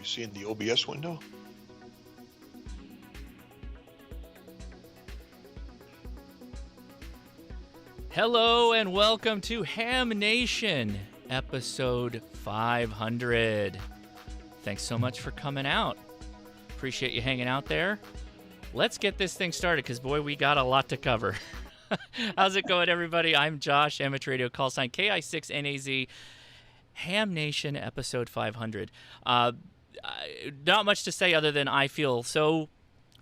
we seeing the OBS window? Hello and welcome to Ham Nation, episode 500. Thanks so much for coming out. Appreciate you hanging out there. Let's get this thing started because, boy, we got a lot to cover. How's it going, everybody? I'm Josh, Amateur Radio, call sign KI6NAZ, Ham Nation, episode 500. Not much to say other than I feel so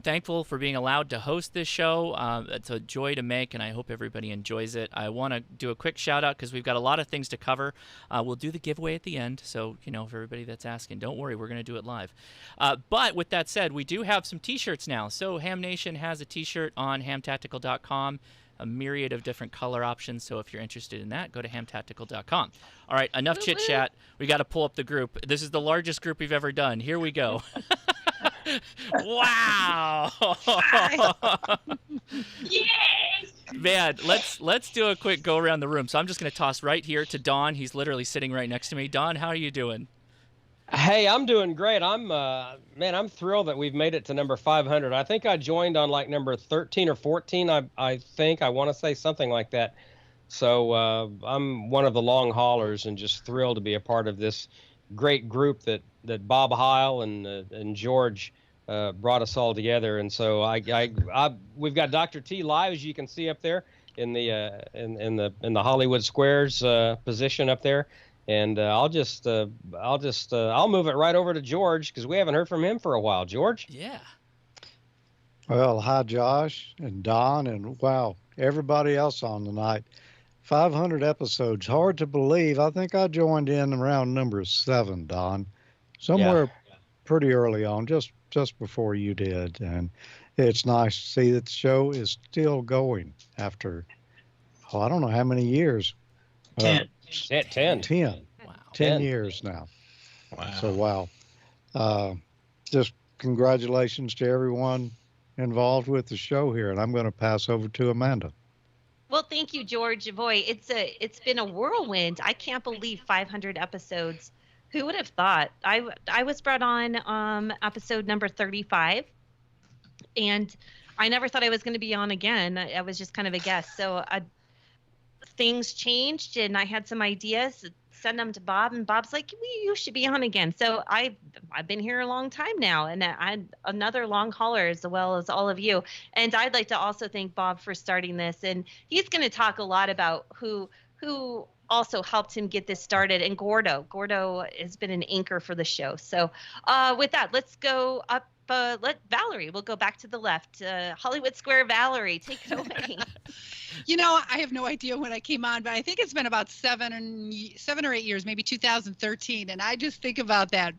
thankful for being allowed to host this show. It's a joy to make, and I hope everybody enjoys it. I want to do a quick shout-out because we've got a lot of things to cover. We'll do the giveaway at the end, so, for everybody that's asking, don't worry, we're going to do it live. But with that said, we do have some T-shirts now. So Ham Nation has a T-shirt on hamtactical.com, a myriad of different color options, so if you're interested in that, go to hamtactical.com. All right, enough chit-chat. We got to pull up the group. This is the largest group we've ever done. Here we go. Wow. Yes. Man, let's do a quick go around the room. So I'm just going to toss right here to Don. He's literally sitting right next to me. Don, how are you doing? Hey, I'm doing great. I'm thrilled that we've made it to number 500. I think I joined on like number 13 or 14. I want to say something like that. So I'm one of the long haulers and just thrilled to be a part of this great group that Bob Heil and George brought us all together. And so we've got Dr. T live, as you can see up there in the Hollywood Squares position up there. And I'll move it right over to George because we haven't heard from him for a while. George? Yeah. Well, hi, Josh and Don, and wow, everybody else on tonight. 500 episodes. Hard to believe. I think I joined in around number 7, Don. Somewhere pretty early on, just before you did. And it's nice to see that the show is still going after, I don't know how many years. 10. 10. 10. Wow. 10 years now. Wow. So, wow. Just congratulations to everyone involved with the show here. And I'm going to pass over to Amanda. Well, thank you, George. Boy, it's been a whirlwind. I can't believe 500 episodes. Who would have thought? I was brought on episode number 35, and I never thought I was going to be on again. I was just kind of a guest. So things changed, and I had some ideas. Send them to Bob, and Bob's like, you should be on again. So I've been here a long time now, and I'm another long hauler as well as all of you. And I'd like to also thank Bob for starting this, and he's going to talk a lot about who also helped him get this started. And Gordo has been an anchor for the show. So with that, let's go up. Valerie, we'll go back to the left. Hollywood Square, Valerie, take it away. I have no idea when I came on, but I think it's been about 7 or 8 years, maybe 2013. And I just think about that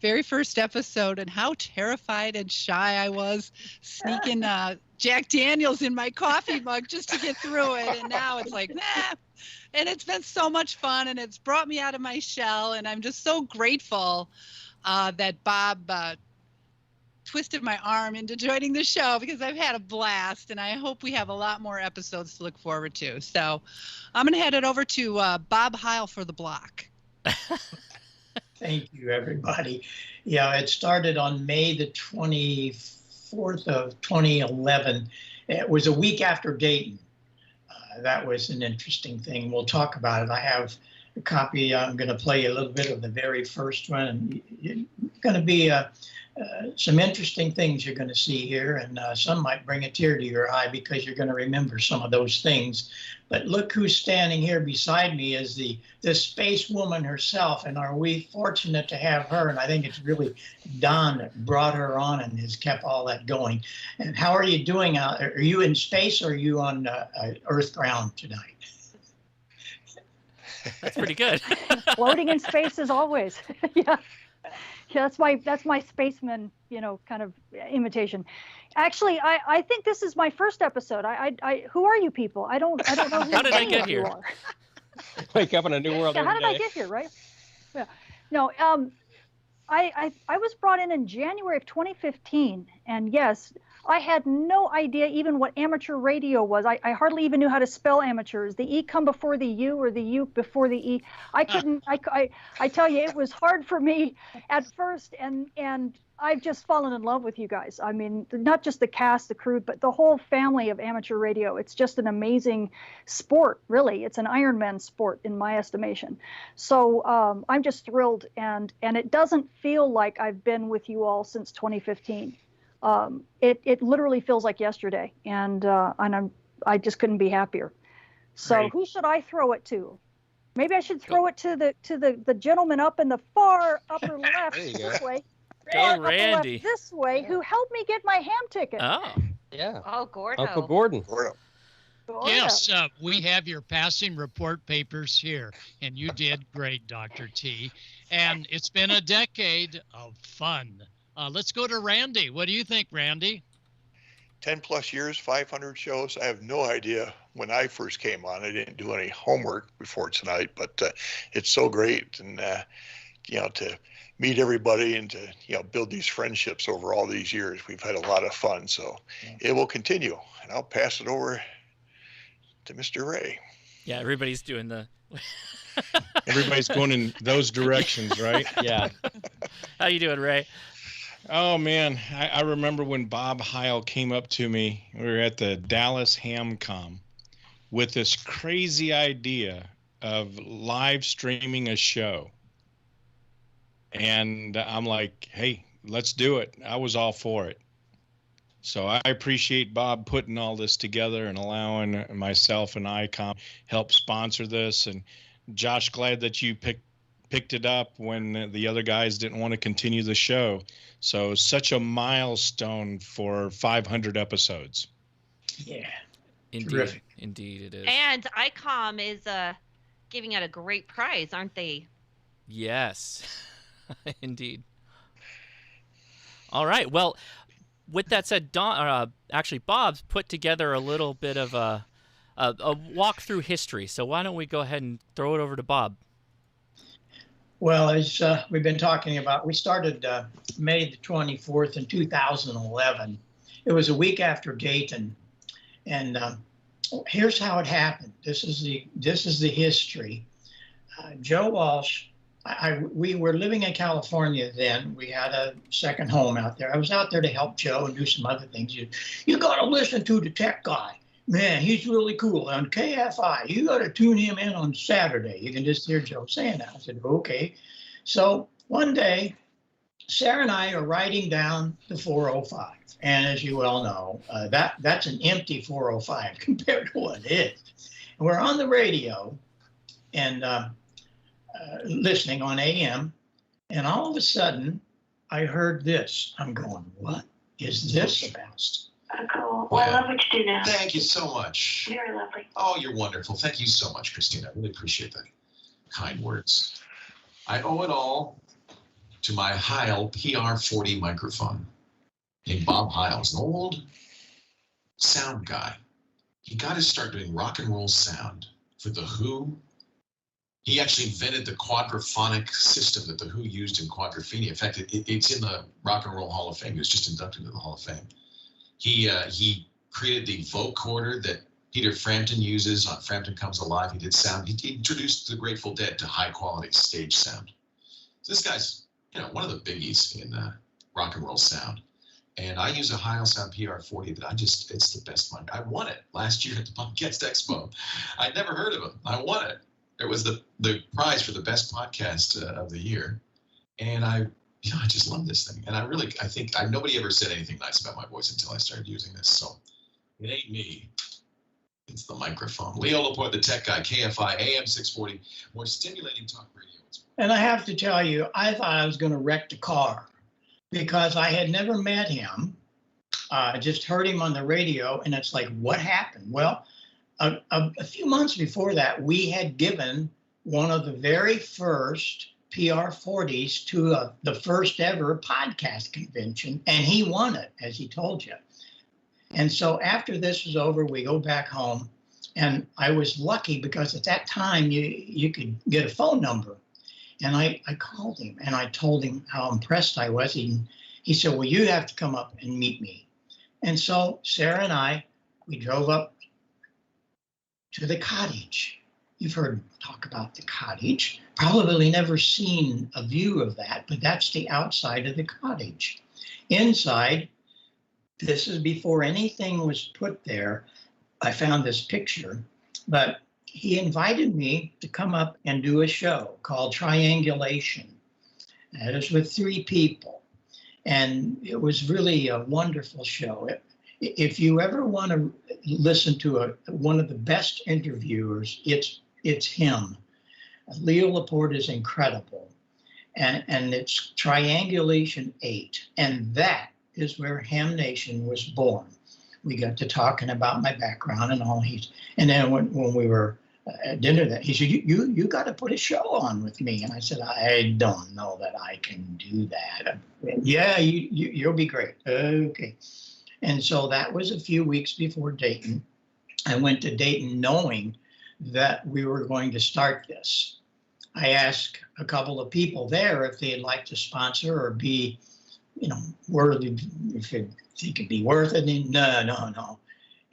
very first episode and how terrified and shy I was sneaking Jack Daniels in my coffee mug just to get through it. And now it's like, nah. And it's been so much fun, and it's brought me out of my shell. And I'm just so grateful that Bob twisted my arm into joining the show because I've had a blast, and I hope we have a lot more episodes to look forward to. So I'm going to head it over to Bob Heil for the block. Thank you, everybody. Yeah, it started on May the 24th of 2011. It was a week after Dayton. That was an interesting thing. We'll talk about it. I have a copy. I'm going to play a little bit of the very first one. And it's going to be some interesting things you're going to see here, and some might bring a tear to your eye because you're going to remember some of those things. But look who's standing here beside me is the space woman herself, and are we fortunate to have her? And I think it's really Don that brought her on and has kept all that going. And how are you doing out there? Are you in space, or are you on Earth ground tonight? That's pretty good. Floating in space as always. Yeah. Yeah, that's my spaceman, kind of imitation. Actually, I think this is my first episode. Who are you people? I don't know who How did I get here? you are. Wake up in a new world. Yeah, every how did I day. get here, right? Yeah. No, I was brought in January of 2015, and yes, I had no idea even what amateur radio was. I hardly even knew how to spell amateur. Is the E come before the U or the U before the E? I couldn't, I tell you, it was hard for me at first. And I've just fallen in love with you guys. I mean, not just the cast, the crew, but the whole family of amateur radio. It's just an amazing sport, really. It's an Ironman sport in my estimation. So I'm just thrilled. And it doesn't feel like I've been with you all since 2015. It literally feels like yesterday, and I just couldn't be happier. So Great. who should I throw it to? Maybe I should throw it to the gentleman up in the far upper left There you go. this way. Go, Far upper Randy. left this way, who helped me get my ham ticket. Oh, Yeah. Oh, Gordo. Uncle Gordon. Gordo. Oh, Yes, we have your passing report papers here, and you did great, Dr. T. And it's been a decade of fun. Let's go to Randy. What do you think, Randy? 10 plus years, 500 shows. I have no idea when I first came on. I didn't do any homework before tonight, but it's so great. And, to meet everybody and to, build these friendships over all these years. We've had a lot of fun. So it will continue. And I'll pass it over to Mr. Ray. yeah, everybody's doing the. Everybody's going in those directions, right? Yeah. How you doing, Ray? Oh, man. I remember when Bob Heil came up to me. We were at the Dallas HamCom with this crazy idea of live streaming a show. And I'm like, hey, let's do it. I was all for it. So I appreciate Bob putting all this together and allowing myself and ICOM help sponsor this. And Josh, glad that you picked it up when the other guys didn't want to continue the show. So such a milestone for 500 episodes. Yeah. Indeed, Terrific. indeed it is. And ICOM is giving out a great prize, aren't they? Yes, indeed. All right. Well, with that said, Bob's put together a little bit of a walk through history. So why don't we go ahead and throw it over to Bob? Well, as we've been talking about, we started May the 24th in 2011. It was a week after Dayton, and here's how it happened. This is the history. Joe Walsh. We were living in California then. We had a second home out there. I was out there to help Joe and do some other things. You got to listen to the tech guy. Man, he's really cool. On KFI, you got to tune him in on Saturday. You can just hear Joe saying that. I said, okay. So one day, Sarah and I are riding down the 405. And as you well know, that's an empty 405 compared to what it is. And we're on the radio and listening on AM. And all of a sudden, I heard this. I'm going, what is this about? Cool. Well, I love what you do now. Thank you so much. Very lovely. Oh, you're wonderful. Thank you so much, Christina. I really appreciate the kind words. I owe it all to my Heil PR40 microphone. Named Bob Heil, an old sound guy. He got his start doing rock and roll sound for The Who. He actually invented the quadraphonic system that The Who used in Quadrophenia. In fact, it's in the Rock and Roll Hall of Fame. He was just inducted into the Hall of Fame. He created the vocoder that Peter Frampton uses on Frampton Comes Alive. He did sound. He introduced the Grateful Dead to high quality stage sound. So this guy's, one of the biggies in rock and roll sound. And I use a Heil Sound PR40 that it's the best mic. I won it last year at the Podcast Expo. I'd never heard of him. I won it. It was the prize for the best podcast of the year. And I just love this thing. And I think nobody ever said anything nice about my voice until I started using this. So it ain't me. It's the microphone. Leo Laporte, the tech guy, KFI, AM 640, more stimulating talk radio. And I have to tell you, I thought I was going to wreck the car because I had never met him. Just heard him on the radio. And it's like, what happened? Well, a few months before that, we had given one of the very first PR40s to the first ever podcast convention, and he won it, as he told you. And so after this was over, we go back home, and I was lucky because at that time you could get a phone number. And I called him, and I told him how impressed I was. He said, well, you have to come up and meet me. And so Sarah and I, we drove up to the cottage. You've heard talk about the cottage. Probably never seen a view of that, but that's the outside of the cottage. Inside, this is before anything was put there. I found this picture, but he invited me to come up and do a show called Triangulation. That is with 3 people. And it was really a wonderful show. If you ever want to listen to one of the best interviewers, it's him. Leo Laporte is incredible. And it's Triangulation 8. And that is where Ham Nation was born. We got to talking about my background and all. And then when we were at dinner, he said, you got to put a show on with me. And I said, I don't know that I can do that. Yeah, you'll be great. Okay. And so that was a few weeks before Dayton. I went to Dayton knowing that we were going to start this. I asked a couple of people there if they'd like to sponsor or be, worthy, if they could be worth it. And no.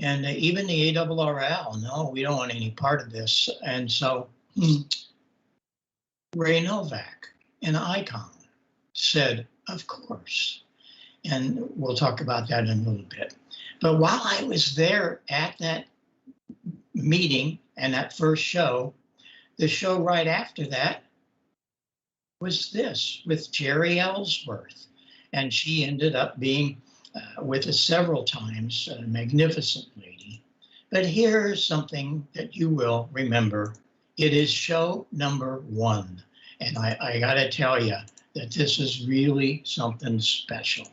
And even the ARRL, no, we don't want any part of this. And so Ray Novak, an icon, said, of course. And we'll talk about that in a little bit. But while I was there at that meeting and that first show, the show right after that was this with Jerry Ellsworth. And she ended up being with us several times, a magnificent lady. But here's something that you will remember. It is show number 1. And I got to tell you that this is really something special.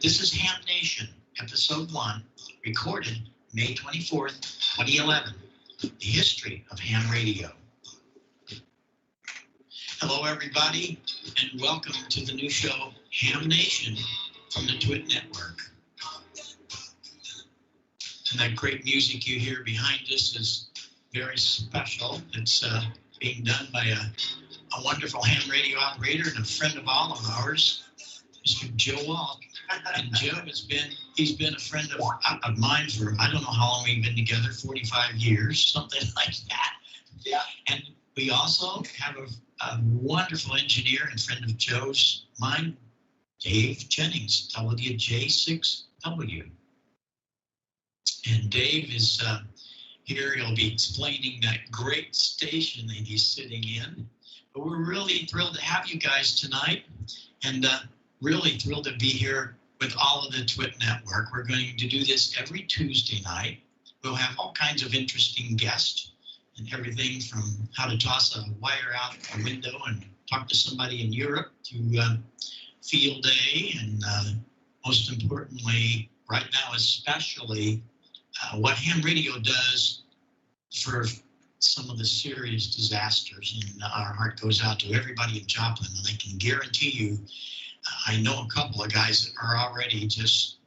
This is Ham Nation, episode 1, recorded May 24th, 2011, the history of ham radio. Hello, everybody, and welcome to the new show, Ham Nation, from the Twit Network. And that great music you hear behind us is very special. It's being done by a wonderful ham radio operator and a friend of all of ours, Mr. Joe Walt. And Joe he's been a friend of mine for, I don't know how long we've been together, 45 years, something like that. Yeah. And we also have a wonderful engineer and friend of Joe's, mine, Dave Jennings, WJ6W. And Dave is here. He'll be explaining that great station that he's sitting in. But we're really thrilled to have you guys tonight, and really thrilled to be here with all of the Twit Network. We're going to do this every Tuesday night. We'll have all kinds of interesting guests and everything from how to toss a wire out a window and talk to somebody in Europe to field day, and most importantly, right now especially, what ham radio does for some of the serious disasters. And our heart goes out to everybody in Joplin, and I can guarantee you, I know a couple of guys that are already just,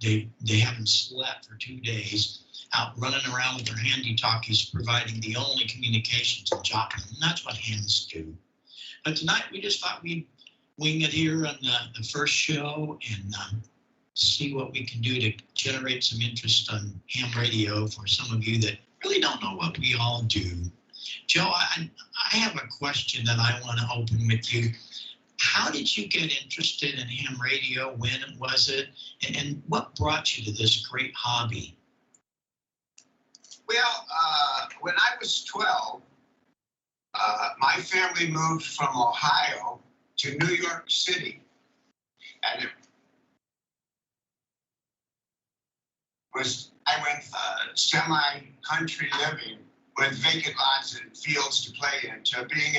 they haven't slept for 2 days, out running around with their handy-talkies, providing the only communications in Joplin. And that's what hams do. But tonight we just thought we'd wing it here on the first show and see what we can do to generate some interest on ham radio for some of you that really don't know what we all do. Joe, I have a question that I want to open with you. How did you get interested in ham radio? When was it? And what brought you to this great hobby? Well, when I was 12, my family moved from Ohio to New York City. And it was, I went semi-country living with vacant lots and fields to play in, to being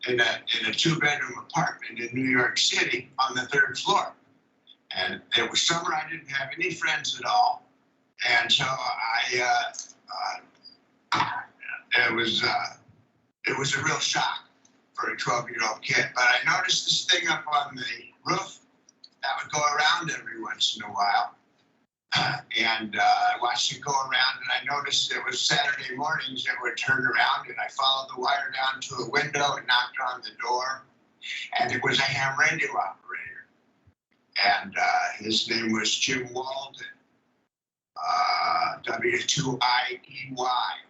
in a 2-bedroom apartment in New York City on the 3rd floor. And it was summer, I didn't have any friends at all. And so it was a real shock for a 12-year-old kid. But I noticed this thing up on the roof, that would go around every once in a while. And I watched it go around, and I noticed it was Saturday mornings it would turn around, and I followed the wire down to a window and knocked on the door, and it was a ham radio operator. And his name was Jim Walden, W2IEY.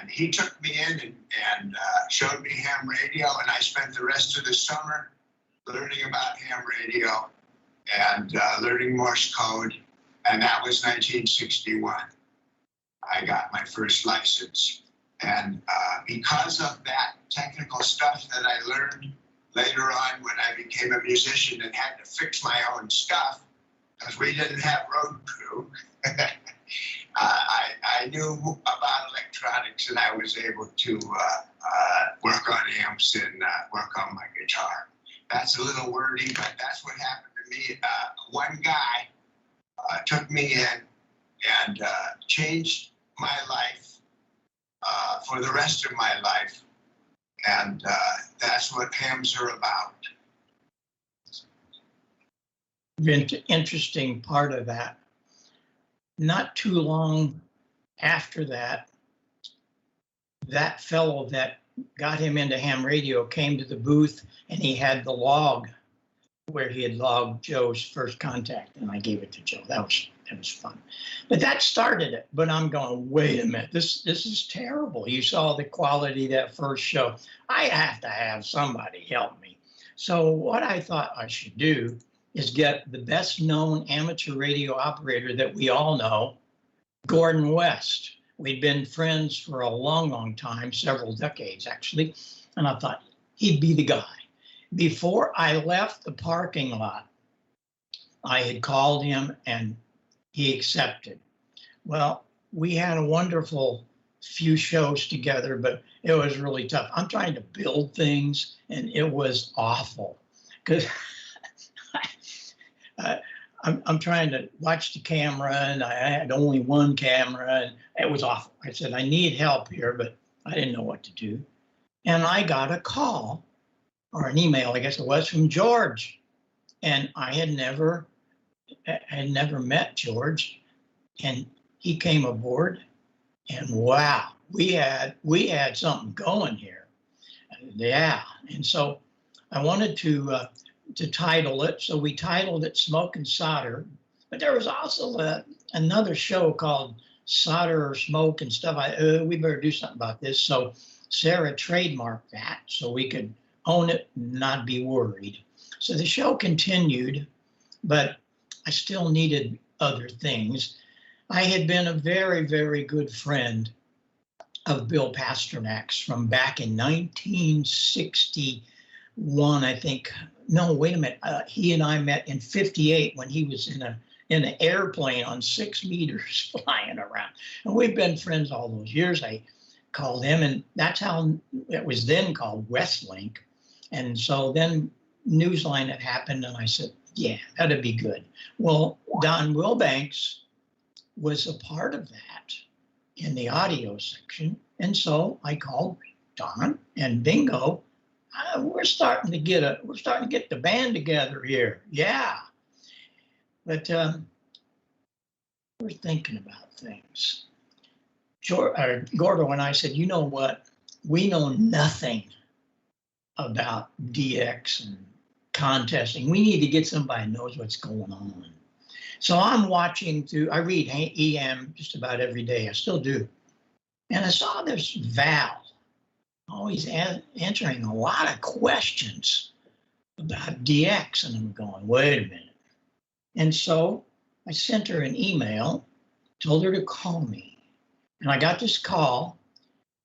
And he took me in and showed me ham radio, and I spent the rest of the summer learning about ham radio and learning Morse code. And that was 1961. I got my first license. And because of that technical stuff that I learned later on when I became a musician and had to fix my own stuff, because we didn't have road crew, I knew about electronics, and I was able to work on amps and work on my guitar. That's a little wordy, but that's what happened to me. One guy took me in and changed my life for the rest of my life. And that's what hams are about. The interesting part of that, not too long after that, that fellow that got him into ham radio came to the booth, and he had the log where he had logged Joe's first contact, and I gave it to Joe. That was fun. But that started it. But I'm going, wait a minute, this is terrible. You saw the quality of that first show. I have to have somebody help me. So what I thought I should do is get the best known amateur radio operator that we all know, Gordon West. We'd been friends for a long, long time, several decades actually. And I thought he'd be the guy. Before I left the parking lot, I had called him and he accepted. Well, we had a wonderful few shows together, but it was really tough. I'm trying to build things, and it was awful because I'm trying to watch the camera, and I had only one camera, and it was awful. I said, I need help here, but I didn't know what to do. And I got a call, or an email, I guess it was, from George. And I had never met George, and he came aboard, and wow, we had something going here. Yeah, and so I wanted to title it, so we titled it Smoke and Solder, but there was also another show called Solder or Smoke and stuff. We better do something about this. So Sarah trademarked that so we could own it and not be worried. So the show continued, but I still needed other things. I had been a very, very good friend of Bill Pasternak's from back in 1961, I think. No, wait a minute. He and I met in '58 when he was in an airplane on 6 meters flying around. And we've been friends all those years. I called him, and that's how it was then called Westlink. And so then Newsline had happened, and I said, yeah, that'd be good. Well, Don Wilbanks was a part of that in the audio section. And so I called Don, and bingo, we're starting to get the band together here. Yeah. But we're thinking about things. Gordo and I said, you know what? We know nothing about DX and contesting. We need to get somebody who knows what's going on. So I'm watching I read EM just about every day. I still do. And I saw this Val always answering a lot of questions about DX. And I'm going, wait a minute. And so I sent her an email, told her to call me. And I got this call,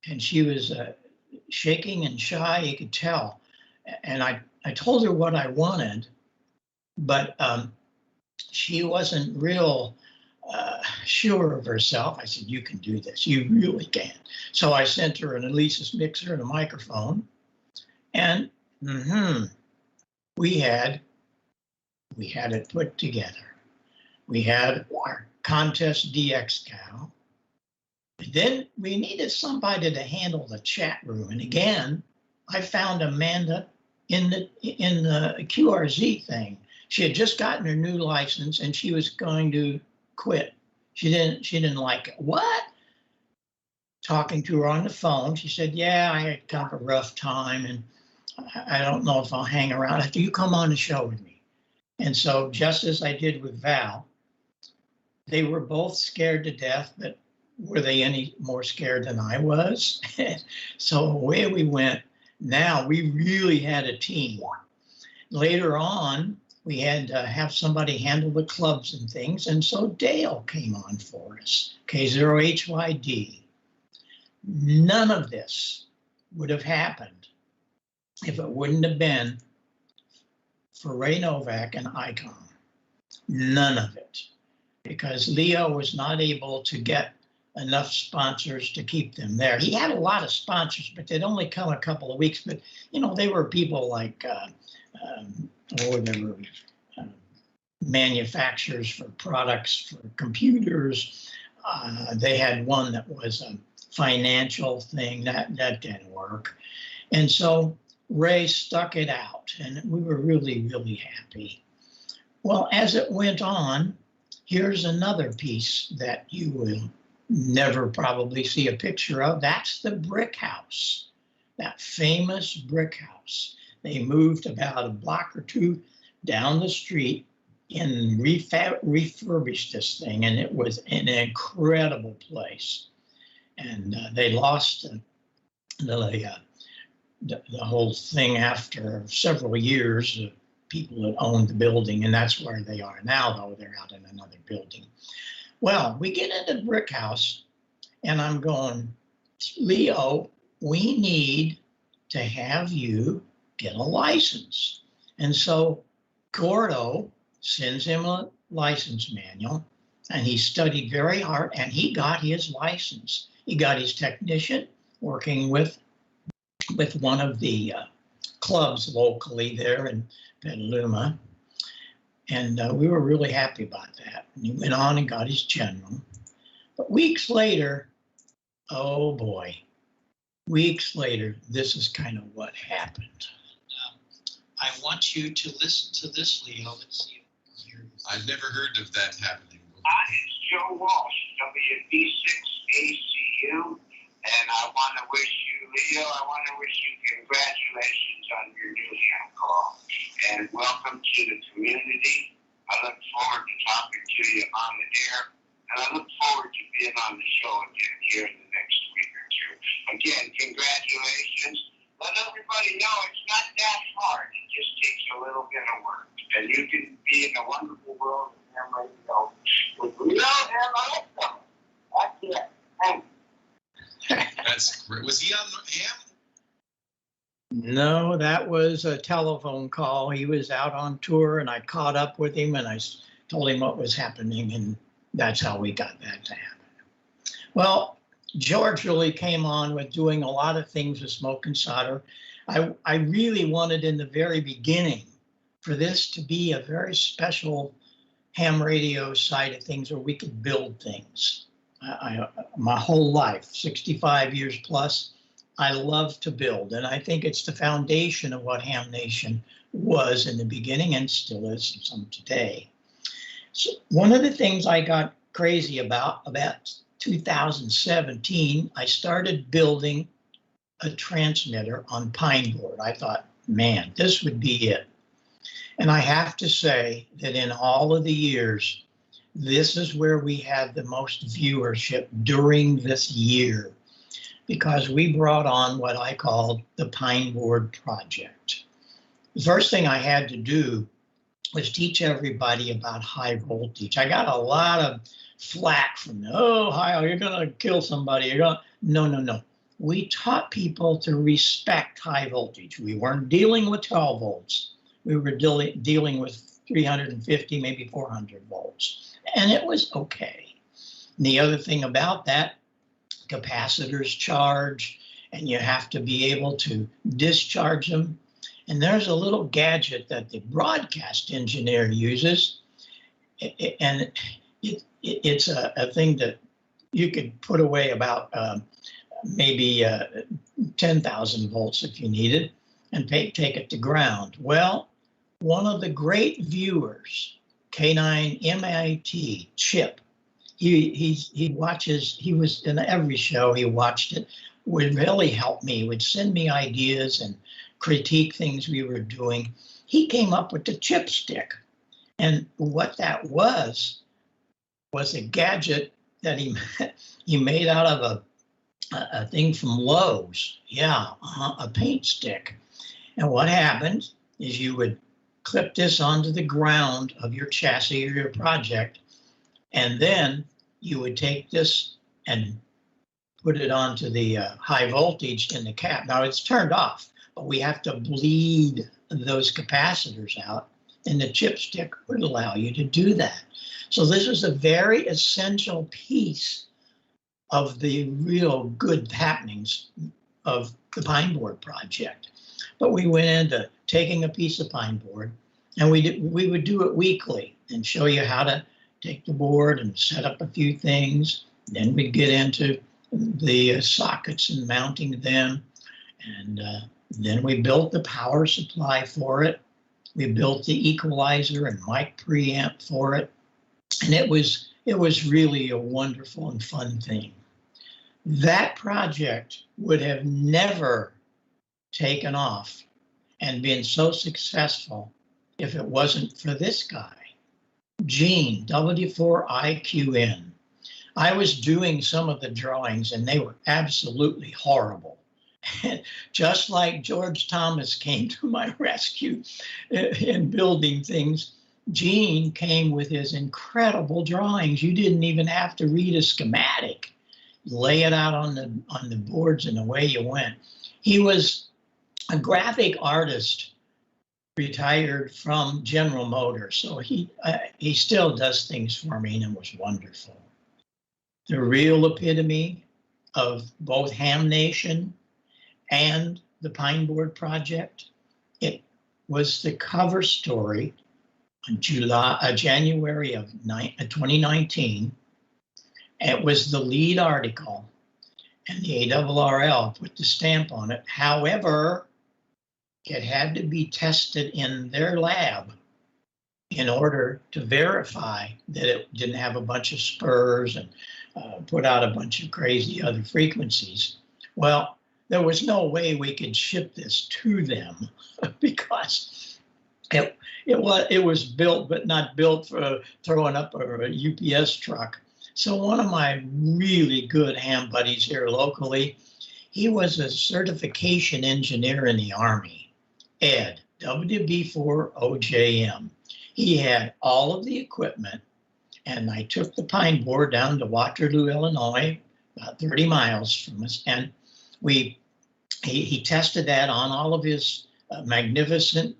and she was shaking and shy, you could tell. And I told her what I wanted, but she wasn't real sure of herself. I said, you can do this. You really can. So I sent her an Alesis mixer and a microphone, and we had it put together. We had our contest DX cow. Then we needed somebody to handle the chat room. And again, I found Amanda in the QRZ thing. She had just gotten her new license and she was going to quit. She didn't like it. What? Talking to her on the phone, she said, yeah, I had kind of a rough time and I don't know if I'll hang around. After you come on the show with me. And so just as I did with Val, they were both scared to death, but were they any more scared than I was? So away we went. Now we really had a team. Later on, we had to have somebody handle the clubs and things. And so Dale came on for us, K0HYD. None of this would have happened if it wouldn't have been for Ray Novak and ICOM. None of it. Because Leo was not able to get enough sponsors to keep them there. He had a lot of sponsors, but they'd only come a couple of weeks. But, you know, they were people like, manufacturers for products, for computers. They had one that was a financial thing. That didn't work. And so Ray stuck it out, and we were really, really happy. Well, as it went on, here's another piece that you will never probably see a picture of. That's the brick house, that famous brick house. They moved about a block or two down the street and refurbished this thing, and it was an incredible place. And they lost the whole thing after several years. People that owned the building, and that's where they are now, though they're out in another building. Well, we get into the brick house, and I'm going, Leo, we need to have you get a license. And so Gordo sends him a license manual, and he studied very hard, and he got his license. He got his technician working with one of the clubs locally there in Petaluma. And we were really happy about that. And he went on and got his general. But weeks later, oh boy, weeks later, this is kind of what happened. I want you to listen to this, Leo. Let's see. I've never heard of that happening. Hi, it's Joe Walsh, WB6ACU, and I want to wish you, Leo, I want to wish you congratulations on your new ham call, and welcome to the community. I look forward to talking to you on the air, and I look forward to being on the show again here in the next week or two. Again, congratulations. Let everybody know it's not that hard. It just takes a little bit of work. And you can be in the wonderful world of ham radio with Leo and Alexa. That's it. Thanks. That's great. Was he on ham? No, that was a telephone call. He was out on tour, and I caught up with him, and I told him what was happening, and that's how we got that to happen. Well, George really came on with doing a lot of things with smoke and solder. I really wanted in the very beginning for this to be a very special ham radio side of things where we could build things. My whole life, 65 years plus, I love to build. And I think it's the foundation of what Ham Nation was in the beginning and still is some today. So one of the things I got crazy about 2017, I started building a transmitter on pine board. I thought, man, this would be it. And I have to say that in all of the years, this is where we had the most viewership during this year, because we brought on what I called the Pine Board Project. The first thing I had to do was teach everybody about high voltage. I got a lot of flack from, you're going to kill somebody. No. We taught people to respect high voltage. We weren't dealing with 12 volts. We were dealing with 350, maybe 400 volts. And it was okay. And the other thing about that, capacitors charge, and you have to be able to discharge them. And there's a little gadget that the broadcast engineer uses, and it's a thing that you could put away about maybe 10,000 volts if you needed, and take it to ground. Well, one of the great viewers, K9 MIT, Chip, he watches, he was in every show, he watched it, would really help me, would send me ideas and critique things we were doing. He came up with the chipstick. And what that was a gadget that he made out of a thing from Lowe's. Yeah, a paint stick. And what happened is you would clip this onto the ground of your chassis or your project, and then you would take this and put it onto the high voltage in the cap. Now it's turned off, but we have to bleed those capacitors out, and the chipstick would allow you to do that. So this was a very essential piece of the real good happenings of the pine board project. But we went into taking a piece of pine board, and we would do it weekly and show you how to take the board and set up a few things. Then we'd get into the sockets and mounting them. And then we built the power supply for it. We built the equalizer and mic preamp for it. And it was really a wonderful and fun thing. That project would have never taken off and been so successful if it wasn't for this guy, Gene, W4IQN. I was doing some of the drawings and they were absolutely horrible. Just like George Thomas came to my rescue in building things, Gene came with his incredible drawings. You didn't even have to read a schematic. Lay it out on the boards and away you went. He was a graphic artist, retired from General Motors, so he still does things for me, and it was wonderful. The real epitome of both Ham Nation and the Pine Board Project, it was the cover story on January of 2019. It was the lead article, and the ARRL put the stamp on it. However, it had to be tested in their lab in order to verify that it didn't have a bunch of spurs and put out a bunch of crazy other frequencies. Well, there was no way we could ship this to them because it was built, but not built for throwing up a UPS truck. So one of my really good ham buddies here locally, he was a certification engineer in the Army, Ed, WB4OJM. He had all of the equipment, and I took the pine board down to Waterloo, Illinois, about 30 miles from us, and he tested that on all of his magnificent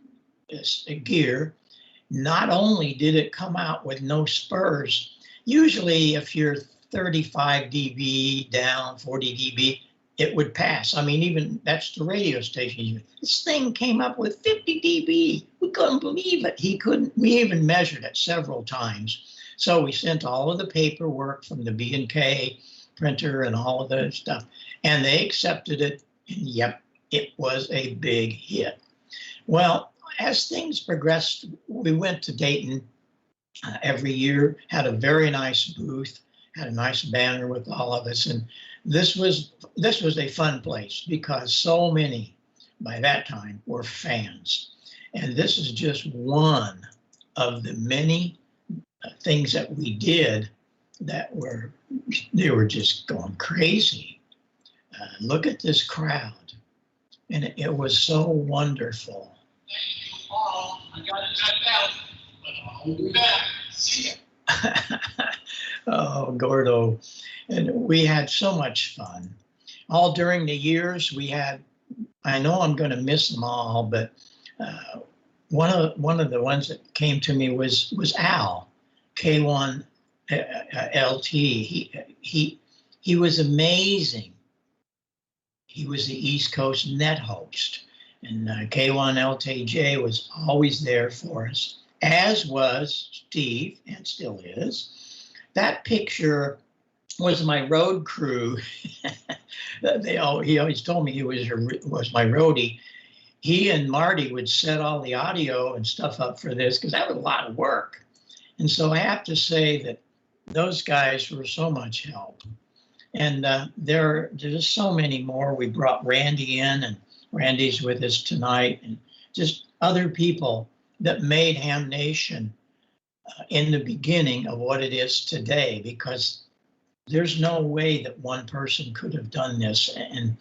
gear. Not only did it come out with no spurs, usually if you're 35 dB down, 40 dB, it would pass. I mean, even that's the radio station. This thing came up with 50 dB. We couldn't believe it. We even measured it several times. So we sent all of the paperwork from the B&K printer and all of that stuff, and they accepted it. And yep, it was a big hit. Well, as things progressed, we went to Dayton every year, had a very nice booth, had a nice banner with all of us, and this was a fun place because so many by that time were fans. And this is just one of the many things that we did that they were just going crazy. Look at this crowd, and it was so wonderful. Thank you all. I got to check out, but I'll be back. See ya. Oh, Gordo. And we had so much fun. All during the years we had, I know I'm going to miss them all, but one of the ones that came to me was Al, K1 LT. He was amazing. He was the East Coast net host, and K1 LTJ was always there for us, as was Steve, and still is. That picture was my road crew. He always told me he was my roadie. he and Marty would set all the audio and stuff up for this because that was a lot of work. And so I have to say that those guys were so much help. And there's so many more. We brought Randy in, and Randy's with us tonight, and just other people that made Ham Nation in the beginning of what it is today, because there's no way that one person could have done this. And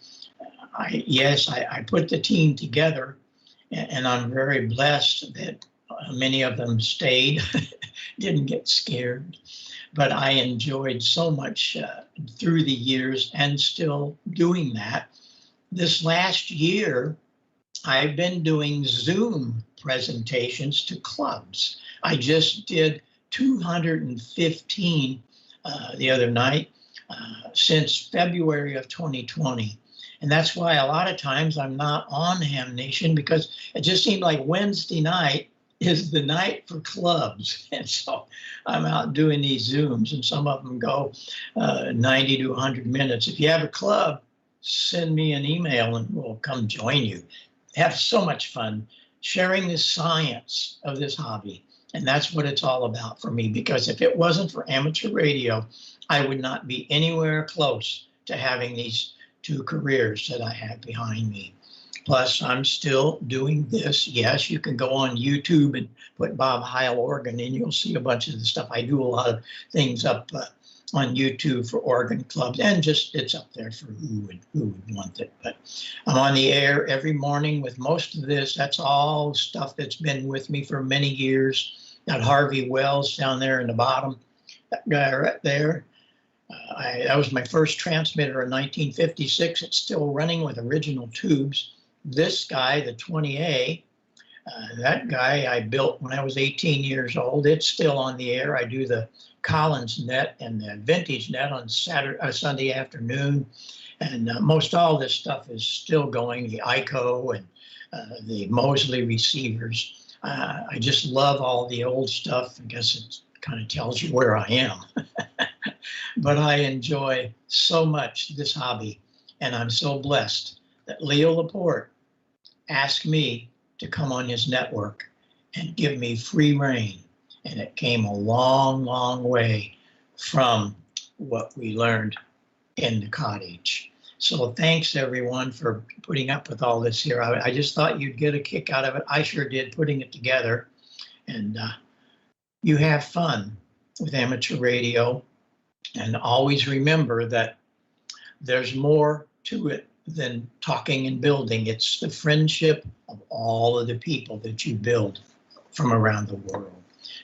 I put the team together, and I'm very blessed that many of them stayed, didn't get scared. But I enjoyed so much through the years and still doing that. This last year, I've been doing Zoom presentations to clubs. I just did 215 the other night since February of 2020. And that's why a lot of times I'm not on Ham Nation, because it just seemed like Wednesday night is the night for clubs. And so I'm out doing these Zooms, and some of them go 90 to 100 minutes. If you have a club, send me an email and we'll come join you. Have so much fun sharing the science of this hobby. And that's what it's all about for me, because if it wasn't for amateur radio, I would not be anywhere close to having these two careers that I have behind me. Plus, I'm still doing this. Yes, you can go on YouTube and put Bob Heil Organ, and you'll see a bunch of the stuff. I do a lot of things up on YouTube for organ clubs, and just it's up there for who would want it. But I'm on the air every morning with most of this. That's all stuff that's been with me for many years. Got Harvey Wells down there in the bottom, that guy right there. That was my first transmitter in 1956. It's still running with original tubes. This guy, the 20A, that guy I built when I was 18 years old. It's still on the air. I do the Collins net and the vintage net on Sunday afternoon. And most all this stuff is still going, the ICO and the Mosley receivers. I just love all the old stuff. I guess it kind of tells you where I am. But I enjoy so much this hobby, and I'm so blessed that Leo Laporte asked me to come on his network and give me free reign. And it came a long, long way from what we learned in the cottage. So thanks everyone for putting up with all this here. I just thought you'd get a kick out of it. I sure did, putting it together. And you have fun with amateur radio. And always remember that there's more to it than talking and building. It's the friendship of all of the people that you build from around the world.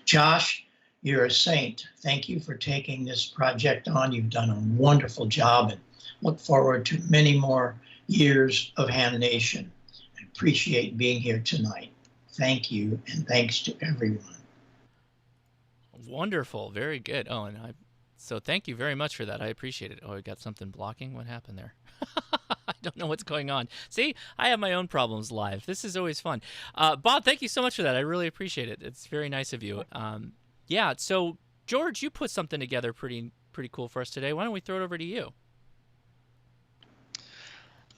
Josh, you're a saint. Thank you for taking this project on. You've done a wonderful job, and look forward to many more years of Ham Nation. I appreciate being here tonight. Thank you, and thanks to everyone. Wonderful. Very good. Oh, and so thank you very much for that. I appreciate it. Oh, I got something blocking. What happened there? I don't know what's going on. See, I have my own problems live. This is always fun. Bob, thank you so much for that. I really appreciate it. It's very nice of you. Yeah, so George, you put something together pretty cool for us today. Why don't we throw it over to you?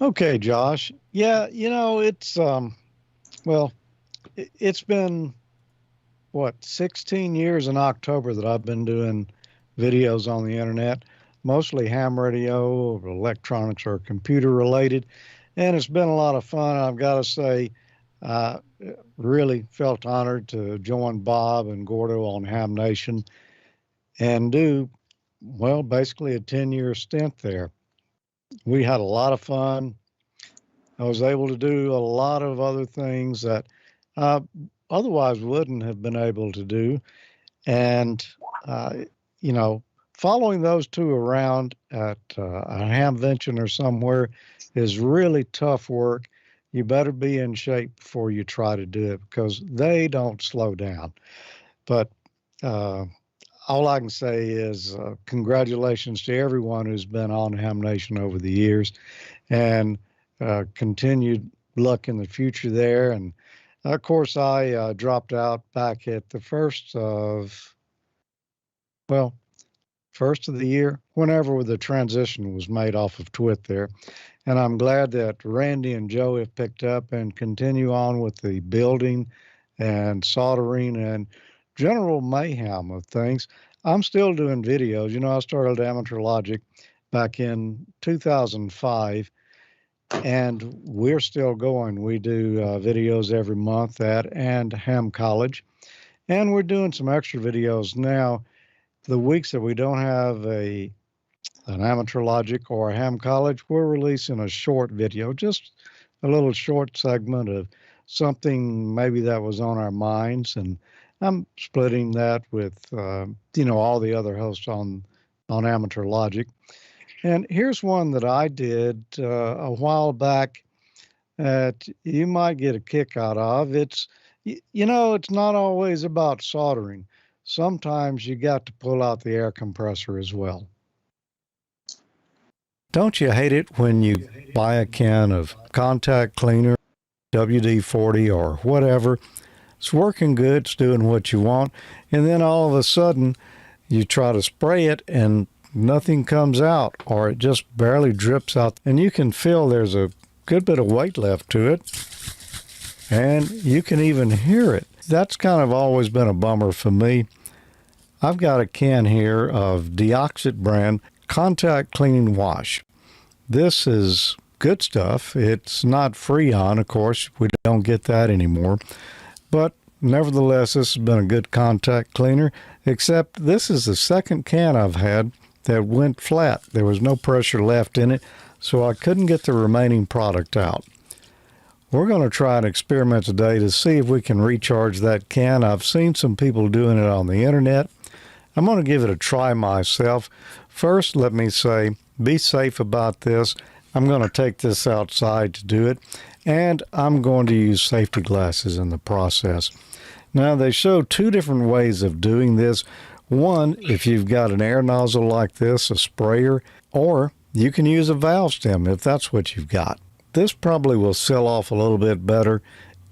Okay, Josh. Yeah, it's well, it's been what, 16 years in October that I've been doing videos on the internet, mostly ham radio, electronics, or computer related. And it's been a lot of fun. I've got to say, really felt honored to join Bob and Gordo on Ham Nation and do, well, basically a 10-year stint there. We had a lot of fun. I was able to do a lot of other things that otherwise wouldn't have been able to do. And, following those two around at a hamvention or somewhere is really tough work. You better be in shape before you try to do it, because they don't slow down. But all I can say is congratulations to everyone who's been on Ham Nation over the years, and continued luck in the future there. And of course, I dropped out back at the first first of the year, whenever the transition was made off of Twit there. And I'm glad that Randy and Joe have picked up and continue on with the building and soldering and general mayhem of things. I'm still doing videos. You know, I started Amateur Logic back in 2005, and we're still going. We do videos every month at and Ham College, and we're doing some extra videos now. The weeks that we don't have an Amateur Logic or a Ham College, we're releasing a short video, just a little short segment of something maybe that was on our minds, and I'm splitting that with all the other hosts on Amateur Logic. And here's one that I did a while back that you might get a kick out of. It's it's not always about soldering. Sometimes you got to pull out the air compressor as well. Don't you hate it when you buy a can of contact cleaner, WD-40 or whatever? It's working good, it's doing what you want, and then all of a sudden you try to spray it and nothing comes out, or it just barely drips out, and you can feel there's a good bit of weight left to it, and you can even hear it. That's kind of always been a bummer for me. I've got a can here of Deoxit brand contact cleaning wash. This is good stuff. It's not Freon, of course. We don't get that anymore. But nevertheless, this has been a good contact cleaner, except this is the second can I've had that went flat. There was no pressure left in it, so I couldn't get the remaining product out. We're going to try an experiment today to see if we can recharge that can. I've seen some people doing it on the internet. I'm going to give it a try myself. First, let me say, be safe about this. I'm going to take this outside to do it, and I'm going to use safety glasses in the process. Now, they show two different ways of doing this. One, if you've got an air nozzle like this, a sprayer, or you can use a valve stem if that's what you've got. This probably will seal off a little bit better.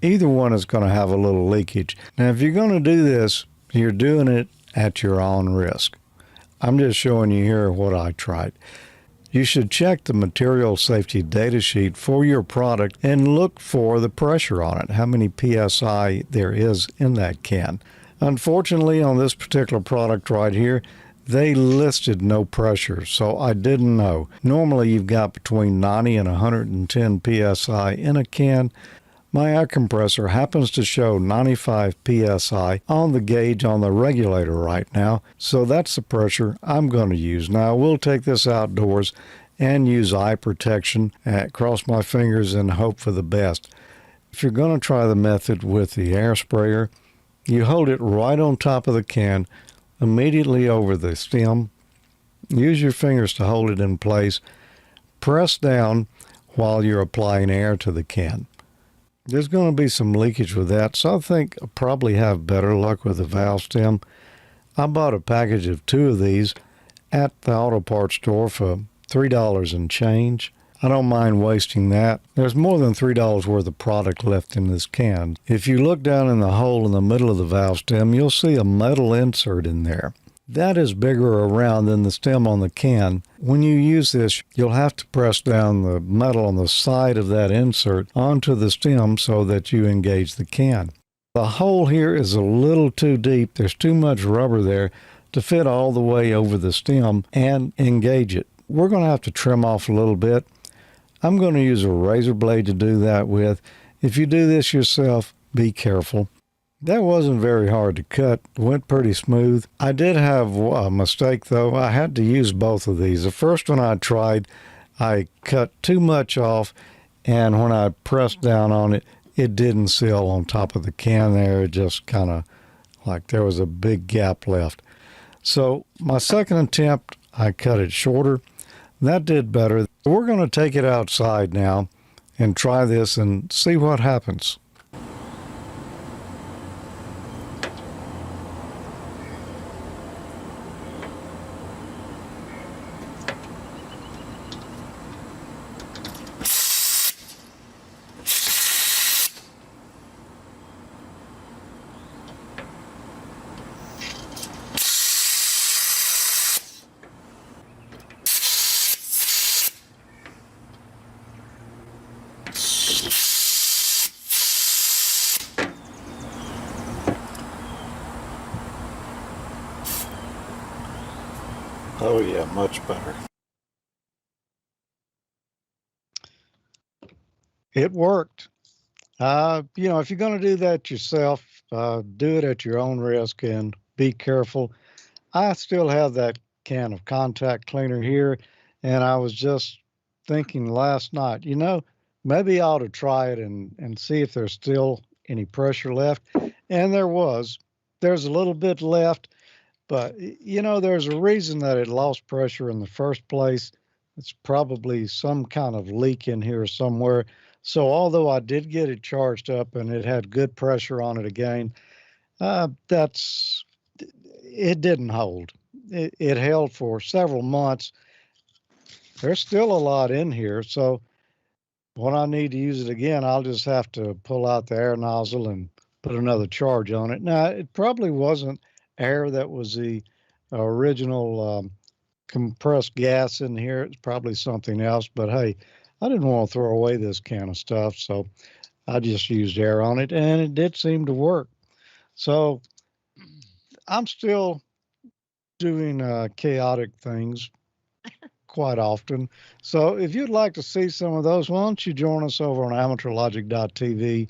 Either one is going to have a little leakage. Now, if you're going to do this, you're doing it at your own risk. I'm just showing you here what I tried. You should check the material safety data sheet for your product and look for the pressure on it, how many PSI there is in that can. Unfortunately, on this particular product right here, they listed no pressure, so I didn't know. Normally, you've got between 90 and 110 PSI in a can. My air compressor happens to show 95 PSI on the gauge on the regulator right now, so that's the pressure I'm going to use. Now, I will take this outdoors and use eye protection, cross my fingers and hope for the best. If you're going to try the method with the air sprayer, you hold it right on top of the can, immediately over the stem. Use your fingers to hold it in place. Press down while you're applying air to the can. There's going to be some leakage with that, so I think I'll probably have better luck with the valve stem. I bought a package of 2 of these at the auto parts store for $3 and change. I don't mind wasting that. There's more than $3 worth of product left in this can. If you look down in the hole in the middle of the valve stem, you'll see a metal insert in there. That is bigger around than the stem on the can. When you use this, you'll have to press down the metal on the side of that insert onto the stem so that you engage the can. The hole here is a little too deep. There's too much rubber there to fit all the way over the stem and engage it. We're going to have to trim off a little bit. I'm going to use a razor blade to do that with. If you do this yourself, be careful. That wasn't very hard to cut. Went pretty smooth. I did have a mistake, though. I had to use both of these. The first one I tried, I cut too much off, and when I pressed down on it, it didn't seal on top of the can there. It just kind of like there was a big gap left. So my second attempt, I cut it shorter. That did better. We're going to take it outside now and try this and see what happens. Oh, yeah, much better. It worked. If you're going to do that yourself, do it at your own risk and be careful. I still have that can of contact cleaner here, and I was just thinking last night, maybe I ought to try it and see if there's still any pressure left. And there was. There's a little bit left, but there's a reason that it lost pressure in the first place. It's probably some kind of leak in here somewhere. So although I did get it charged up and it had good pressure on it again, it didn't hold. It held for several months. There's still a lot in here. So when I need to use it again, I'll just have to pull out the air nozzle and put another charge on it. Now, it probably wasn't air that was the original compressed gas in here. It's probably something else. But hey, I didn't want to throw away this can of stuff, so I just used air on it, and it did seem to work. So I'm still doing chaotic things quite often. So if you'd like to see some of those, why don't you join us over on amateurlogic.tv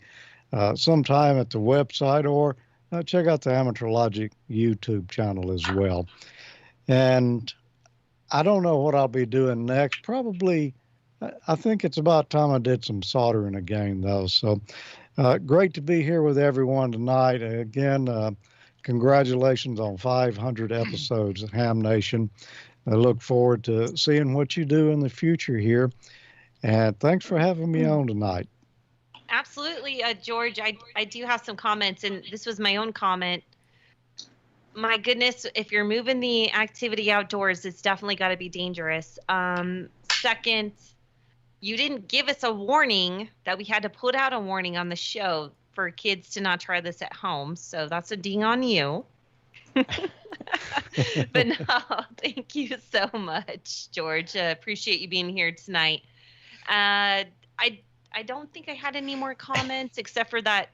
sometime at the website, or check out the Amateur Logic YouTube channel as well. And I don't know what I'll be doing next. Probably, I think it's about time I did some soldering again, though. So great to be here with everyone tonight. Again, congratulations on 500 episodes of Ham Nation. I look forward to seeing what you do in the future here. And thanks for having me on tonight. Absolutely, George. I do have some comments, and this was my own comment. My goodness, if you're moving the activity outdoors, it's definitely got to be dangerous. Second, you didn't give us a warning that we had to put out a warning on the show for kids to not try this at home. So that's a ding on you. But no, thank you so much, George. Appreciate you being here tonight. I don't think I had any more comments except for that.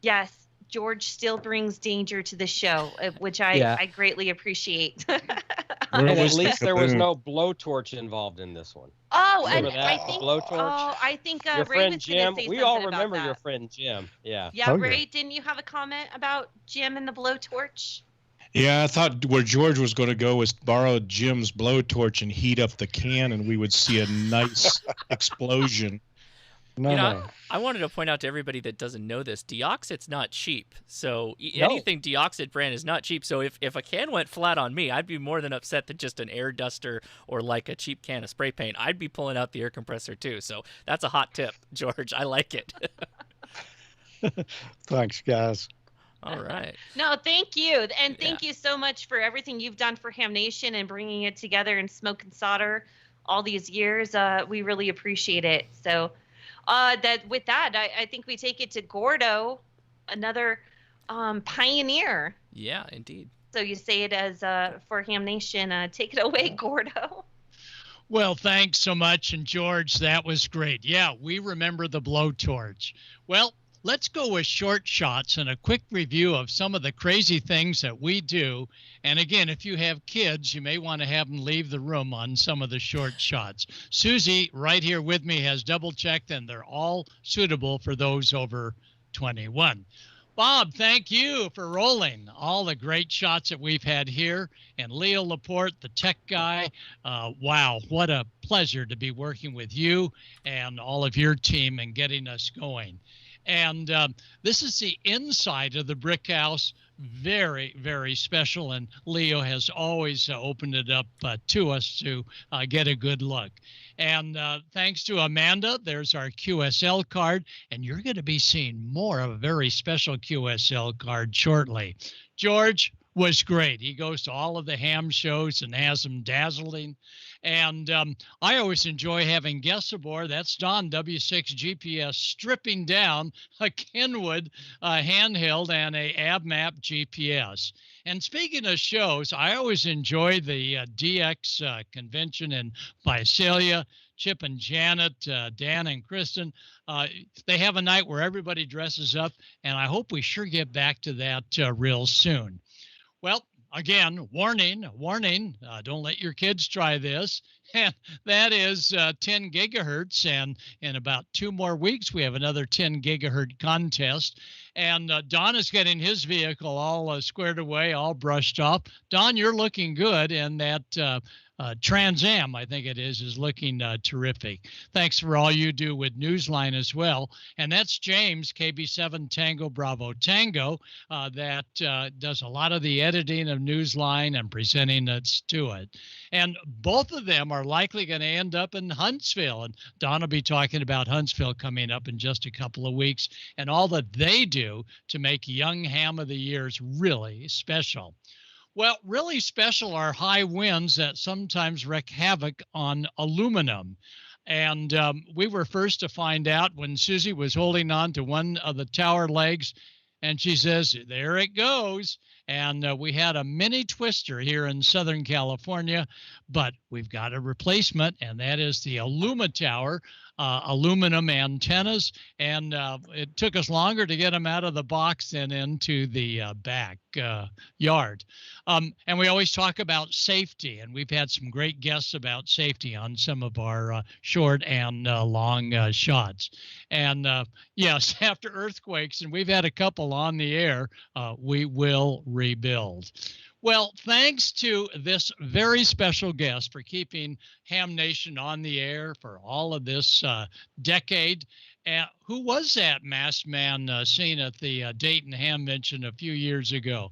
Yes, George still brings danger to the show, which I greatly appreciate. And at least there was no blowtorch involved in this one. Oh, remember and that? I think Blowtorch? I think Your Ray friend was Jim. say We all something about remember that. your friend Jim. Yeah. Yeah, Ray, didn't you have a comment about Jim and the blowtorch? Yeah, I thought where George was going to go was borrow Jim's blowtorch and heat up the can, and we would see a nice explosion. No. I wanted to point out to everybody that doesn't know this, Deoxit's not cheap. So anything Deoxit brand is not cheap. So if a can went flat on me, I'd be more than upset than just an air duster or like a cheap can of spray paint. I'd be pulling out the air compressor too. So that's a hot tip, George. I like it. Thanks, guys. All right. No, thank you. And thank you so much for everything you've done for Ham Nation and bringing it together and Smoke and Solder all these years. We really appreciate it. So with that, I think we take it to Gordo, another pioneer. Yeah, indeed. So you say it as for Ham Nation. Take it away, Gordo. Well, thanks so much. And George, that was great. Yeah, we remember the blowtorch. Well, let's go with short shots and a quick review of some of the crazy things that we do. And again, if you have kids, you may want to have them leave the room on some of the short shots. Susie, right here with me, has double-checked, and they're all suitable for those over 21. Bob, thank you for rolling all the great shots that we've had here. And Leo Laporte, the tech guy, wow, what a pleasure to be working with you and all of your team and getting us going. And this is the inside of the brick house. Very, very special. And Leo has always opened it up to us to get a good look. And thanks to Amanda, there's our QSL card. And you're going to be seeing more of a very special QSL card shortly. George was great. He goes to all of the ham shows and has them dazzling. And I always enjoy having guests aboard. That's Don W6 GPS stripping down a Kenwood handheld and a AbMap GPS. And speaking of shows, I always enjoy the DX convention in Visalia. Chip and Janet, Dan and Kristen, they have a night where everybody dresses up, and I hope we sure get back to that real soon. Well, Again, warning, don't let your kids try this. And that is 10 gigahertz. And in about 2 more weeks, we have another 10 gigahertz contest. And Don is getting his vehicle all squared away, all brushed off. Don, you're looking good. And that Trans Am, I think it is looking terrific. Thanks for all you do with Newsline as well. And that's James, KB7 Tango Bravo Tango, that does a lot of the editing of Newsline and presenting us to it. And both of them are likely going to end up in Huntsville. And Don will be talking about Huntsville coming up in just a couple of weeks and all that they do to make Young Ham of the Years really special. Well, really special are high winds that sometimes wreak havoc on aluminum. And we were first to find out when Susie was holding on to one of the tower legs, and she says, there it goes. And we had a mini twister here in Southern California, but we've got a replacement, and that is the Alumatower aluminum antennas. And it took us longer to get them out of the box than into the back yard. And we always talk about safety, and we've had some great guests about safety on some of our short and long shots. And yes, after earthquakes, and we've had a couple on the air, we will rebuild. Well, thanks to this very special guest for keeping Ham Nation on the air for all of this decade. Who was that masked man seen at the Dayton Hamvention a few years ago?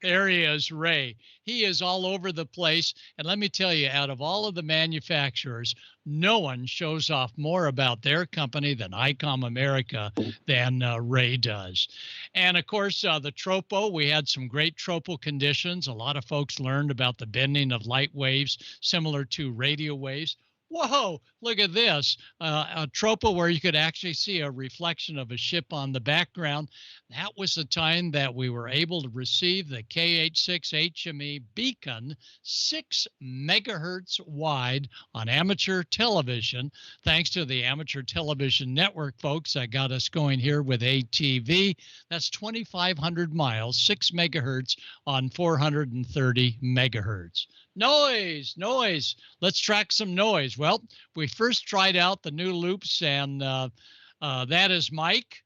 There he is, Ray. He is all over the place. And let me tell you, out of all of the manufacturers, no one shows off more about their company than ICOM America than Ray does. And of course, the tropo, we had some great tropo conditions. A lot of folks learned about the bending of light waves similar to radio waves. Whoa, look at this, a tropo where you could actually see a reflection of a ship on the background. That was the time that we were able to receive the KH6 HME beacon, 6 megahertz wide on amateur television. Thanks to the Amateur Television Network folks that got us going here with ATV. That's 2,500 miles, 6 megahertz on 430 megahertz. Noise. Let's track some noise. Well, we first tried out the new loops, and that is Mike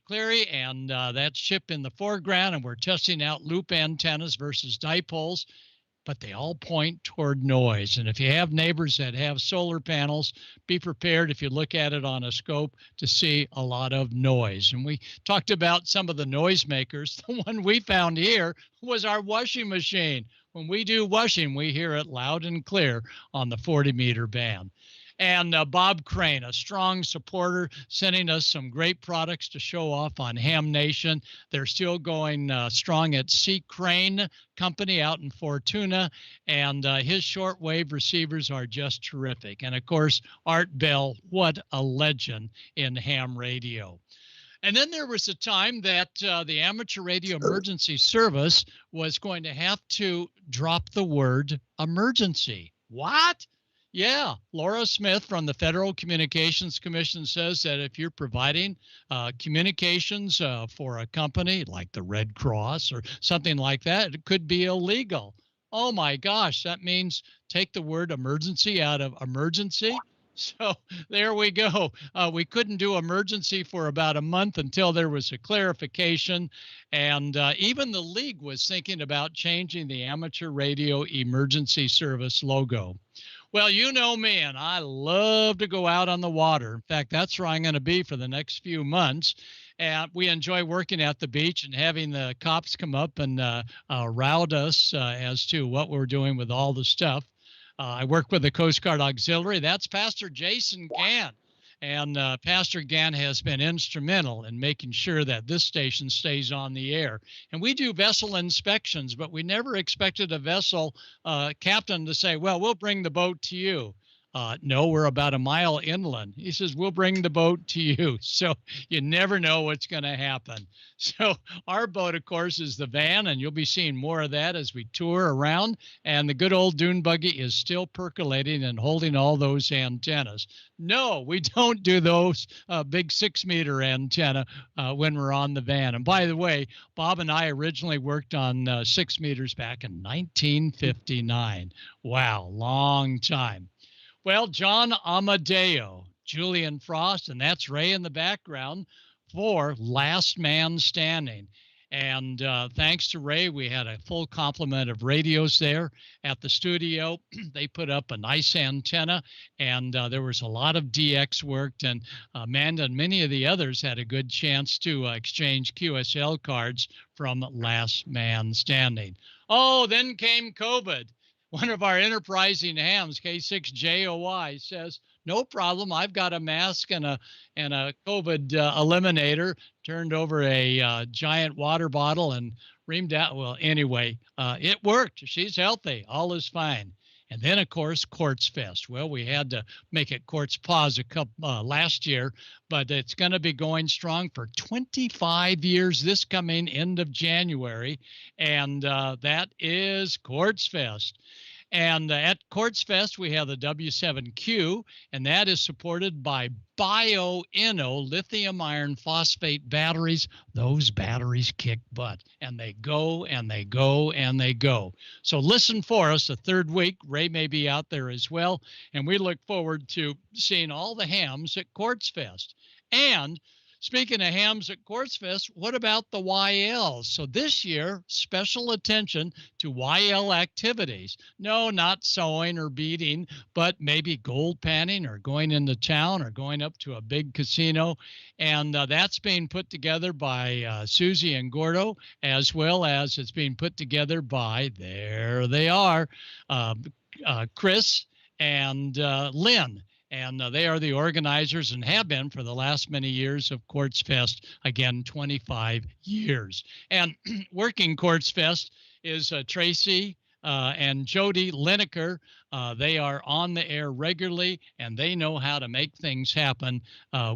Cleary, and that ship in the foreground, and we're testing out loop antennas versus dipoles, but they all point toward noise. And if you have neighbors that have solar panels, be prepared if you look at it on a scope to see a lot of noise. And we talked about some of the noisemakers. The one we found here was our washing machine. When we do washing, we hear it loud and clear on the 40-meter band. And Bob Crane, a strong supporter, sending us some great products to show off on Ham Nation. They're still going strong at C. Crane Company out in Fortuna, and his shortwave receivers are just terrific. And, of course, Art Bell, what a legend in ham radio. And then there was a time that the Amateur Radio Emergency Service was going to have to drop the word emergency. What? Yeah, Laura Smith from the Federal Communications Commission says that if you're providing communications for a company like the Red Cross or something like that, it could be illegal. Oh my gosh, that means take the word emergency out of emergency. So there we go. We couldn't do emergency for about a month until there was a clarification. And even the league was thinking about changing the Amateur Radio Emergency Service logo. Well, you know me, and I love to go out on the water. In fact, that's where I'm going to be for the next few months. And we enjoy working at the beach and having the cops come up and route us as to what we're doing with all the stuff. I work with the Coast Guard Auxiliary. That's Pastor Jason Gann. And Pastor Gann has been instrumental in making sure that this station stays on the air. And we do vessel inspections, but we never expected a vessel captain to say, well, we'll bring the boat to you. No, we're about a mile inland. He says, we'll bring the boat to you. So you never know what's going to happen. So our boat, of course, is the van, and you'll be seeing more of that as we tour around. And the good old dune buggy is still percolating and holding all those antennas. No, we don't do those big 6-meter antenna when we're on the van. And by the way, Bob and I originally worked on 6 meters back in 1959. Wow, long time. Well, John Amadeo, Julian Frost, and that's Ray in the background for Last Man Standing. And thanks to Ray, we had a full complement of radios there at the studio. They put up a nice antenna, and there was a lot of DX worked, and Amanda and many of the others had a good chance to exchange QSL cards from Last Man Standing. Oh, then came COVID. One of our enterprising hams, K6JOY, says, no problem. I've got a mask and a COVID eliminator, turned over a giant water bottle and reamed out. Well, anyway, it worked. She's healthy. All is fine. And then, of course, Quartz Fest. Well, we had to make it Quartz Pause last year, but it's going to be going strong for 25 years this coming end of January, and that is Quartz Fest. And at Quartz Fest, we have the W7Q, and that is supported by BioInno lithium iron phosphate batteries. Those batteries kick butt, and they go and they go and they go. So listen for us the third week. Ray may be out there as well, and we look forward to seeing all the hams at Quartz Fest. And speaking of hams at Quartz Fest, what about the YLs? So this year, special attention to YL activities. No, not sewing or beading, but maybe gold panning or going into town or going up to a big casino. And that's being put together by Susie and Gordo, as well as it's being put together by, there they are, Chris and Lynn. And they are the organizers and have been for the last many years of Quartz Fest, again, 25 years. And working Quartz Fest is Tracy and Jody Lineker. They are on the air regularly, and they know how to make things happen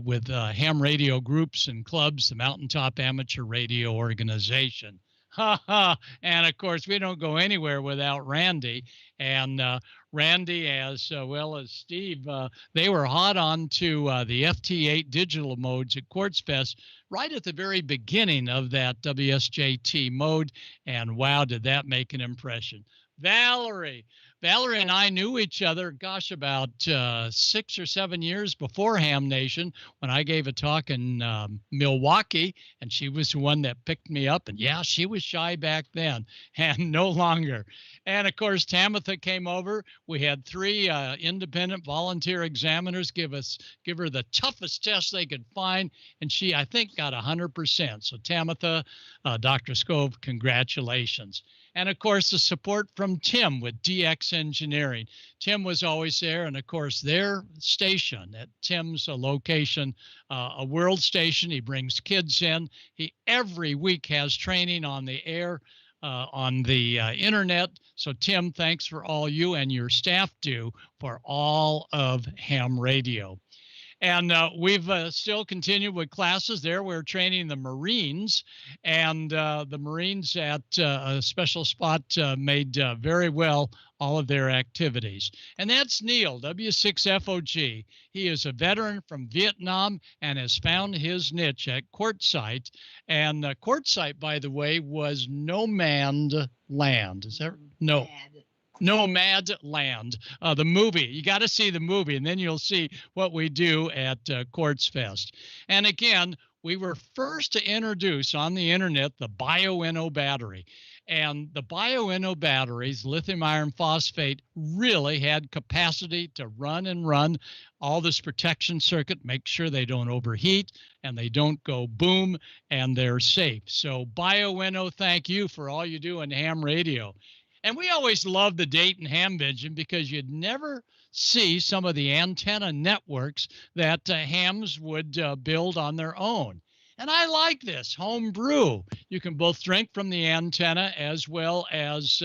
with ham radio groups and clubs, the Mountaintop Amateur Radio Organization. Ha ha. And of course, we don't go anywhere without Randy. And Randy, as well as Steve, they were hot on to the FT8 digital modes at Quartz Fest right at the very beginning of that WSJT mode. And wow, did that make an impression. Valerie and I knew each other, gosh, about 6 or 7 years before Ham Nation when I gave a talk in Milwaukee, and she was the one that picked me up. And yeah, she was shy back then and no longer. And of course, Tamitha came over. We had 3 independent volunteer examiners give her the toughest test they could find, and she, I think, got 100%. So Tamitha, Dr. Scove, congratulations. And of course, the support from Tim with DX Engineering. Tim was always there, and of course, their station at Tim's location, a world station. He brings kids in. He every week has training on the air, on the internet. So Tim, thanks for all you and your staff do for all of ham radio. And we've still continued with classes there. We're training the Marines, and the Marines at a special spot made very well all of their activities. And that's Neil, W6FOG. He is a veteran from Vietnam and has found his niche at Quartzsite. And Quartzsite, by the way, was no-manned land. Is that no? Nomad Land, the movie. You got to see the movie, and then you'll see what we do at Quartz Fest. And again, we were first to introduce on the internet the BioInno battery. And the BioInno batteries, lithium iron phosphate, really had capacity to run all this protection circuit, make sure they don't overheat and they don't go boom, and they're safe. So BioInno, thank you for all you do in ham radio. And we always loved the Dayton Ham Vision because you'd never see some of the antenna networks that hams would build on their own. And I like this home brew. You can both drink from the antenna as well as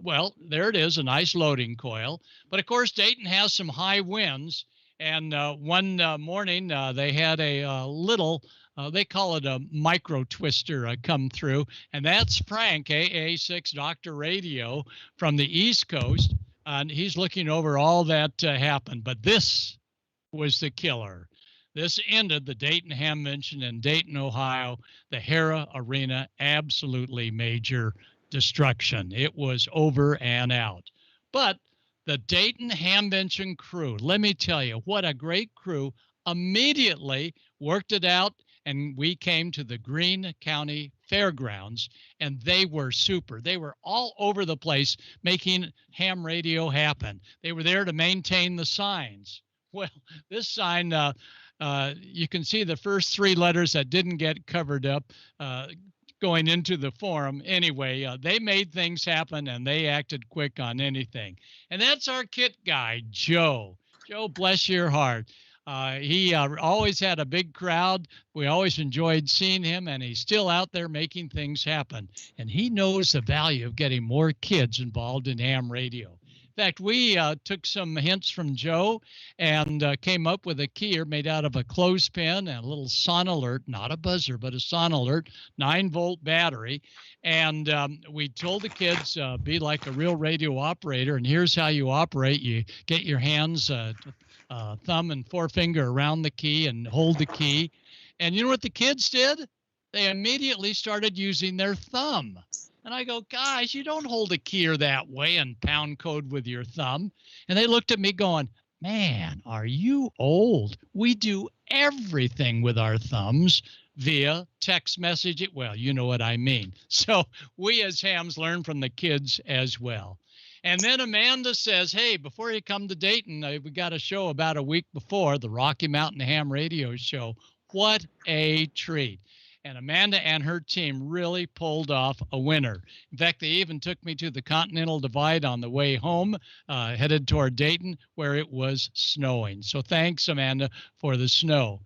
Well, there it is, a nice loading coil. But of course, Dayton has some high winds. And one morning, they had a little, they call it a micro twister come through. And that's Frank, AA6 Dr. Radio from the East Coast. And he's looking over all that happened. But this was the killer. This ended the Dayton Hamvention in Dayton, Ohio, the Hara Arena, absolutely major destruction. It was over and out. But the Dayton Hamvention crew, let me tell you, what a great crew, immediately worked it out, and we came to the Greene County Fairgrounds, and they were super. They were all over the place making ham radio happen. They were there to maintain the signs. Well, this sign, you can see the first three letters that didn't get covered up going into the forum. Anyway, they made things happen, and they acted quick on anything. And that's our kit guy, Joe. Joe, bless your heart. He always had a big crowd. We always enjoyed seeing him, and he's still out there making things happen. And he knows the value of getting more kids involved in ham radio. In fact, we took some hints from Joe and came up with a keyer made out of a clothespin and a little Sonalert, not a buzzer, but a Sonalert, 9-volt battery. And we told the kids, be like a real radio operator, and here's how you operate. You get your hands, thumb and forefinger around the key and hold the key. And you know what the kids did? They immediately started using their thumb. And I go, guys, you don't hold a keyer that way and pound code with your thumb. And they looked at me going, man, are you old? We do everything with our thumbs via text message. Well, you know what I mean. So we as hams learn from the kids as well. And then Amanda says, hey, before you come to Dayton, we got a show about a week before, the Rocky Mountain Ham Radio Show. What a treat. And Amanda and her team really pulled off a winner. In fact, they even took me to the Continental Divide on the way home, headed toward Dayton, where it was snowing. So thanks, Amanda, for the snow.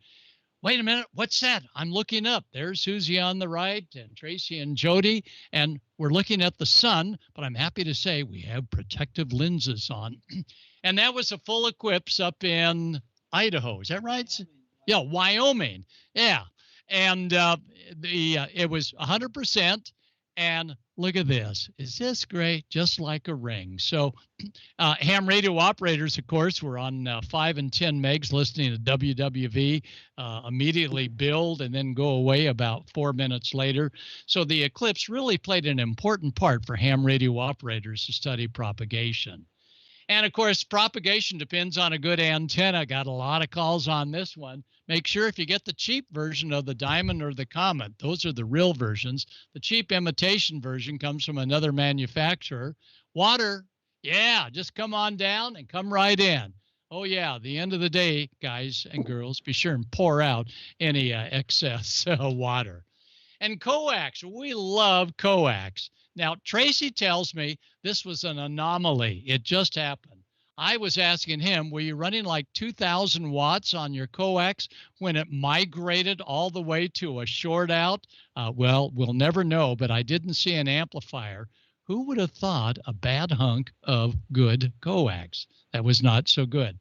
Wait a minute, what's that? I'm looking up. There's Susie on the right and Tracy and Jody, and we're looking at the sun, but I'm happy to say we have protective lenses on. And that was a full eclipse up in Idaho. Is that right? Yeah, Wyoming. Yeah. And it was 100%. And look at this. Is this great? Just like a ring. So ham radio operators, of course, were on 5 and 10 megs listening to WWV, immediately build and then go away about 4 minutes later. So the eclipse really played an important part for ham radio operators to study propagation. And, of course, propagation depends on a good antenna. Got a lot of calls on this one. Make sure if you get the cheap version of the Diamond or the Comet, those are the real versions. The cheap imitation version comes from another manufacturer. Water, yeah, just come on down and come right in. Oh, yeah, the end of the day, guys and girls, be sure and pour out any excess water. And coax, we love coax. Now, Tracy tells me this was an anomaly. It just happened. I was asking him, were you running like 2,000 watts on your coax when it migrated all the way to a short out? Well, we'll never know, but I didn't see an amplifier. Who would have thought a bad hunk of good coax? That was not so good.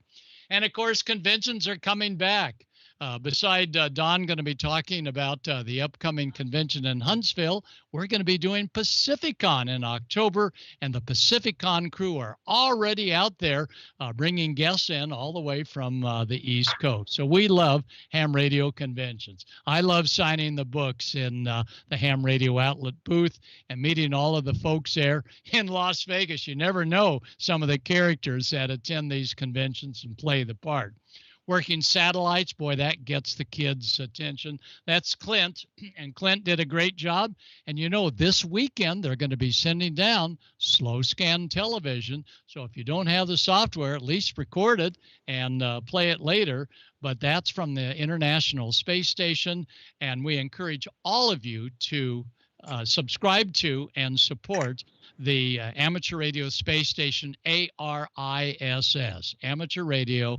And, of course, conventions are coming back. Beside Don going to be talking about the upcoming convention in Huntsville, we're going to be doing Pacificon in October, and the Pacificon crew are already out there bringing guests in all the way from the East Coast. So we love ham radio conventions. I love signing the books in the ham radio outlet booth and meeting all of the folks there in Las Vegas. You never know some of the characters that attend these conventions and play the part. Working satellites, boy, that gets the kids' attention. That's Clint, and Clint did a great job. And you know, this weekend they're going to be sending down slow scan television. So if you don't have the software, at least record it and play it later. But that's from the International Space Station, and we encourage all of you to subscribe to and support the Amateur Radio Space Station, ARISS, Amateur Radio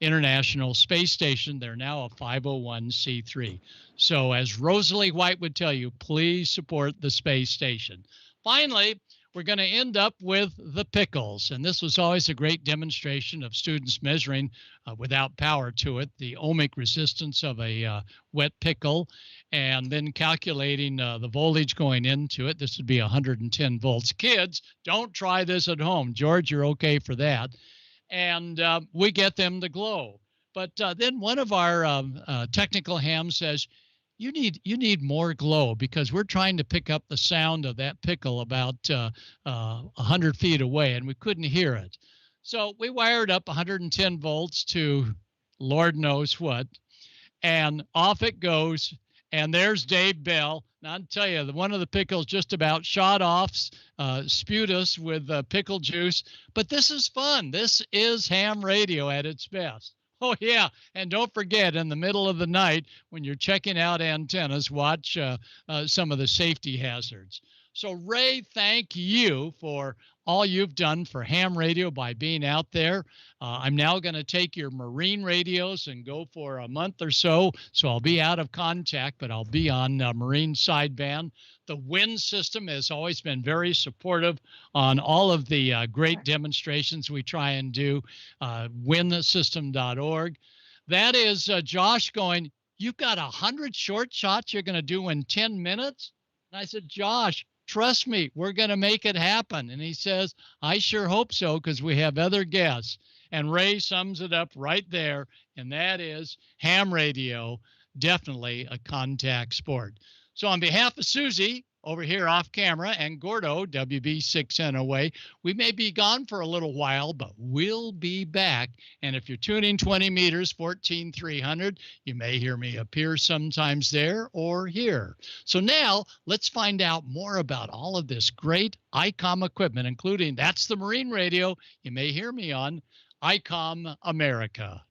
International Space Station. They're now a 501c3. So as Rosalie White would tell you, please support the space station. Finally, we're going to end up with the pickles. And this was always a great demonstration of students measuring without power to it, the ohmic resistance of a wet pickle, and then calculating the voltage going into it. This would be 110 volts. Kids, don't try this at home. George, you're okay for that. And we get them to glow. But then one of our technical hams says, you need more glow, because we're trying to pick up the sound of that pickle about 100 feet away, and we couldn't hear it. So we wired up 110 volts to Lord knows what, and off it goes. And there's Dave Bell. Now, I'll tell you, one of the pickles just about shot off, spewed us with pickle juice. But this is fun. This is ham radio at its best. Oh, yeah. And don't forget, in the middle of the night, when you're checking out antennas, watch some of the safety hazards. So, Ray, thank you for all you've done for ham radio by being out there. I'm now going to take your marine radios and go for a month or so. So I'll be out of contact, but I'll be on marine sideband. The wind system has always been very supportive on all of the great demonstrations we try and do, windsystem.org. That is Josh going, you've got 100 short shots you're going to do in 10 minutes? And I said, Josh, trust me, we're going to make it happen. And he says, I sure hope so, because we have other guests. And Ray sums it up right there, and that is ham radio, definitely a contact sport. So on behalf of Susie, over here off camera, and Gordo, WB6NOA, we may be gone for a little while, but we'll be back. And if you're tuning 20 meters, 14,300, you may hear me appear sometimes there or here. So now let's find out more about all of this great ICOM equipment, including, that's the marine radio you may hear me on, ICOM America.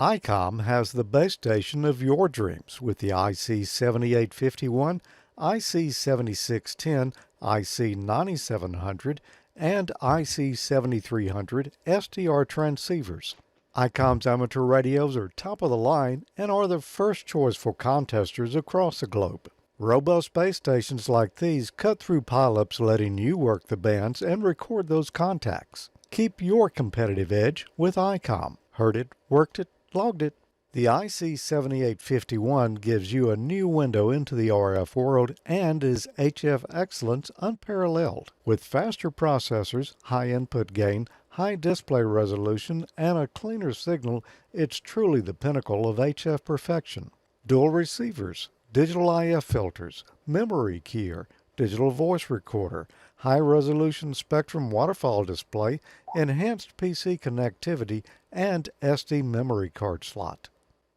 ICOM has the base station of your dreams with the IC7851, IC7610, IC9700, and IC7300 SDR transceivers. ICOM's amateur radios are top of the line and are the first choice for contesters across the globe. Robust base stations like these cut through pileups, letting you work the bands and record those contacts. Keep your competitive edge with ICOM. Heard it, worked it, logged it. The IC7851 gives you a new window into the RF world and is HF excellence unparalleled. With faster processors, high input gain, high display resolution, and a cleaner signal, it's truly the pinnacle of HF perfection. Dual receivers, digital IF filters, memory keyer, digital voice recorder, high-resolution Spectrum waterfall display, enhanced PC connectivity, and SD memory card slot.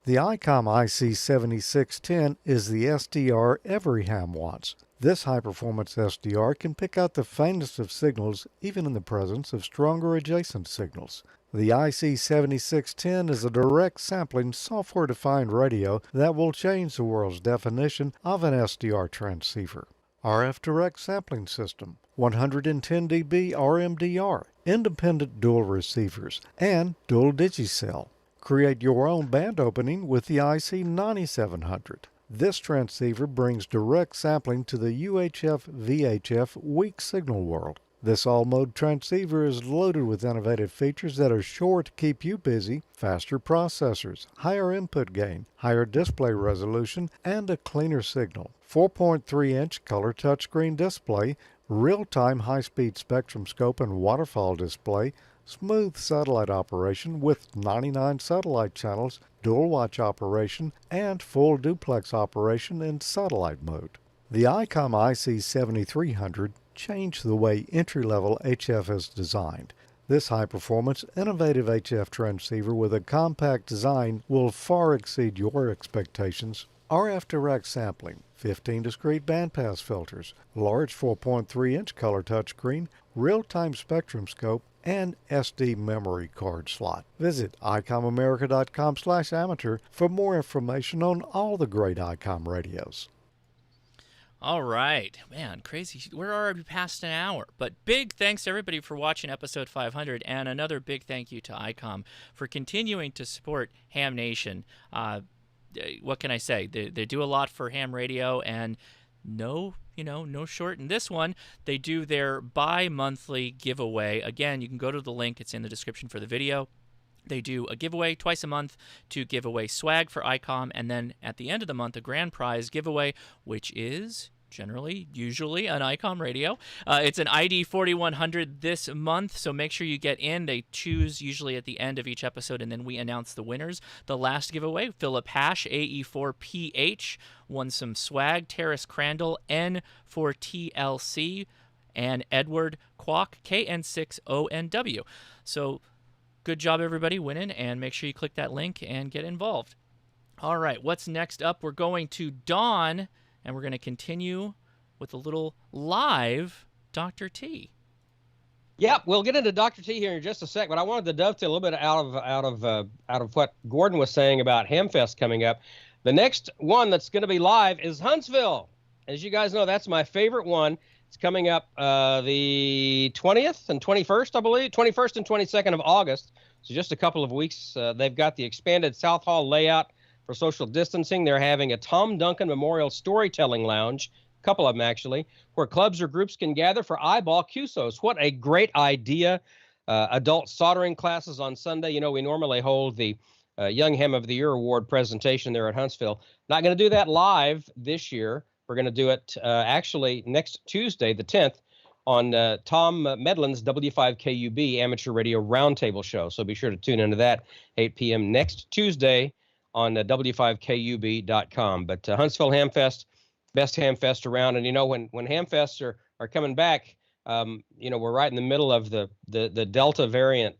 The ICOM IC7610 is the SDR every ham wants. This high-performance SDR can pick out the faintest of signals even in the presence of stronger adjacent signals. The IC7610 is a direct sampling software-defined radio that will change the world's definition of an SDR transceiver. RF direct sampling system, 110 dB RMDR, independent dual receivers, and dual digicell. Create your own band opening with the IC9700. This transceiver brings direct sampling to the UHF-VHF weak signal world. This all-mode transceiver is loaded with innovative features that are sure to keep you busy: faster processors, higher input gain, higher display resolution, and a cleaner signal. 4.3-inch color touchscreen display, real-time high-speed spectrum scope and waterfall display, smooth satellite operation with 99 satellite channels, dual watch operation, and full duplex operation in satellite mode. The ICOM IC7300 changed the way entry-level HF is designed. This high-performance, innovative HF transceiver with a compact design will far exceed your expectations. RF direct sampling, 15 discrete bandpass filters, large 4.3-inch color touchscreen, real-time spectrum scope, and SD memory card slot. Visit ICOMAmerica.com/amateur for more information on all the great ICOM radios. All right, man, crazy. We're already past an hour, but big thanks to everybody for watching episode 500, and another big thank you to ICOM for continuing to support Ham Nation. What can I say? They do a lot for ham radio, and no short in this one. They do their bi-monthly giveaway. Again, you can go to the link. It's in the description for the video. They do a giveaway twice a month to give away swag for ICOM, and then at the end of the month, a grand prize giveaway, which is usually an ICOM radio. It's an ID 4100 this month, so make sure you get in. They choose usually at the end of each episode, and then we announce the winners. The last giveaway, Philip Hash, AE4PH, won some swag. Terrace Crandall, N4TLC, and Edward Kwok, KN6ONW. So good job, everybody, winning, and make sure you click that link and get involved. All right, what's next up? We're going to Dawn, and we're going to continue with a little live Dr. T. Yep, we'll get into Dr. T here in just a sec, but I wanted to dovetail a little bit out of what Gordon was saying about Hamfest coming up. The next one that's going to be live is Huntsville. As you guys know, that's my favorite one. It's coming up the 20th and 21st, I believe, 21st and 22nd of August. So just a couple of weeks. They've got the expanded South Hall layout for social distancing. They're having a Tom Duncan Memorial Storytelling Lounge, a couple of them actually, where clubs or groups can gather for eyeball QSOs. What a great idea. Adult soldering classes on Sunday. You know, we normally hold the Young Ham of the Year Award presentation there at Huntsville. Not going to do that live this year. We're going to do it actually next Tuesday, the 10th, on Tom Medlin's W5KUB Amateur Radio Roundtable Show. So be sure to tune into that, 8 p.m. next Tuesday on W5KUB.com. But Huntsville Hamfest, best Hamfest around. And, you know, when Hamfests are coming back, you know, we're right in the middle of the Delta variant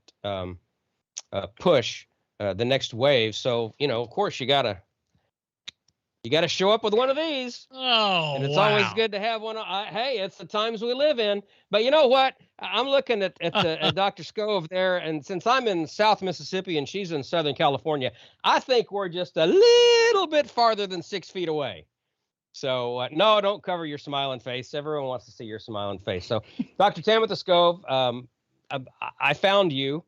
push, the next wave. So, you know, of course, you got to show up with one of these. Oh, and it's wow. always good to have one. Hey, it's the times we live in. But you know what? I'm looking at Dr. Scove there, and since I'm in South Mississippi and she's in Southern California, I think we're just a little bit farther than 6 feet away. So, no, don't cover your smiling face. Everyone wants to see your smiling face. So, Dr. Tamitha Scove, I found you.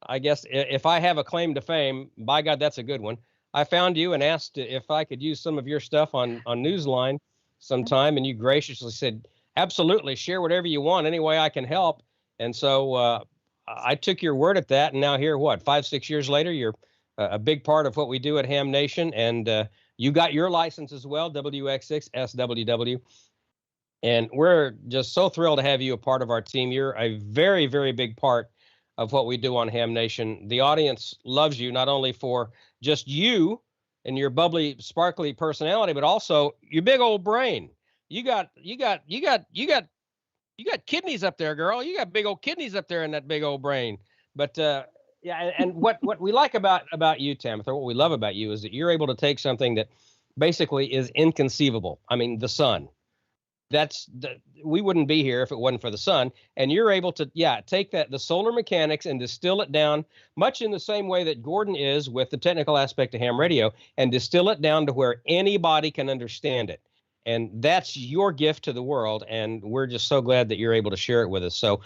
I guess if I have a claim to fame, by God, that's a good one. I found you and asked if I could use some of your stuff on Newsline sometime, and you graciously said, absolutely, share whatever you want, any way I can help. And so I took your word at that, and now here, 5-6 years later, you're a big part of what we do at Ham Nation, and you got your license as well, WX6 SWW. And we're just so thrilled to have you a part of our team. You're a very, very big part of what we do on Ham Nation. The audience loves you, not only for just you and your bubbly, sparkly personality, but also your big old brain. You got kidneys up there, girl. You got big old kidneys up there in that big old brain. But yeah, and what we like about you, Tamitha, what we love about you is that you're able to take something that basically is inconceivable. I mean, the sun. We wouldn't be here if it wasn't for the sun. And you're able to, take the solar mechanics and distill it down much in the same way that Gordon is with the technical aspect of ham radio, and distill it down to where anybody can understand it. And that's your gift to the world. And we're just so glad that you're able to share it with us. So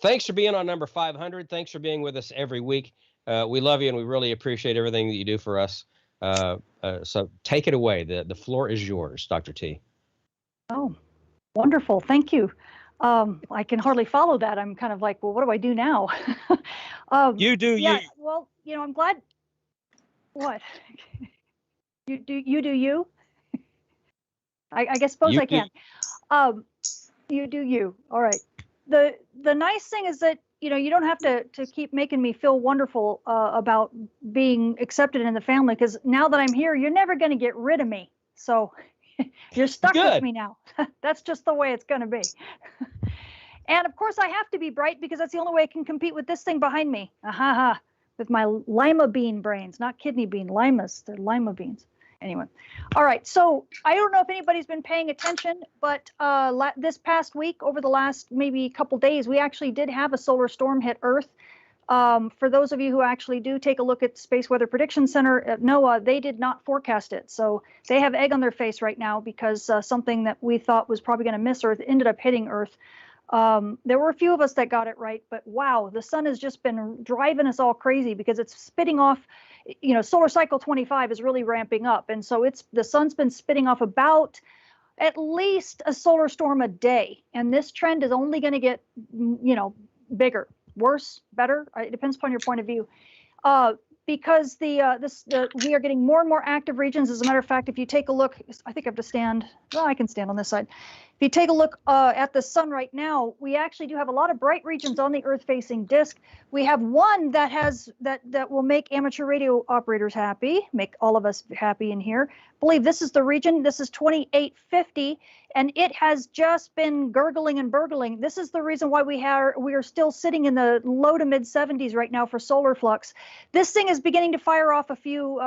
thanks for being on number 500. Thanks for being with us every week. We love you, and we really appreciate everything that you do for us. So take it away. The floor is yours, Dr. T. Oh, wonderful. Thank you. I can hardly follow that. I'm kind of like, well, what do I do now? You do you. Well, you know, I'm glad. What? You do you? I guess suppose I can. You do you. All right. The nice thing is that, you know, you don't have to keep making me feel wonderful about being accepted in the family, because now that I'm here, you're never going to get rid of me. So you're stuck with me now. That's just the way it's going to be. And of course, I have to be bright, because that's the only way I can compete with this thing behind me. With my lima bean brains, not kidney bean, limas. They're lima beans. Anyway, all right. So I don't know if anybody's been paying attention, but this past week, over the last maybe couple days, we actually did have a solar storm hit Earth. For those of you who actually do take a look at Space Weather Prediction Center at NOAA, they did not forecast it. So they have egg on their face right now, because something that we thought was probably going to miss Earth ended up hitting Earth. There were a few of us that got it right, but wow, the sun has just been driving us all crazy, because it's spitting off, you know, solar cycle 25 is really ramping up. And so the sun's been spitting off about at least a solar storm a day. And this trend is only going to get, bigger, worse, better. It depends upon your point of view. Because we are getting more and more active regions. As a matter of fact, if you take a look, I think I have to stand. Well, I can stand on this side. If you take a look at the sun right now, we actually do have a lot of bright regions on the Earth-facing disk. We have one that will make amateur radio operators happy, make all of us happy in here. I believe this is the region. This is 2850, and it has just been gurgling and burgling. This is the reason why we are still sitting in the low to mid 70s right now for solar flux. This thing is beginning to fire off a few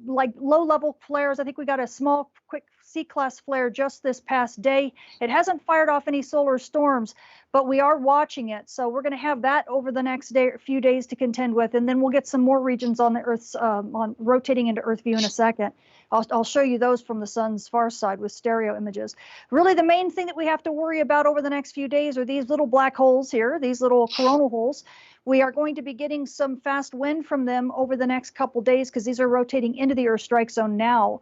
like low-level flares. I think we got a small, quick C-class flare just this past day. It hasn't fired off any solar storms, but we are watching it. So we're going to have that over the next few days to contend with, and then we'll get some more regions on the Earth's on rotating into Earth view in a second. I'll show you those from the sun's far side with stereo images. Really, the main thing that we have to worry about over the next few days are these little black holes here, these little coronal holes. We are going to be getting some fast wind from them over the next couple days because these are rotating into the Earth strike zone now.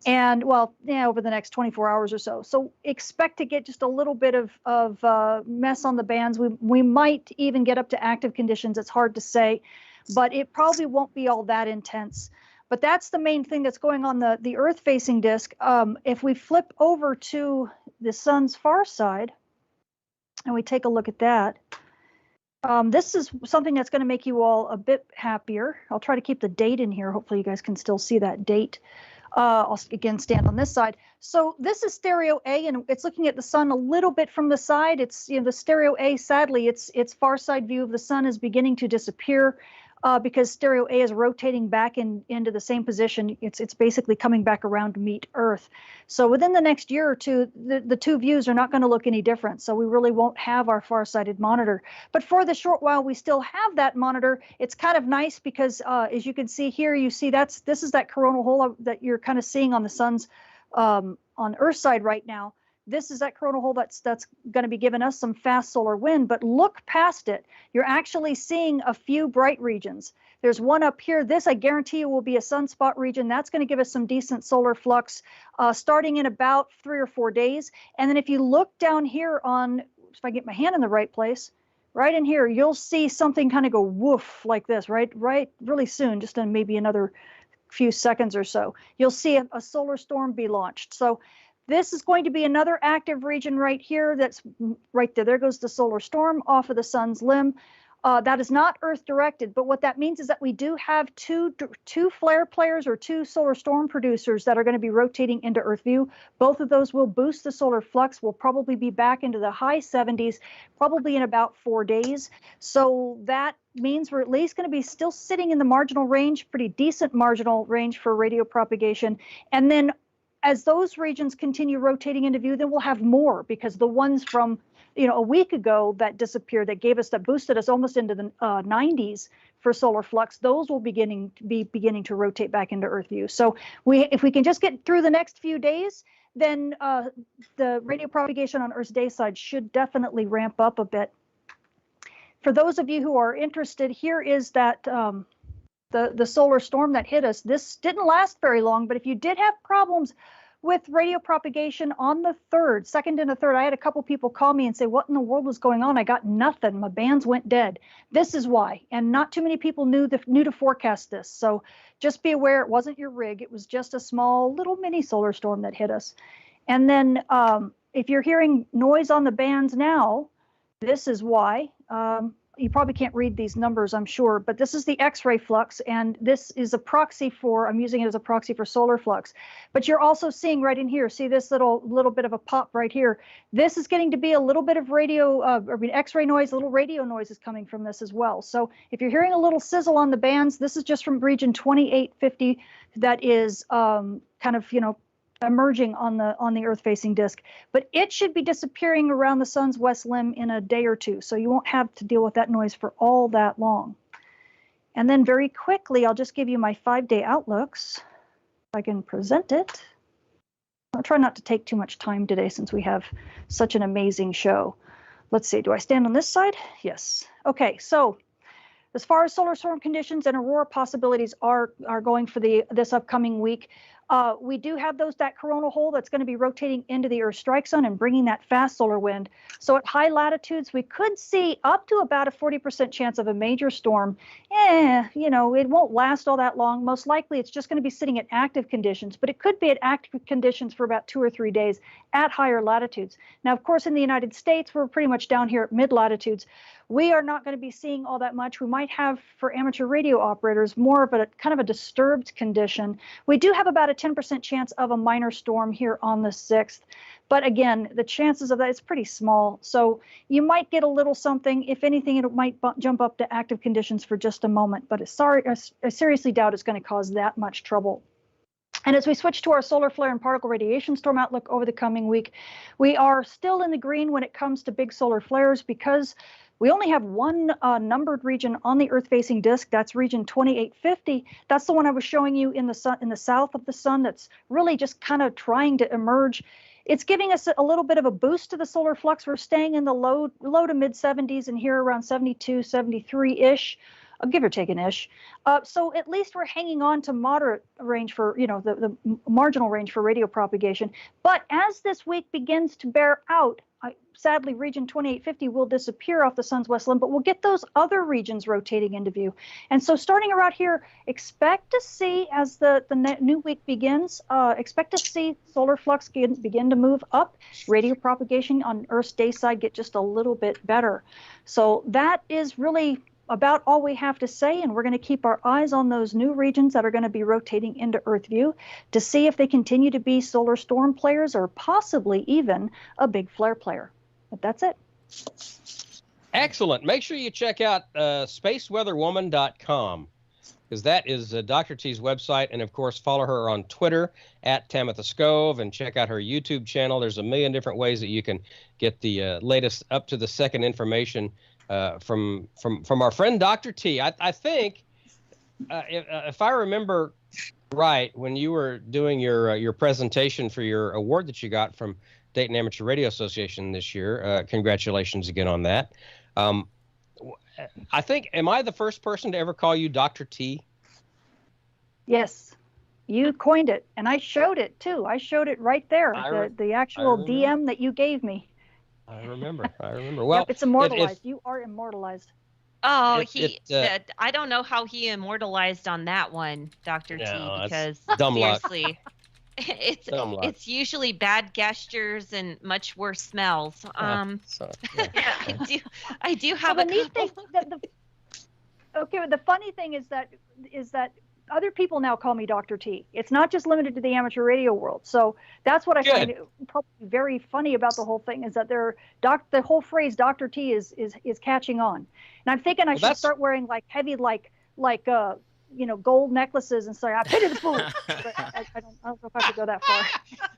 And over the next 24 hours or so. So expect to get just a little bit of mess on the bands. We might even get up to active conditions. It's hard to say, but it probably won't be all that intense. But that's the main thing that's going on the Earth-facing disk. If we flip over to the sun's far side, and we take a look at that, this is something that's going to make you all a bit happier. I'll try to keep the date in here. Hopefully you guys can still see that date. I'll again stand on this side. So this is stereo A, and it's looking at the sun a little bit from the side. It's the stereo A. Sadly, its far side view of the sun is beginning to disappear because stereo A is rotating back into the same position. It's basically coming back around to meet Earth. So within the next year or two, the two views are not going to look any different. So we really won't have our far-sighted monitor. But for the short while we still have that monitor, it's kind of nice because as you can see here, you see this is that coronal hole that you're kind of seeing on the sun's on Earth side right now. This is that coronal hole that's going to be giving us some fast solar wind, but look past it. You're actually seeing a few bright regions. There's one up here. This, I guarantee you, will be a sunspot region. That's going to give us some decent solar flux starting in about 3 or 4 days. And then if you look down here if I get my hand in the right place, right in here, you'll see something kind of go woof like this, right really soon, just in maybe another few seconds or so. You'll see a solar storm be launched. So this is going to be another active region right here. That's right there. There goes the solar storm off of the sun's limb. That is not Earth directed, but what that means is that we do have two flare players or two solar storm producers that are going to be rotating into Earth view. Both of those will boost the solar flux. We'll probably be back into the high 70s, probably in about 4 days. So that means we're at least going to be still sitting in the marginal range, pretty decent marginal range for radio propagation. And then as those regions continue rotating into view, then we'll have more because the ones from a week ago that disappeared, that boosted us almost into the 90s for solar flux, those will be beginning to rotate back into Earth view. So if we can just get through the next few days, then the radio propagation on Earth's day side should definitely ramp up a bit. For those of you who are interested, here is that the solar storm that hit us. This didn't last very long, but if you did have problems with radio propagation on the 3rd, 2nd and the 3rd, I had a couple people call me and say, what in the world was going on? I got nothing. My bands went dead. This is why. And not too many people knew to forecast this. So just be aware it wasn't your rig. It was just a small little mini solar storm that hit us. And then if you're hearing noise on the bands now, this is why. You probably can't read these numbers, I'm sure, but this is the X-ray flux, and this is a proxy I'm using it as a proxy for solar flux. But you're also seeing right in here, see this little bit of a pop right here. This is getting to be a little bit of X-ray noise, a little radio noise is coming from this as well. So if you're hearing a little sizzle on the bands, this is just from region 2850 that is kind of, emerging on the Earth-facing disk, but it should be disappearing around the sun's west limb in a day or two, so you won't have to deal with that noise for all that long. And then very quickly, I'll just give you my 5-day outlooks. If I can present it. I'll try not to take too much time today since we have such an amazing show. Let's see, do I stand on this side? Yes. Okay, so as far as solar storm conditions and aurora possibilities are going for this upcoming week, We do have that coronal hole that's going to be rotating into the Earth strike zone and bringing that fast solar wind. So at high latitudes, we could see up to about a 40% chance of a major storm. It won't last all that long. Most likely, it's just going to be sitting at active conditions, but it could be at active conditions for about 2 or 3 days at higher latitudes. Now, of course, in the United States, we're pretty much down here at mid latitudes. We are not going to be seeing all that much. We might have, for amateur radio operators, more of a kind of a disturbed condition. We do have about a 10% chance of a minor storm here on the 6th. But again, the chances of that is pretty small. So you might get a little something. If anything, it might jump up to active conditions for just a moment. But I seriously doubt it's going to cause that much trouble. And as we switch to our solar flare and particle radiation storm outlook over the coming week, we are still in the green when it comes to big solar flares because we only have one numbered region on the Earth-facing disk. That's region 2850. That's the one I was showing you in the sun, in the south of the sun. That's really just kind of trying to emerge. It's giving us a little bit of a boost to the solar flux. We're staying in the low to mid 70s and here around 72, 73-ish. Give or take an ish. So at least we're hanging on to moderate range for, the marginal range for radio propagation. But as this week begins to bear out, sadly, region 2850 will disappear off the sun's west limb, but we'll get those other regions rotating into view. And so starting around here, expect to see, as the new week begins, expect to see solar flux begin to move up, radio propagation on Earth's day side get just a little bit better. So that is really about all we have to say, and we're going to keep our eyes on those new regions that are going to be rotating into Earth view to see if they continue to be solar storm players or possibly even a big flare player. But that's it. Excellent. Make sure you check out spaceweatherwoman.com because that is Dr. T's website. And, of course, follow her on Twitter at Tamitha Skov and check out her YouTube channel. There's a million different ways that you can get the latest up-to-the-second information from our friend Dr. T. I think, if I remember right, when you were doing your presentation for your award that you got from Dayton Amateur Radio Association this year, congratulations again on that. I think, am I the first person to ever call you Dr. T? Yes, you coined it, and I showed it too. I showed it right there, the actual DM that you gave me. I remember. Well, yep, it's immortalized. You are immortalized. Oh, I don't know how he immortalized on that one, Dr. T, because seriously, it's usually bad gestures and much worse smells. I do have a neat thing. The funny thing is that other people now call me Dr. T. It's not just limited to the amateur radio world. So that's what I find probably very funny about the whole thing is that the whole phrase Dr. T is catching on. And I'm thinking I should start wearing like heavy gold necklaces and say I pity the fool. But I don't know if I could go that far.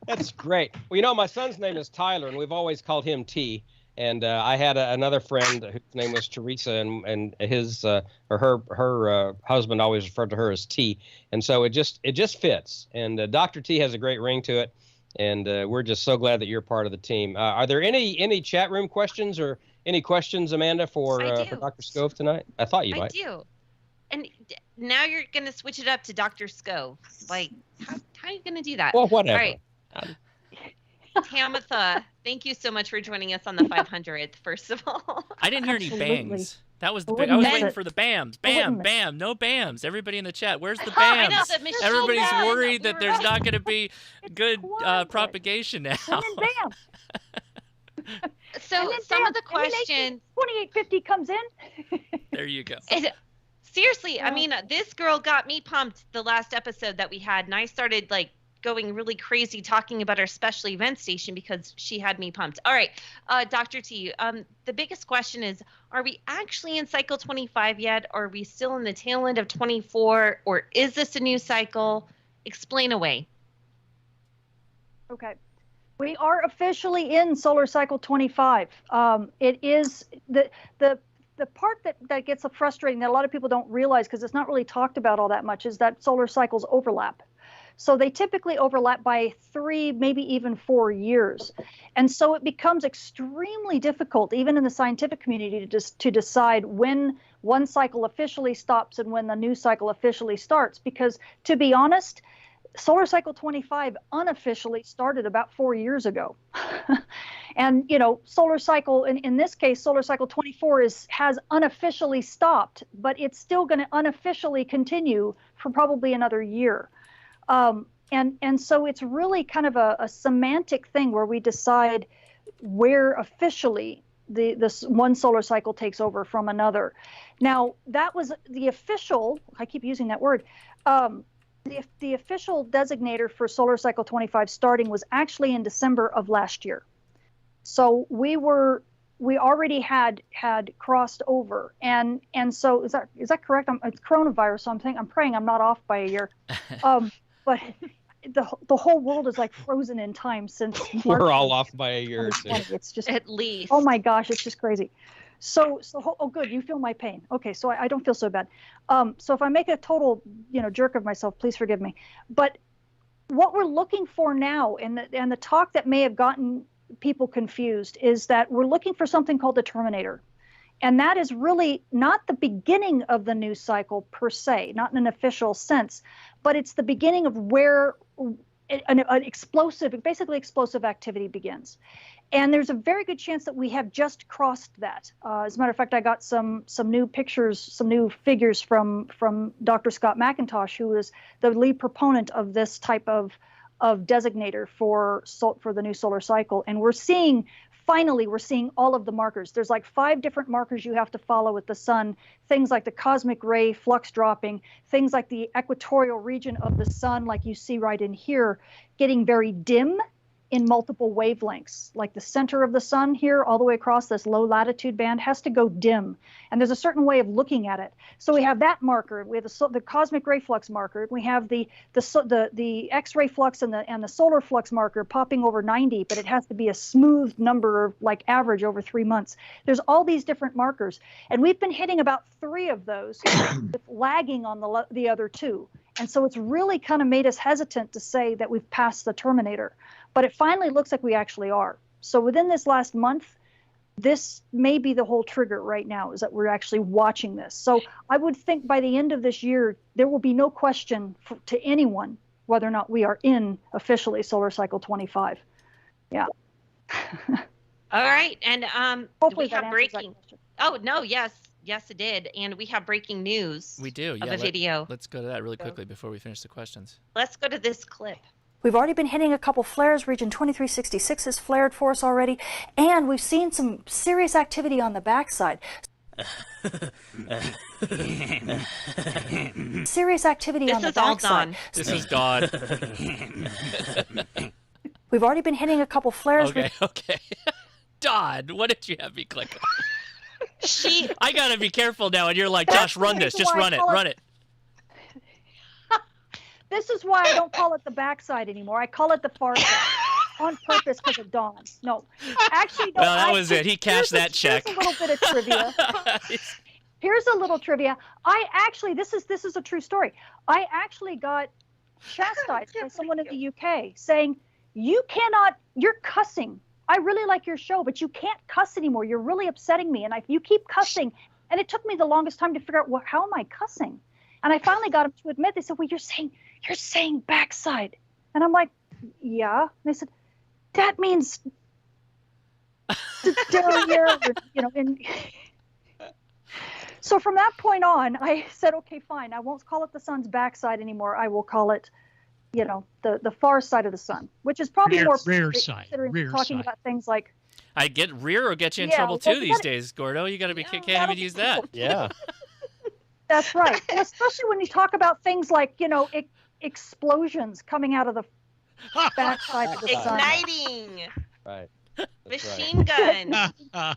That's great. Well, my son's name is Tyler, and we've always called him T. And I had another friend whose name was Teresa, and his or her husband always referred to her as T. And so it just fits. And Dr. T has a great ring to it, and we're just so glad that you're part of the team. Are there any chat room questions or any questions, Amanda, for Dr. Skov tonight? I thought you might. I do. And now you're going to switch it up to Dr. Skov. Like, how are you going to do that? Well, whatever. All right. Tamitha, thank you so much for joining us on the 500th, first of all. I didn't hear any bangs. That was the big. I was waiting for the bams. Bam, bam, no bams. Everybody in the chat, where's the bams? I know that Everybody's worried that there's not going to be good propagation now. So some of the questions. 2850 comes in. There you go. Seriously, I mean, this girl got me pumped the last episode that we had, and I started going really crazy talking about our special event station because she had me pumped. All right, Dr. T, the biggest question is, are we actually in cycle 25 yet? Or are we still in the tail end of 24? Or is this a new cycle? Explain away. Okay. We are officially in solar cycle 25. It is the part that gets frustrating that a lot of people don't realize because it's not really talked about all that much is that solar cycles overlap. So they typically overlap by 3, maybe even 4 years. And so it becomes extremely difficult, even in the scientific community, to decide when one cycle officially stops and when the new cycle officially starts. Because to be honest, solar cycle 25 unofficially started about 4 years ago. And, you know, solar cycle, in this case, solar cycle 24 has unofficially stopped, but it's still going to unofficially continue for probably another year. And so it's really kind of a semantic thing where we decide where officially this one solar cycle takes over from another. Now, that was the official, I keep using that word, the official designator for solar cycle 25 starting was actually in December of last year. So we already had crossed over, and so is that correct? It's coronavirus, so I'm praying I'm not off by a year. But the whole world is like frozen in time since We're all off by a year or two. It's just at least. Oh my gosh, it's just crazy. So oh good, you feel my pain. Okay, so I don't feel so bad. So if I make a total jerk of myself, please forgive me. But what we're looking for now, and the talk that may have gotten people confused, is that we're looking for something called the terminator. And that is really not the beginning of the news cycle per se, not in an official sense, but it's the beginning of where an explosive activity begins. And there's a very good chance that we have just crossed that. As a matter of fact, I got some new pictures, some new figures from Dr. Scott McIntosh, who is the lead proponent of this type of designator for the new solar cycle. And we're seeing all of the markers. There's like 5 different markers you have to follow with the sun. Things like the cosmic ray flux dropping, things like the equatorial region of the sun, like you see right in here, getting very dim in multiple wavelengths. Like the center of the sun here, all the way across this low latitude band, has to go dim. And there's a certain way of looking at it. So we have that marker. We have the cosmic ray flux marker. We have the X-ray flux and the solar flux marker popping over 90, but it has to be a smooth number, like average over 3 months. There's all these different markers, and we've been hitting about 3 of those, with lagging on the other 2. And so it's really kind of made us hesitant to say that we've passed the terminator. But it finally looks like we actually are. So within this last month, this may be the whole trigger right now, is that we're actually watching this. So I would think by the end of this year, there will be no question to anyone whether or not we are in officially solar cycle 25. Yeah. All right. And hopefully we have breaking. Oh, no. Yes, it did. And we have breaking news. We do. Yeah. Of a video. Let's go to that really quickly before we finish the questions. Let's go to this clip. We've already been hitting a couple flares. Region 2366 has flared for us already. And we've seen some serious activity on the backside. Serious activity on the backside. This is Dawn. We've already been hitting a couple flares. Okay. Dawn, what did you have me click on? I got to be careful now. And you're like, Josh, run this. Just run it. This is why I don't call it the backside anymore. I call it the far side on purpose because of Dawn. No, actually, no. Well, that was it. He cashed that check. Here's a little bit of trivia. Here's a little trivia. This is a true story. I actually got chastised by someone in the UK saying, you're cussing. I really like your show, but you can't cuss anymore. You're really upsetting me. And you keep cussing. And it took me the longest time to figure out, how am I cussing? And I finally got them to admit. They said, well, you're saying backside. And I'm like, yeah. And they said, that means derriere, So from that point on, I said, okay, fine. I won't call it the sun's backside anymore. I will call it, the far side of the sun, which is probably rear side. Talking about things like. I get rear or get you in trouble too these days, Gordo. You got to be can't even use that. Yeah. That's right. And especially when you talk about things like, explosions coming out of the backside of the sun. Igniting. Right. Machine gun.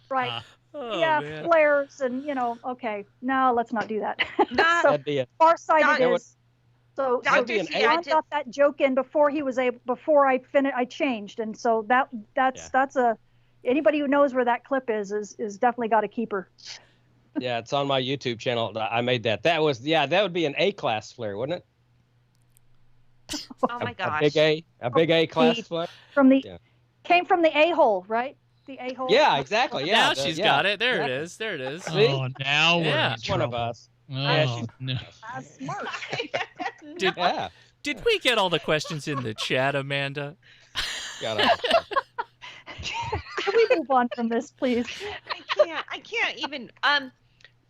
Right. Oh, yeah, man. flares and, okay. No, let's not do that. So That'd be far side it is. So Dr. John got that joke in before I changed. And so that's anybody who knows where that clip is definitely got a keeper. Yeah, it's on my YouTube channel. I made that. That would be an A-class flare, wouldn't it? Oh my gosh. A big A-class flare. Came from the A-hole, right? The A-hole. Yeah, exactly. Yeah. Now she's got it. There it is. See? Oh, now we're in one of us. Oh, no. Smart. Did Did we get all the questions in the chat, Amanda? Got it. Can we move on from this, please? I can't even.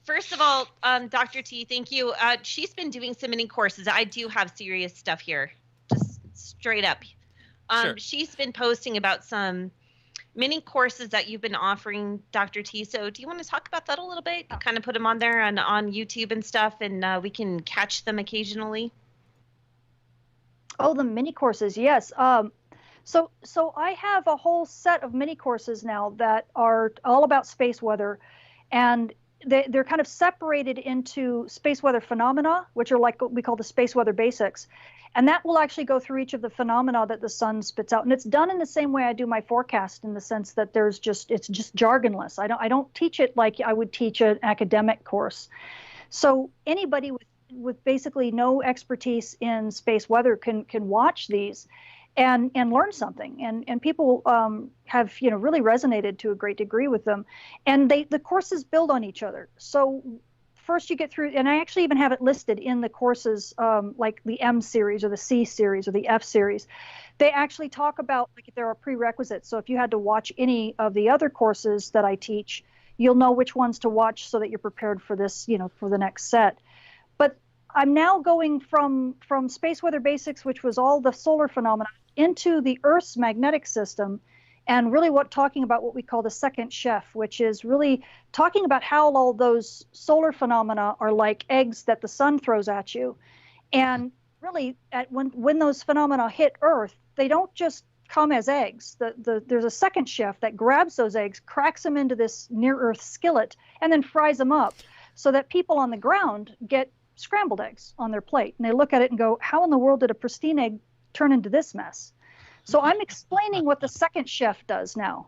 First of all, Dr. T, thank you. She's been doing so many courses. I do have serious stuff here, just straight up. Sure. She's been posting about some mini courses that you've been offering, Dr. T. So do you want to talk about that a little bit? Kind of put them on there on YouTube and stuff, and we can catch them occasionally. Oh, the mini courses, yes. So I have a whole set of mini courses now that are all about space weather, and they're kind of separated into space weather phenomena, which are like what we call the space weather basics. And that will actually go through each of the phenomena that the sun spits out. And it's done in the same way I do my forecast, in the sense that it's just jargonless. I don't teach it like I would teach an academic course. So anybody with basically no expertise in space weather can watch these and learn something. And people have really resonated to a great degree with them. And the courses build on each other. So first you get through, and I actually even have it listed in the courses, like the M series or the C series or the F series. They actually talk about, like, if there are prerequisites. So if you had to watch any of the other courses that I teach, you'll know which ones to watch so that you're prepared for this, for the next set. But I'm now going from space weather basics, which was all the solar phenomena, into the Earth's magnetic system, and really talking about what we call the second chef, which is really talking about how all those solar phenomena are like eggs that the sun throws at you. And really, when those phenomena hit Earth, they don't just come as eggs. There's a second chef that grabs those eggs, cracks them into this near-Earth skillet, and then fries them up so that people on the ground get scrambled eggs on their plate. And they look at it and go, how in the world did a pristine egg turn into this mess? So I'm explaining what the second chef does now,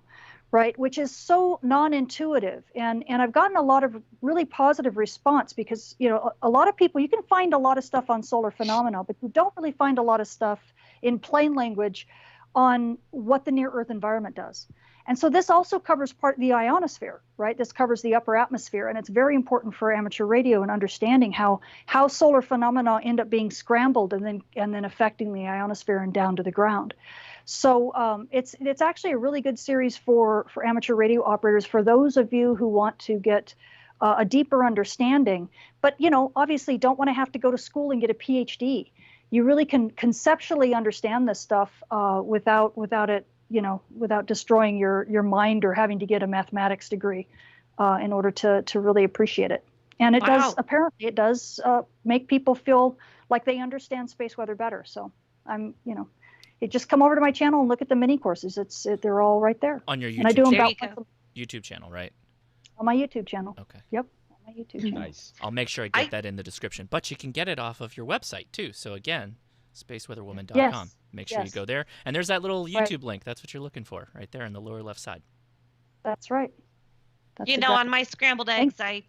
right? Which is so non-intuitive. And I've gotten a lot of really positive response because, a lot of people, you can find a lot of stuff on solar phenomena, but you don't really find a lot of stuff in plain language on what the near-Earth environment does. And so this also covers part of the ionosphere, right? This covers the upper atmosphere, and it's very important for amateur radio and understanding how solar phenomena end up being scrambled and then affecting the ionosphere and down to the ground. So it's actually a really good series for amateur radio operators, for those of you who want to get a deeper understanding, but obviously don't want to have to go to school and get a PhD. You really can conceptually understand this stuff without it, without destroying your mind or having to get a mathematics degree in order to really appreciate it. And it does make people feel like they understand space weather better. So you just come over to my channel and look at the mini courses. They're all right there. On your YouTube, and I do them YouTube channel, right? On my YouTube channel. Okay. Yep. On my YouTube channel. Nice. I'll make sure I get that in the description. But you can get it off of your website too. So again, spaceweatherwoman.com. Yes. Make sure you go there. And there's that little YouTube link. That's what you're looking for right there in the lower left side. That's right. On my scrambled eggs, I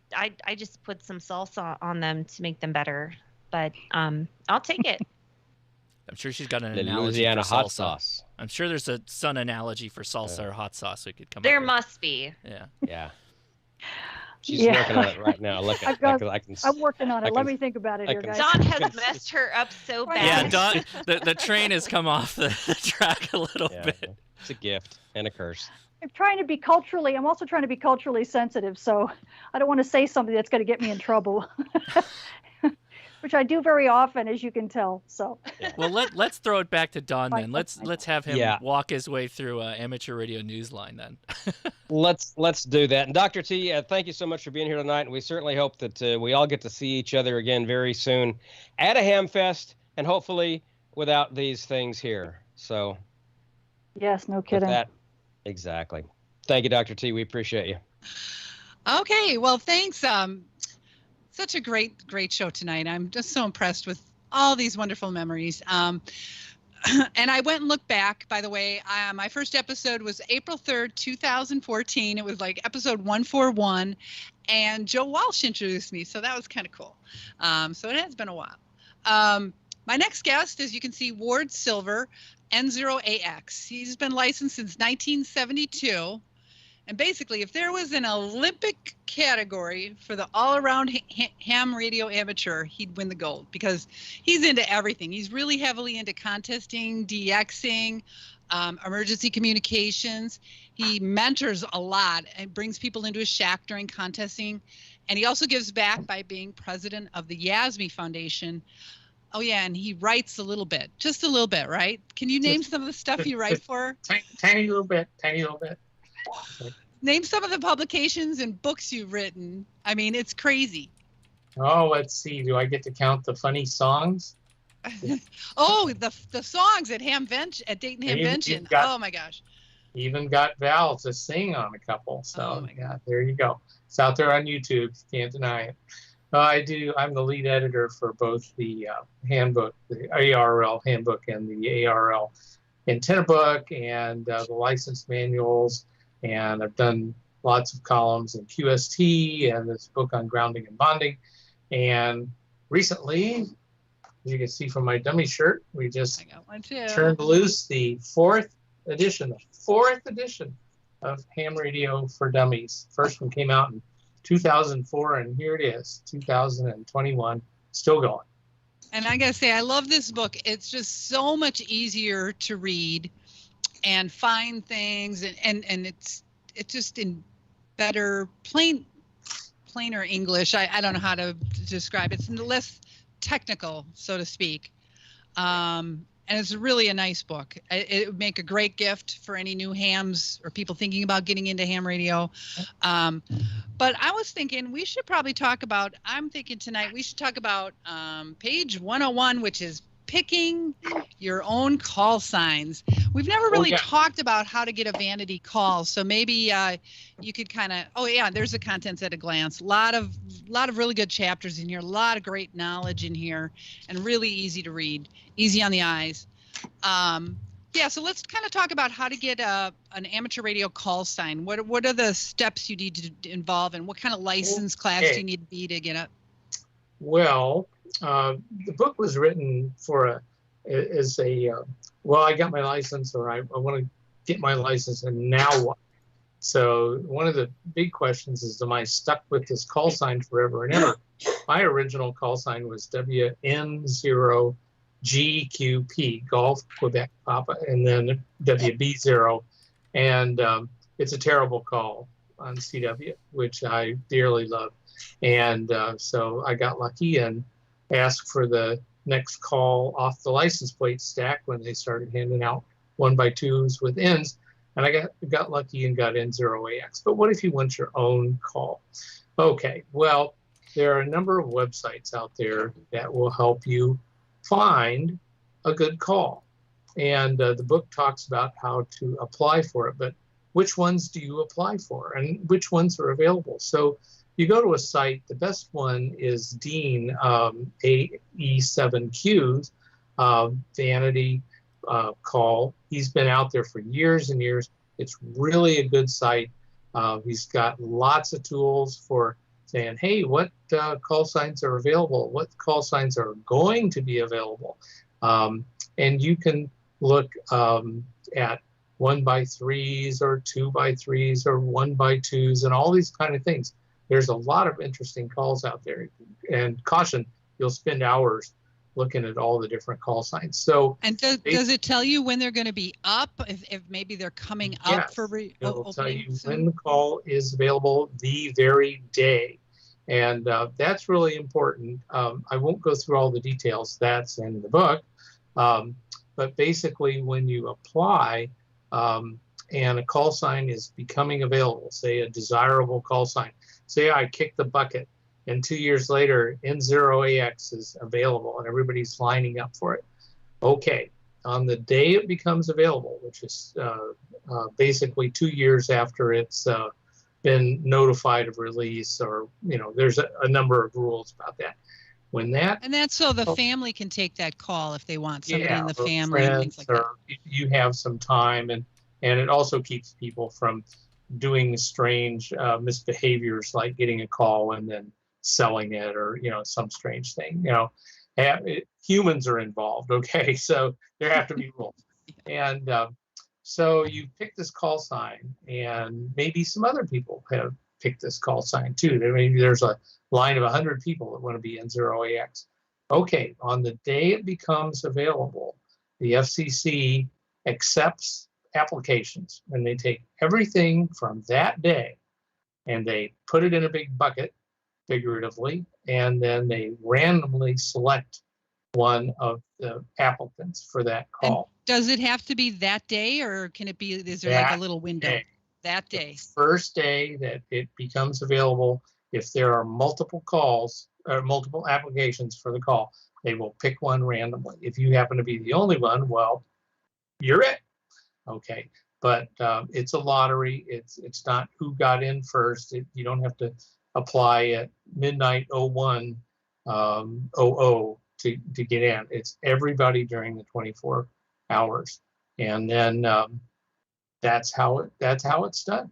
just put some salsa on them to make them better. But I'll take it. I'm sure she's got an The analogy Louisiana for hot salsa. sauce. I'm sure there's a sun analogy for salsa or hot sauce we could come There up with. must be. Yeah. Yeah. She's working on it right now. Look, I'm working on it. Let me think about it here, guys. Dawn has messed her up so bad. Yeah, Dawn, the train has come off the track a little bit. It's a gift and a curse. I'm also trying to be culturally sensitive, so I don't want to say something that's going to get me in trouble. Which I do very often, as you can tell. So. Well, let's throw it back to Don then. Let's have him walk his way through Amateur Radio Newsline then. Let's do that. And Dr. T, thank you so much for being here tonight. And we certainly hope that we all get to see each other again very soon at a Ham Fest, and hopefully without these things here. So. Yes, no kidding. Exactly. Thank you, Dr. T. We appreciate you. Okay. Well, thanks. Such a great show tonight. I'm just so impressed with all these wonderful memories. And I went and looked back, by the way. My first episode was April 3rd, 2014. It was like episode 141. And Joe Walsh introduced me. So that was kind of cool. So it has been a while. My next guest, as you can see, Ward Silver, N0AX. He's been licensed since 1972. And basically, if there was an Olympic category for the all-around ham radio amateur, he'd win the gold because he's into everything. He's really heavily into contesting, DXing, emergency communications. He mentors a lot and brings people into his shack during contesting. And he also gives back by being president of the Yasmy Foundation. Oh, yeah, and he writes a little bit, just a little bit, right? Can you name some of the stuff you write for? Tiny little bit. Name some of the publications and books you've written. I mean, it's crazy. Oh, let's see. Do I get to count the funny songs? Oh, the songs at Dayton Hamvention. Oh, my gosh. Even got Val to sing on a couple. So, oh my God. There you go. It's out there on YouTube. Can't deny it. I'm the lead editor for both the handbook, the ARL handbook, and the ARL antenna book, and the license manuals. And I've done lots of columns in QST and this book on grounding and bonding. And recently, as you can see from my dummy shirt, we just turned loose the fourth edition of Ham Radio for Dummies. First one came out in 2004, and here it is, 2021, still going. And I gotta say, I love this book. It's just so much easier to read and find things, and it's just in better plainer English. I don't know how to describe it. It's less technical, so to speak. And it's really a nice book. It would make a great gift for any new hams or people thinking about getting into ham radio. But I was thinking we should probably talk about, tonight we should talk about page 101, which is picking your own call signs. We've never really talked about how to get a vanity call. So maybe you could kind of, there's the contents at a glance. A lot of really good chapters in here, a lot of great knowledge in here, and really easy to read, easy on the eyes. So let's kind of talk about how to get an amateur radio call sign. What are the steps you need to involve, and what kind of license class do you need to be to get up? Well, the book was written I got my license, or I want to get my license, and now what? So one of the big questions is, am I stuck with this call sign forever and ever? My original call sign was WN0GQP, Golf Quebec Papa, and then WB0. And it's a terrible call on CW, which I dearly love. And so I got lucky and asked for the next call off the license plate stack when they started handing out 1x2s with ends. And I got lucky and got N0AX. But what if you want your own call? Okay, well, there are a number of websites out there that will help you find a good call. And the book talks about how to apply for it. But which ones do you apply for, and which ones are available? So you go to a site, the best one is Dean, AE7Q's vanity call. He's been out there for years and years. It's really a good site. He's got lots of tools for saying, hey, what call signs are available? What call signs are going to be available? And you can look at 1x3s or 2x3s or 1x2s and all these kind of things. There's a lot of interesting calls out there. And caution, you'll spend hours looking at all the different call signs. So, and does it tell you when they're going to be up? If maybe they're coming up for it'll tell you when the call is available the very day. And that's really important. I won't go through all the details. That's in the book. But basically, when you apply and a call sign is becoming available, say a desirable call sign, say I kicked the bucket, and 2 years later, N0AX is available and everybody's lining up for it. Okay, on the day it becomes available, which is basically 2 years after it's been notified of release, or, there's a number of rules about that. And that's so the family can take that call if they want, somebody in the family and things like that. You have some time, and it also keeps people from doing strange misbehaviors like getting a call and then selling it, or some strange thing. Humans are involved, okay? So there have to be rules. And So you pick this call sign, and maybe some other people have picked this call sign too. Maybe there's a line of 100 people that want to be N0AX. Okay, on the day it becomes available, the FCC accepts applications, and they take everything from that day and they put it in a big bucket, figuratively, and then they randomly select one of the applicants for that call. And does it have to be that day, or can it be, is there like a little window? Day. That day. The first day that it becomes available, if there are multiple calls or multiple applications for the call, they will pick one randomly. If you happen to be the only one, well, you're it. Okay, but it's a lottery. It's not who got in first. You don't have to apply at midnight 01 00 to get in. It's everybody during the 24 hours, and then that's how it's done.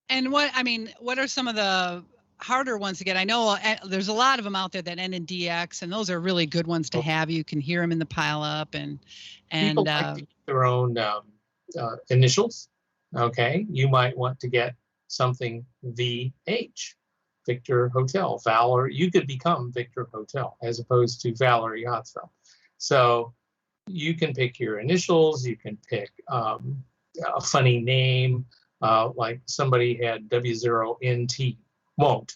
And what are some of the harder ones to get? I know there's a lot of them out there that end in DX, and those are really good ones to have. You can hear them in the pileup, and people like to get their own initials. Okay, you might want to get something VH, Victor Hotel. Valerie, you could become Victor Hotel as opposed to Valerie Hotzfeld. So you can pick your initials. You can pick a funny name, like somebody had W0NT, won't,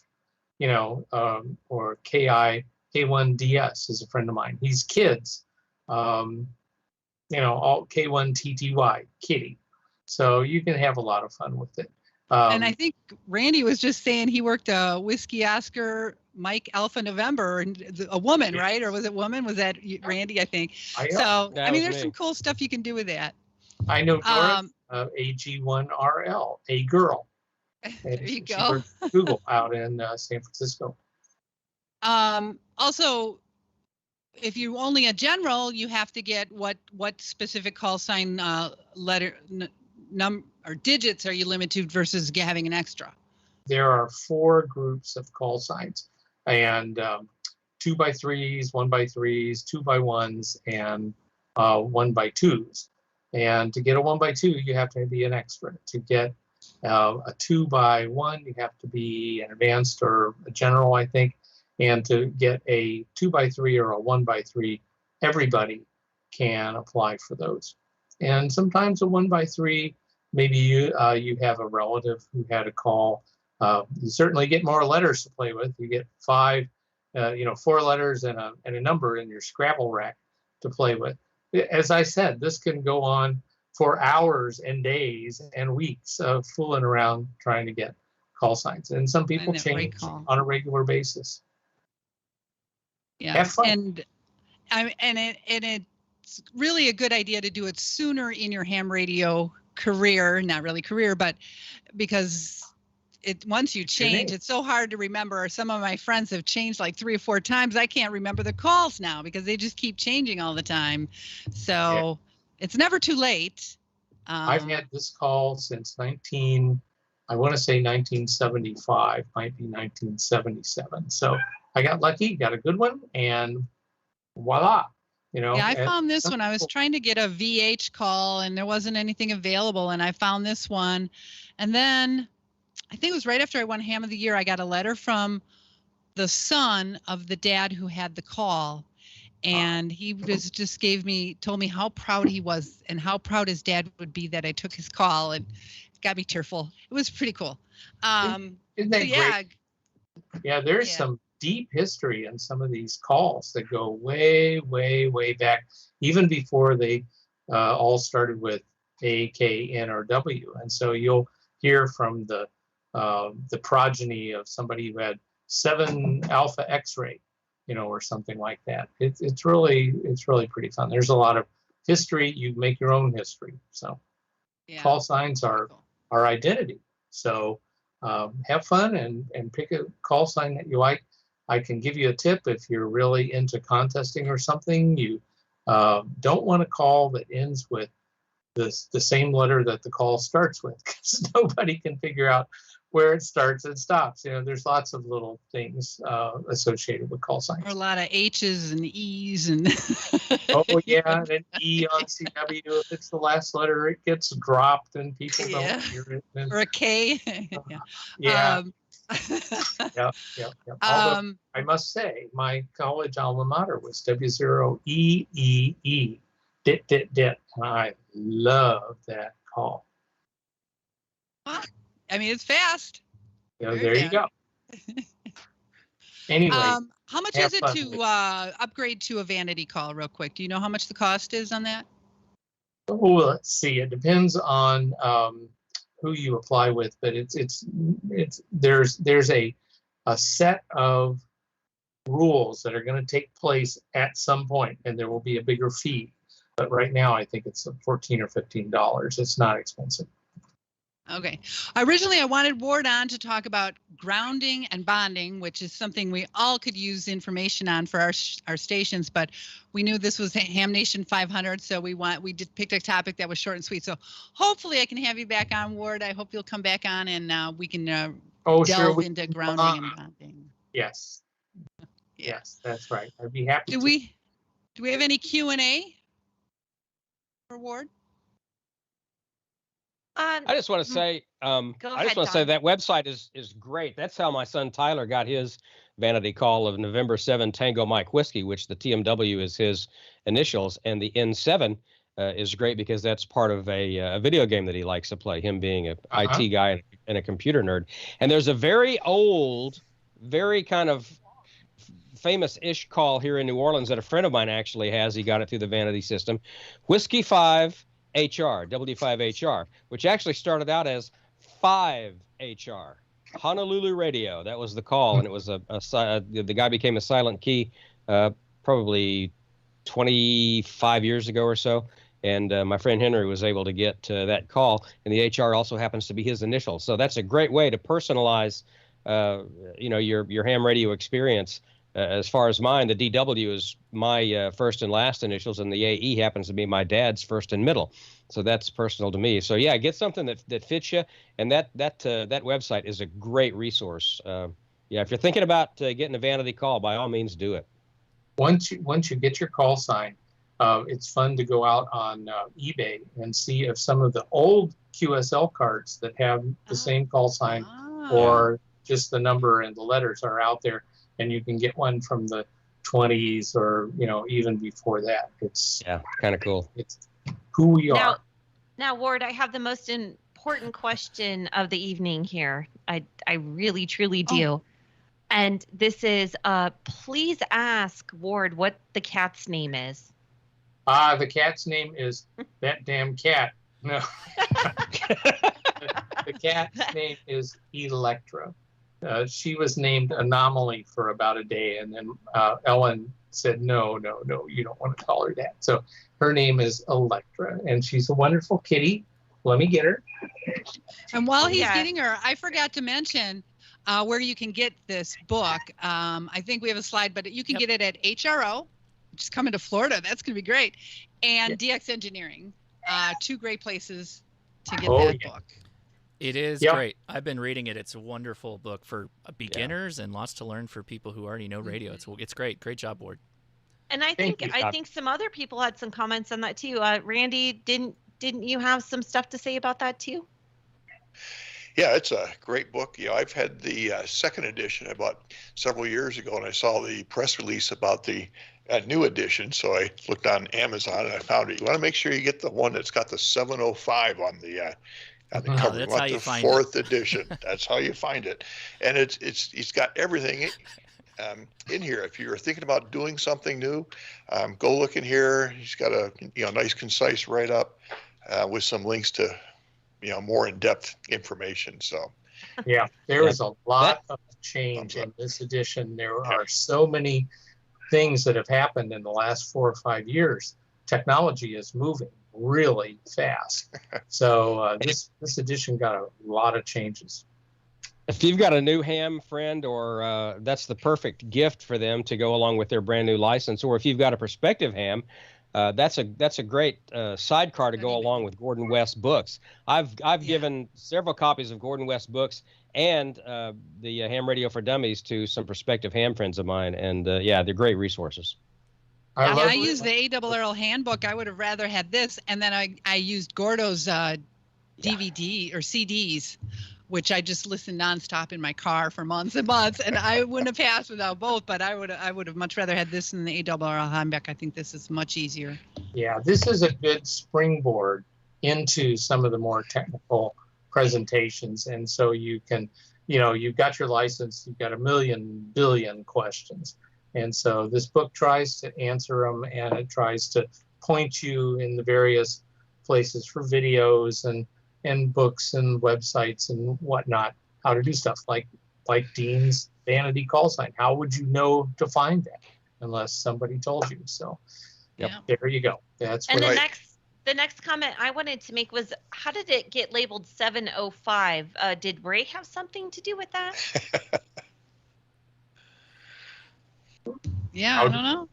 or K1DS is a friend of mine. He's kids, all K1TTY, kitty. So you can have a lot of fun with it. And I think Randy was just saying he worked a Whiskey Oscar Mike Alpha November, and a woman, right? Or was it woman? Was that Randy? I think. There's some cool stuff you can do with that. I know Doris, AG1RL, a girl. There you go. Google out in San Francisco. Also, if you're only a general, you have to get what specific call sign letter or digits are you limited to versus having an extra? There are 4 groups of call signs, and 2x3s, 1x3s, 2x1s, and 1x2s. And to get a 1x2, you have to be an extra. To get a 2x1, you have to be an advanced or a general, I think. And to get a 2x3 or a 1x3, everybody can apply for those. And sometimes a 1x3, maybe you have a relative who had a call. You certainly get more letters to play with. You get 4 letters and a number in your Scrabble rack to play with. As I said, this can go on for hours and days and weeks of fooling around trying to get call signs. And some people change on a regular basis. Yeah, have fun. And it's really a good idea to do it sooner in your ham radio career, not really career, but because once you change, it's so hard to remember. Some of my friends have changed like 3 or 4 times. I can't remember the calls now because they just keep changing all the time. So it's never too late. I've had this call since 1975, might be 1977. So I got lucky, got a good one, and voila. Yeah, I found this one. I was trying to get a VH call, and there wasn't anything available, and I found this one. And then I think it was right after I won Ham of the Year, I got a letter from the son of the dad who had the call. And he told me how proud he was and how proud his dad would be that I took his call, and it got me tearful. It was pretty cool. Isn't that great? Yeah, there's some deep history in some of these calls that go way, way, way back, even before they all started with A, K, N, or W. And so you'll hear from the progeny of somebody who had 7 alpha X-ray, or something like that. It's really pretty fun. There's a lot of history. You make your own history. So call signs are our identity. So have fun and pick a call sign that you like. I can give you a tip if you're really into contesting or something. You don't want a call that ends with the same letter that the call starts with, because nobody can figure out where it starts and stops. You know, there's lots of little things associated with call signs. Or a lot of H's and E's and. Oh yeah, and an E on CW. If it's the last letter, it gets dropped and people don't hear it. And, or a K. yeah. Yep. Although I must say, my college alma mater was W0EEE. Dit. I love that call. I mean, it's fast. There you go. Anyway, how much is it to upgrade to a vanity call, real quick? Do you know how much the cost is on that? Oh, let's see. It depends on who you apply with, but there's a set of rules that are going to take place at some point, and there will be a bigger fee. But right now, I think it's $14 or $15. It's not expensive. Okay. Originally, I wanted Ward on to talk about grounding and bonding, which is something we all could use information on for our stations. But we knew this was Ham Nation 500, so we picked a topic that was short and sweet. So hopefully, I can have you back on, Ward. I hope you'll come back on and we can delve into grounding and bonding. Yes. Yes, that's right. I'd be happy. Do we have any Q&A for Ward? I just want to say, say that website is great. That's how my son Tyler got his vanity call of November 7 Tango Mike Whiskey, which the TMW is his initials, and the N7 is great because that's part of a video game that he likes to play. Him being an IT guy and a computer nerd. And there's a very old, very kind of famous-ish call here in New Orleans that a friend of mine actually has. He got it through the vanity system. Whiskey 5. HR, W5HR, which actually started out as 5HR, Honolulu Radio. That was the call, and it was the guy became a silent key probably 25 years ago or so, and my friend Henry was able to get that call, and the HR also happens to be his initials. So that's a great way to personalize, your ham radio experience. As far as mine, the DW is my first and last initials, and the AE happens to be my dad's first and middle. So that's personal to me. So yeah, get something that fits you, and that website is a great resource. If you're thinking about getting a vanity call, by all means, do it. Once you get your call sign, it's fun to go out on eBay and see if some of the old QSL cards that have the same call sign or just the number and the letters are out there. And you can get one from the 20s or, even before that. It's kind of cool. It's who we are. Now, Ward, I have the most important question of the evening here. I really, truly do. And this is, please ask Ward what the cat's name is. The cat's name is that damn cat. No. The cat's name is Electra. She was named Anomaly for about a day, and then Ellen said, no, you don't want to call her that. So her name is Electra, and she's a wonderful kitty. Let me get her. And while he's getting her, I forgot to mention where you can get this book. I think we have a slide, but you can get it at HRO, which is coming to Florida. That's going to be great. And DX Engineering, two great places to get that book. It is great. I've been reading it. It's a wonderful book for beginners and lots to learn for people who already know radio. It's great. Great job, Ward. And I think some other people had some comments on that too. Randy, didn't you have some stuff to say about that too? Yeah, it's a great book. I've had the second edition about several years ago, and I saw the press release about the new edition. So I looked on Amazon and I found it. You want to make sure you get the one that's got the 705 on the cover. That's you want how you the find fourth edition. That's how you find it. And it's got everything in here. If you're thinking about doing something new, go look in here. He's got a nice concise write-up with some links to more in-depth information. So yeah, there is a lot of change in this edition. There are so many things that have happened in the last 4 or 5 years. Technology is moving really fast. So this edition got a lot of changes. If you've got a new ham friend, or that's the perfect gift for them to go along with their brand new license, or if you've got a prospective ham, that's a great sidecar to go along with Gordon West books. I've given several copies of Gordon West books and the Ham Radio for Dummies to some prospective ham friends of mine. And yeah, they're great resources. I used the ARRL handbook. I would have rather had this. And then I used Gordo's DVD or CDs, which I just listened nonstop in my car for months and months. And I wouldn't have passed without both, but I would have much rather had this than the ARRL handbook. I think this is much easier. Yeah, this is a good springboard into some of the more technical presentations. And so you can, you've got your license, you've got a billion questions. And so this book tries to answer them, and it tries to point you in the various places for videos and books and websites and whatnot, how to do stuff like Dean's vanity call sign. How would you know to find that unless somebody told you? So there you go. That's and what the next comment I wanted to make was, how did it get labeled 705? Did Ray have something to do with that? Yeah, I don't know.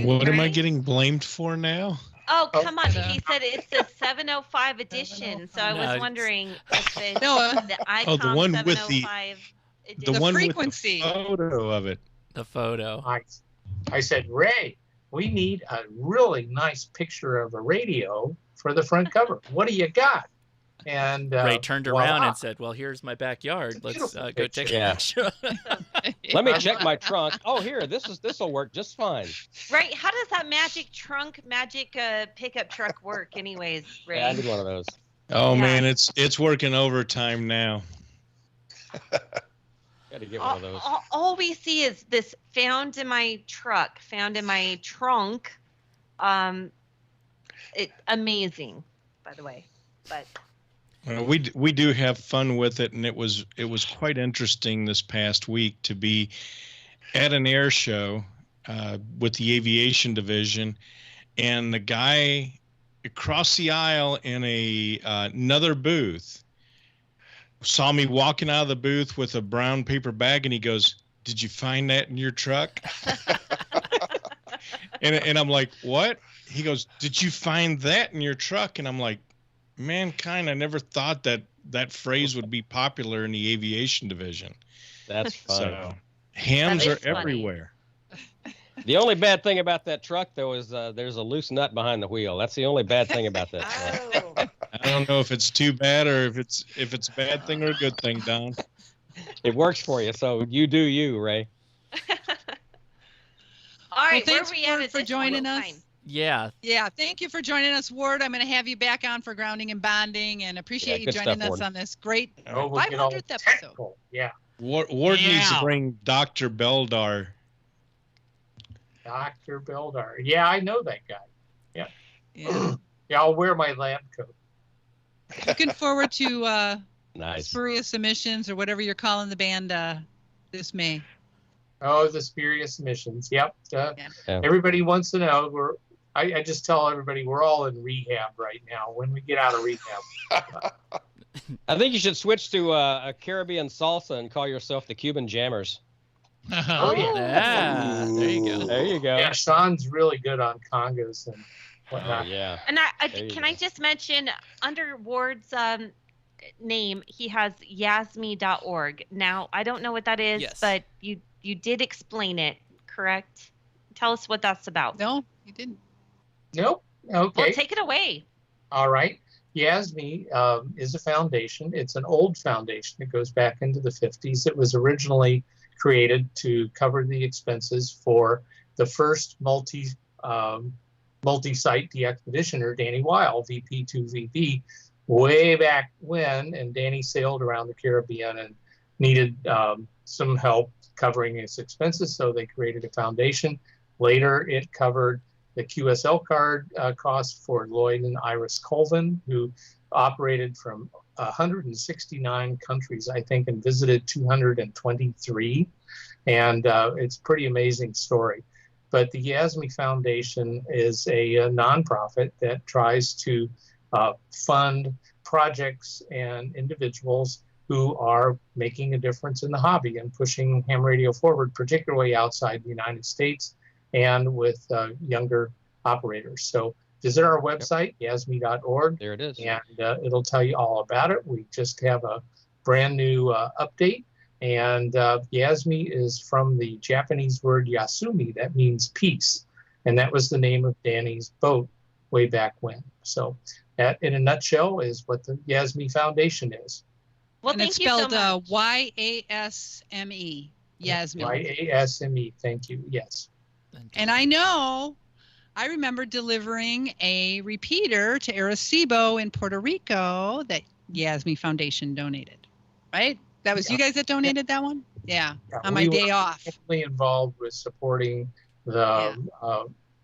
What am I getting blamed for now? Oh, come on. He said it's the 705 edition. So I was wondering if it's the icon the one with the 705 the one frequency. with the photo of it. The photo. I said, Ray, we need a really nice picture of a radio for the front cover. What do you got? And Ray turned around and said, well, here's my backyard. Let's go take a picture. Let me check my trunk. Oh, here, this will work just fine. Right. How does that magic pickup truck work anyways, Ray? Yeah, I did one of those. Oh, man, it's working overtime now. Got to get one of those. All we see is this found in my truck, found in my trunk. Amazing, by the way. But we do have fun with it, and it was quite interesting this past week to be at an air show with the aviation division, and the guy across the aisle in another booth saw me walking out of the booth with a brown paper bag, and he goes, "Did you find that in your truck?" and I'm like, "What?" He goes, "Did you find that in your truck?" And I'm like, mankind, I never thought that phrase would be popular in the aviation division. That's fun. So, hams are everywhere. The only bad thing about that truck, though, is there's a loose nut behind the wheel. That's the only bad thing about that truck. I don't know if it's too bad or if it's a bad thing or a good thing, Don. It works for you, so you do you, Ray. All right, well, thanks, Ward, for joining us. Yeah. Yeah, thank you for joining us, Ward. I'm going to have you back on for grounding and bonding, and appreciate you joining us on this great 500th episode. Yeah. Ward needs to bring Dr. Beldar. Dr. Beldar. Yeah, I know that guy. Yeah. Yeah, I'll wear my lab coat. Looking forward to nice Spurious Submissions, or whatever you're calling the band this May. Oh, the Spurious Submissions. Yep. Everybody wants to know. I just tell everybody we're all in rehab right now. When we get out of rehab. I think you should switch to a Caribbean salsa and call yourself the Cuban Jammers. Oh, yeah. There you go. There you go. Yeah, Sean's really good on congas and whatnot. Yeah. And I just mention, under Ward's name, he has yasmi.org. Now, I don't know what that is, but you did explain it, correct? Tell us what that's about. No, you didn't. Nope. Okay. Well, take it away. All right. Yasmi is a foundation. It's an old foundation. It goes back into the 50s. It was originally created to cover the expenses for the first multi-site de-expeditioner, Danny Weil, VP2VP, way back when. And Danny sailed around the Caribbean and needed some help covering his expenses, so they created a foundation. Later, it covered the QSL card costs for Lloyd and Iris Colvin, who operated from 169 countries, I think, and visited 223. And it's a pretty amazing story. But the Yasmi Foundation is a nonprofit that tries to fund projects and individuals who are making a difference in the hobby and pushing ham radio forward, particularly outside the United States and with younger operators. So visit our website, yasmi.org. There it is. And it'll tell you all about it. We just have a brand new update. And Yasumi is from the Japanese word Yasumi, that means peace. And that was the name of Danny's boat way back when. So that, in a nutshell, is what the Yasumi Foundation is. Well, and thank it's you so spelled much. Y-A-S-M-E, Yasumi. Y-A-S-M-E, thank you, yes. And I remember delivering a repeater to Arecibo in Puerto Rico that Yasumi Foundation donated, right? That was you guys that donated that one? Yeah, on my day off. We were involved with supporting the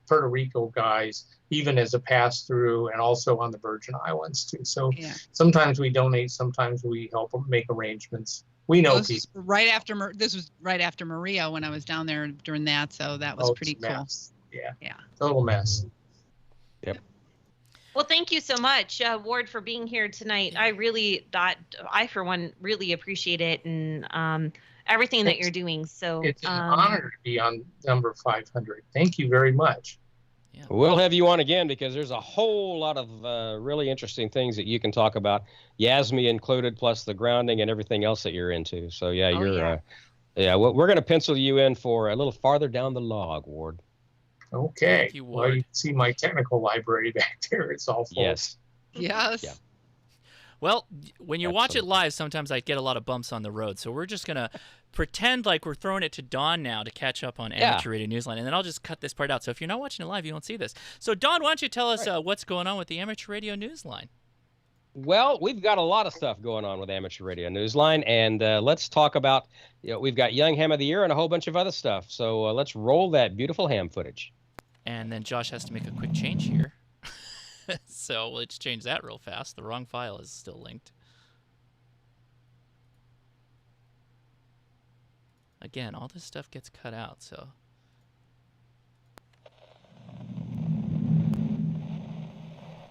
Puerto Rico guys, even as a pass-through, and also on the Virgin Islands too. So sometimes we donate, sometimes we help them make arrangements. We know this people. This was right after Maria when I was down there during that, so that was pretty cool. Yeah, total mess. Yep. Well, thank you so much, Ward, for being here tonight. I for one, really appreciate it, and everything that you're doing. So it's an honor to be on number 500. Thank you very much. Yeah. We'll have you on again because there's a whole lot of really interesting things that you can talk about, Yasumi included, plus the grounding and everything else that you're into. So we're going to pencil you in for a little farther down the log, Ward. Okay. Thank you, Ward. Well, you can see my technical library back there. It's all full. Yes. Yes. Yeah. Well, when you watch it live, sometimes I get a lot of bumps on the road. So we're just going to pretend like we're throwing it to Dawn now to catch up on Amateur Radio Newsline. And then I'll just cut this part out. So if you're not watching it live, you won't see this. So, Dawn, why don't you tell us what's going on with the Amateur Radio Newsline? Well, we've got a lot of stuff going on with Amateur Radio Newsline. And let's talk about, we've got Young Ham of the Year and a whole bunch of other stuff. So let's roll that beautiful ham footage. And then Josh has to make a quick change here. So let's change that real fast. The wrong file is still linked. Again, all this stuff gets cut out, so.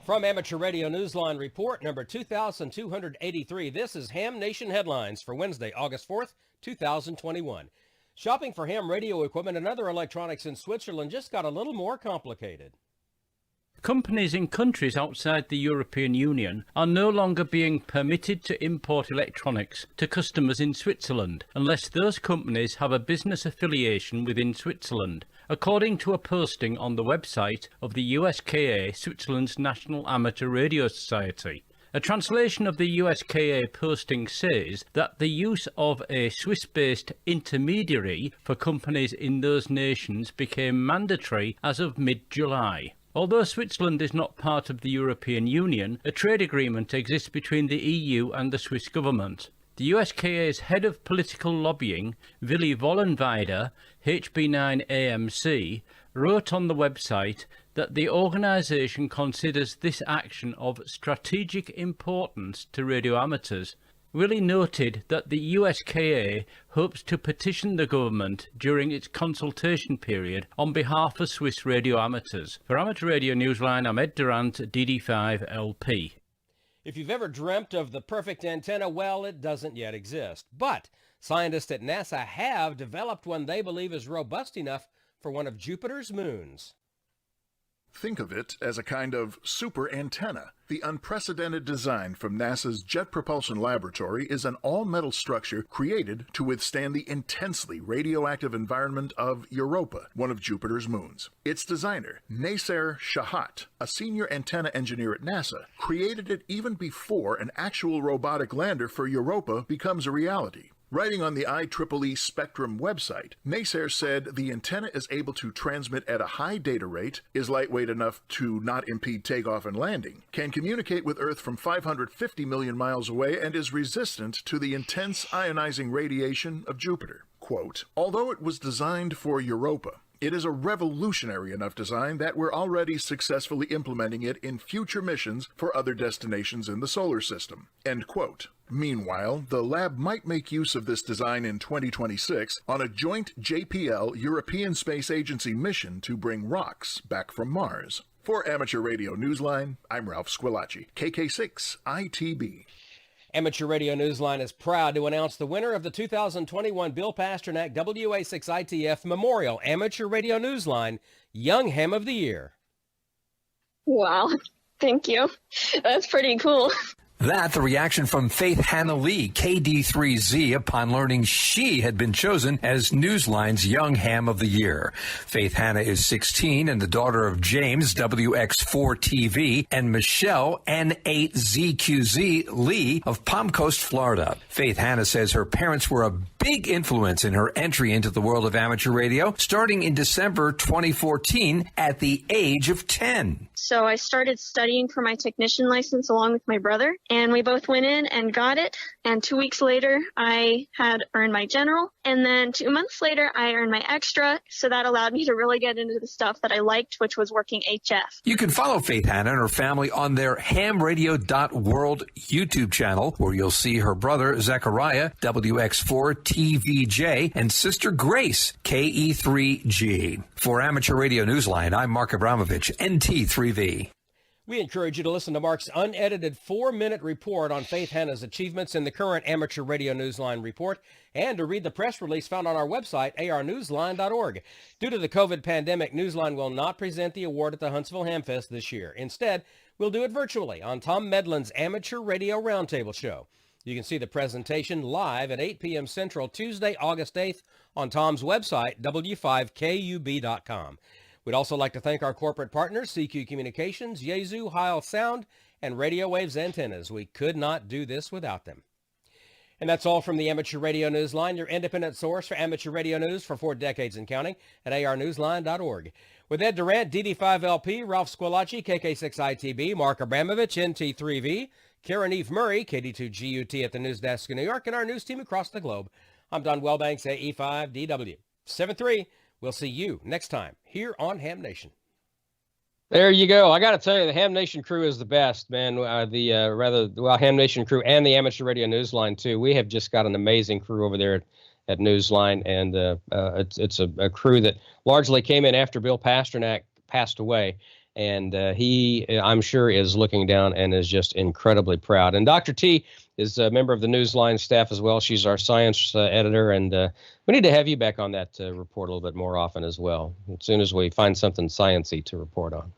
From Amateur Radio Newsline Report number 2283, this is Ham Nation Headlines for Wednesday, August 4th, 2021. Shopping for ham radio equipment and other electronics in Switzerland just got a little more complicated. Companies in countries outside the European Union are no longer being permitted to import electronics to customers in Switzerland unless those companies have a business affiliation within Switzerland, according to a posting on the website of the USKA, Switzerland's National Amateur Radio Society. A translation of the USKA posting says that the use of a Swiss-based intermediary for companies in those nations became mandatory as of mid-July. Although Switzerland is not part of the European Union, a trade agreement exists between the EU and the Swiss government. The USKA's head of political lobbying, Willy Vollenweider, HB9AMC, wrote on the website that the organisation considers this action of strategic importance to radio amateurs. Willie noted that the USKA hopes to petition the government during its consultation period on behalf of Swiss radio amateurs. For Amateur Radio Newsline, I'm Ed Durant, DD5LP. If you've ever dreamt of the perfect antenna, well, it doesn't yet exist. But scientists at NASA have developed one they believe is robust enough for one of Jupiter's moons. Think of it as a kind of super antenna. The unprecedented design from NASA's Jet Propulsion Laboratory is an all-metal structure created to withstand the intensely radioactive environment of Europa, one of Jupiter's moons. Its designer, Nasser Shahat, a senior antenna engineer at NASA, created it even before an actual robotic lander for Europa becomes a reality. Writing on the IEEE Spectrum website, Nasser said the antenna is able to transmit at a high data rate, is lightweight enough to not impede takeoff and landing, can communicate with Earth from 550 million miles away, and is resistant to the intense ionizing radiation of Jupiter. Quote, although it was designed for Europa, it is a revolutionary enough design that we're already successfully implementing it in future missions for other destinations in the solar system. End quote. Meanwhile, the lab might make use of this design in 2026 on a joint JPL European Space Agency mission to bring rocks back from Mars. For Amateur Radio Newsline, I'm Ralph Squillaci, KK6ITB. Amateur Radio Newsline is proud to announce the winner of the 2021 Bill Pasternak WA6ITF Memorial Amateur Radio Newsline Young Ham of the Year. Wow, thank you. That's pretty cool. That, the reaction from Faith Hannah Lee, KD3Z, upon learning she had been chosen as Newsline's Young Ham of the Year. Faith Hannah is 16 and the daughter of James, WX4TV, and Michelle, N8ZQZ Lee of Palm Coast, Florida. Faith Hannah says her parents were a big influence in her entry into the world of amateur radio, starting in December 2014 at the age of 10. So I started studying for my technician license along with my brother, and we both went in and got it. And 2 weeks later, I had earned my general. And then 2 months later, I earned my extra. So that allowed me to really get into the stuff that I liked, which was working HF. You can follow Faith Hannah and her family on their hamradio.world YouTube channel, where you'll see her brother, Zechariah, WX4TVJ, and sister Grace, KE3G. For Amateur Radio Newsline, I'm Mark Abramovich, NT3V. We encourage you to listen to Mark's unedited 4-minute report on Faith Hannah's achievements in the current Amateur Radio Newsline report, and to read the press release found on our website, arnewsline.org. Due to the COVID pandemic, Newsline will not present the award at the Huntsville Hamfest this year. Instead, we'll do it virtually on Tom Medlin's Amateur Radio Roundtable Show. You can see the presentation live at 8 p.m. Central, Tuesday, August 8th, on Tom's website, w5kub.com. We'd also like to thank our corporate partners, CQ Communications, Yaesu, Heil Sound, and Radio Waves Antennas. We could not do this without them. And that's all from the Amateur Radio Newsline, your independent source for amateur radio news for 4 decades and counting at arnewsline.org. With Ed Durant, DD5LP, Ralph Squillaci, KK6ITB, Mark Abramovich, NT3V, Karen Eve Murray, KD2GUT at the News Desk in New York, and our news team across the globe. I'm Don Wellbanks, AE5DW. 7-3. We'll see you next time here on Ham Nation. There you go. I got to tell you, the Ham Nation crew is the best, man. Ham Nation crew and the Amateur Radio Newsline, too. We have just got an amazing crew over there at Newsline, and it's a crew that largely came in after Bill Pasternak passed away. And he, I'm sure, is looking down and is just incredibly proud. And Dr. T is a member of the Newsline staff as well. She's our science editor, and we need to have you back on that report a little bit more often as well, as soon as we find something science-y to report on.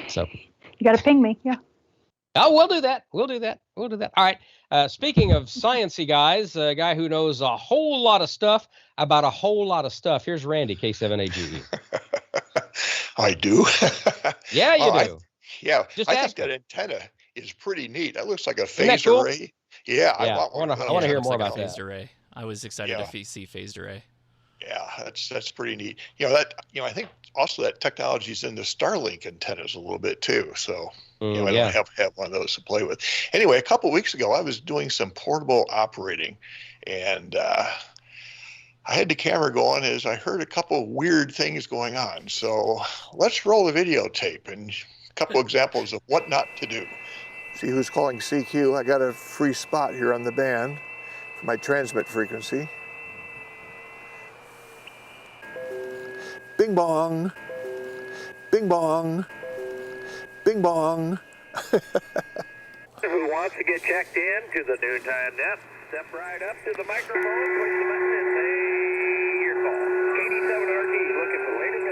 So you got to ping me, yeah. Oh, we'll do that. We'll do that. All right. Speaking of science-y guys, a guy who knows a whole lot of stuff about a whole lot of stuff. Here's Randy, K7AGE. I do. Yeah, you do. I think that antenna is pretty neat. That looks like a phased array. Yeah, I want to hear more about that. Phased array. I was excited to see phased array. Yeah, that's pretty neat. I think also that technology is in the Starlink antennas a little bit too. So I don't have one of those to play with. Anyway, a couple of weeks ago, I was doing some portable operating, and I had the camera going as I heard a couple of weird things going on. So let's roll the videotape and a couple examples of what not to do. See who's calling CQ. I got a free spot here on the band for my transmit frequency. Bing bong, bing bong, bing bong. Who wants to get checked in to the noontime nest? Step right up to the microphone, push the button, and say your call. 87RT, looking for latest.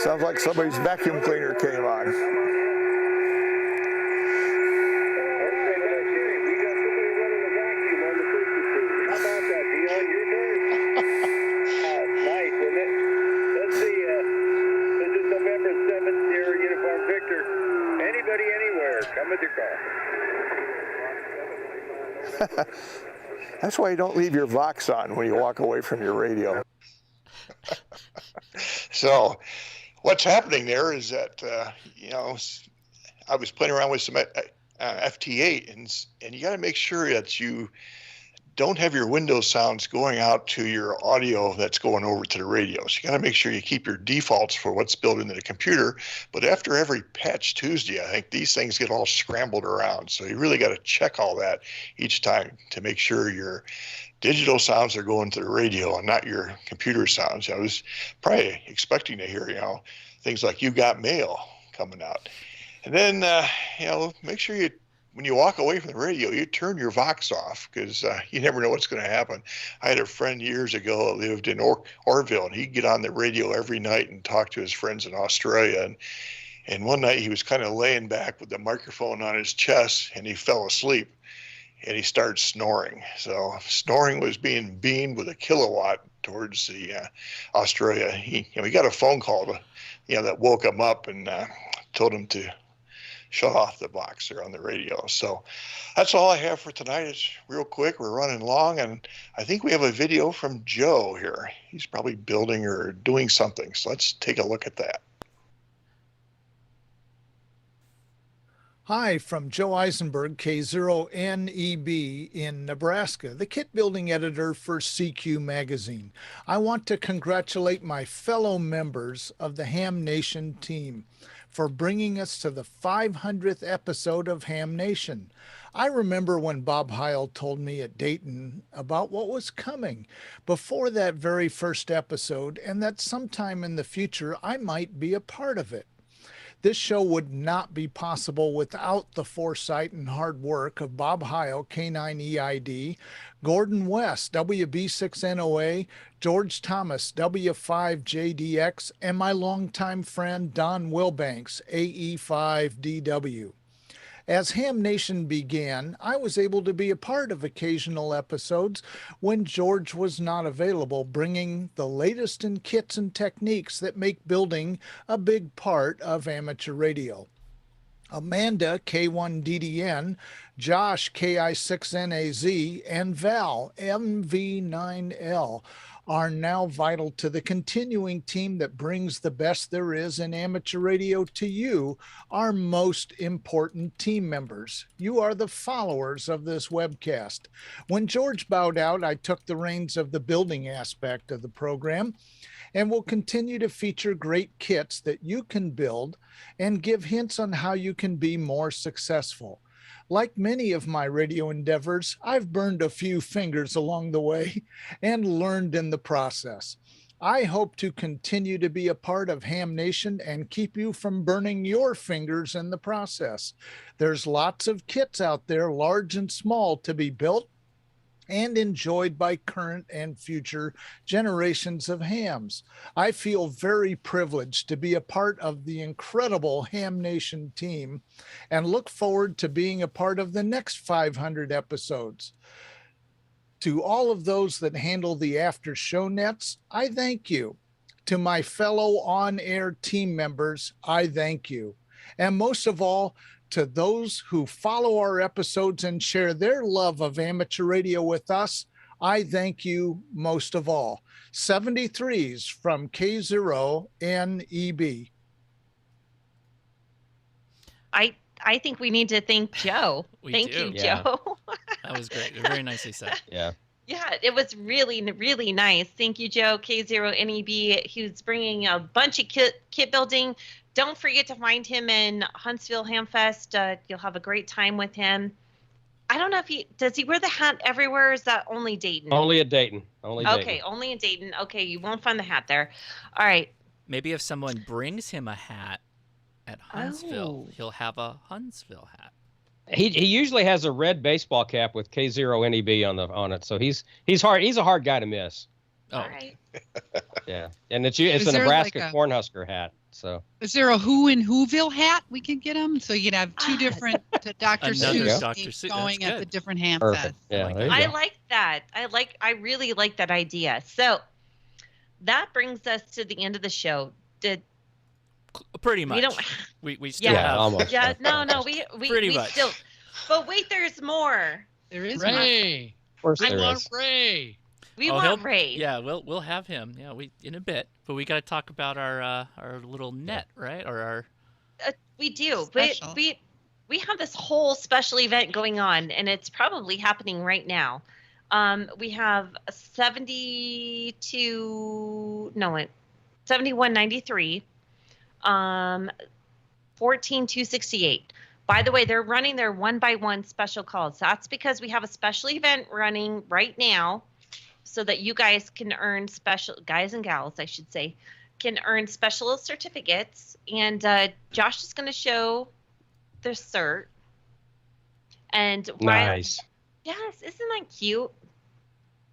Sounds like somebody's vacuum cleaner came on. That's why you don't leave your Vox on when you walk away from your radio. So what's happening there is that, I was playing around with some FT8, and you got to make sure that you don't have your Windows sounds going out to your audio that's going over to the radio. So you got to make sure you keep your defaults for what's built into the computer. But after every patch Tuesday, I think these things get all scrambled around. So you really got to check all that each time to make sure your digital sounds are going to the radio and not your computer sounds. I was probably expecting to hear, things like "You Got Mail" coming out. And then, make sure you when you walk away from the radio, you turn your Vox off because you never know what's going to happen. I had a friend years ago that lived in Orville, and he'd get on the radio every night and talk to his friends in Australia. And one night he was kind of laying back with the microphone on his chest, and he fell asleep, and he started snoring. So snoring was being beamed with a kilowatt towards the Australia. He got a phone call that woke him up and told him to shut off the box there on the radio. So that's all I have for tonight. It's real quick. We're running long, and I think we have a video from Joe here. He's probably building or doing something. So let's take a look at that. Hi, from Joe Eisenberg, K0NEB in Nebraska, the kit building editor for CQ Magazine. I want to congratulate my fellow members of the Ham Nation team for bringing us to the 500th episode of Ham Nation. I remember when Bob Heil told me at Dayton about what was coming before that very first episode, and that sometime in the future I might be a part of it. This show would not be possible without the foresight and hard work of Bob Heil, K9EID, Gordon West, WB6NOA, George Thomas, W5JDX, and my longtime friend Don Wilbanks, AE5DW. As Ham Nation began, I was able to be a part of occasional episodes when George was not available, bringing the latest in kits and techniques that make building a big part of amateur radio. Amanda, K1DDN, Josh, KI6NAZ, and Val, MV9L, are now vital to the continuing team that brings the best there is in amateur radio to you, our most important team members. You are the followers of this webcast. When George bowed out, I took the reins of the building aspect of the program and will continue to feature great kits that you can build and give hints on how you can be more successful. Like many of my radio endeavors, I've burned a few fingers along the way and learned in the process. I hope to continue to be a part of Ham Nation and keep you from burning your fingers in the process. There's lots of kits out there, large and small, to be built and enjoyed by current and future generations of hams. I feel very privileged to be a part of the incredible Ham Nation team and look forward to being a part of the next 500 episodes. To all of those that handle the after show nets, I thank you. To my fellow on-air team members, I thank you. And most of all, to those who follow our episodes and share their love of amateur radio with us, I thank you most of all. 73s from K0NEB. I think we need to thank Joe. Thank you, Joe. That was great. Very nicely said. Yeah. Yeah, it was really, really nice. Thank you, Joe, K0NEB. He's bringing a bunch of kit building. Don't forget to find him in Huntsville Hamfest. You'll have a great time with him. I don't know if does he wear the hat everywhere? Or is that only Dayton? Only at Dayton. Okay, only in Dayton. Okay, you won't find the hat there. All right. Maybe if someone brings him a hat at Huntsville, he'll have a Huntsville hat. He usually has a red baseball cap with K0NEB on it, so he's hard. He's a hard guy to miss. Oh. All right. Yeah, and it's a Nebraska Cornhusker hat. So is there a Who in Whoville hat we can get him? So you can have two different Dr. Seuss going at the different ham fests. Yeah, I like that. I really like that idea. So that brings us to the end of the show. Pretty much. We still have. Almost. Yeah, no, we Pretty much. Still. But wait, there's more. There is Ray. Of course I there want is. Ray. We want Ray. Yeah, we'll have him. Yeah, in a bit. But we got to talk about our little net, right? Or our. We do. Special. We have this whole special event going on, and it's probably happening right now. We have 7193, 14268. By the way, they're running their 1x1 special calls. That's because we have a special event running right now, so that you guys can earn guys and gals, I should say, can earn special certificates. And Josh is going to show the cert. And Nice. Yes, isn't that cute?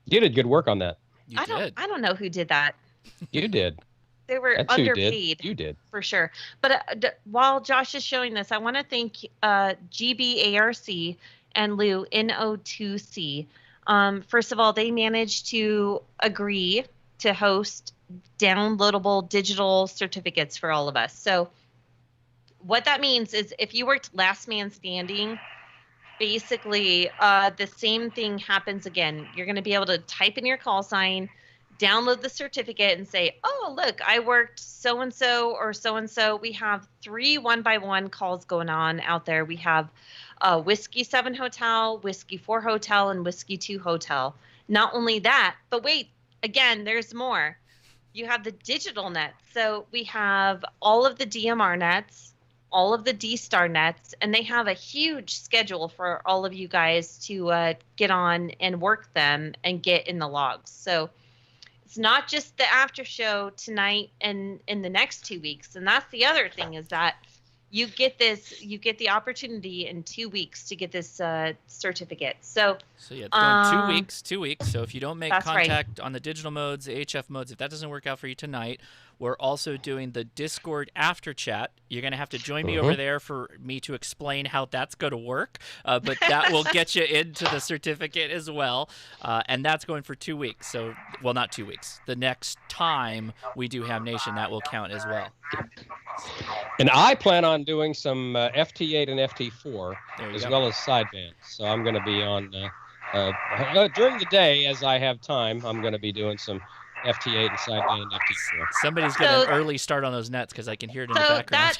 You did good work on that. I don't know who did that. You did. They were That's who underpaid. did. You did. For sure. But while Josh is showing this, I want to thank GBARC and Lou NO2C. First of all, they managed to agree to host downloadable digital certificates for all of us. So what that means is if you worked last man standing, basically the same thing happens again. You're going to be able to type in your call sign, download the certificate, and say, oh, look, I worked so-and-so or so-and-so. We have 3 1-by-1 calls going on out there. We have Whiskey 7 Hotel, Whiskey 4 Hotel, and Whiskey 2 Hotel. Not only that, but wait, again, there's more. You have the digital nets. So we have all of the DMR nets, all of the D-Star nets, and they have a huge schedule for all of you guys to get on and work them and get in the logs. So it's not just the after show tonight and in the next 2 weeks. And that's the other thing, is that you get the opportunity in 2 weeks to get this certificate. So yeah, it's going 2 weeks. So if you don't make That's contact on the digital modes, the HF modes, if that doesn't work out for you tonight, we're also doing the Discord after chat. You're going to have to join me over there for me to explain how that's going to work. But that will get you into the certificate as well. And that's going for 2 weeks. So, well, not 2 weeks. The next time we do Ham Nation, that will count as well. And I plan on doing some FT8 and FT4 as go. well as sidebands. So I'm going to be on during the day as I have time. I'm going to be doing some FT8 and sideband FT4. Somebody's got an early start on those nets because I can hear it in the background.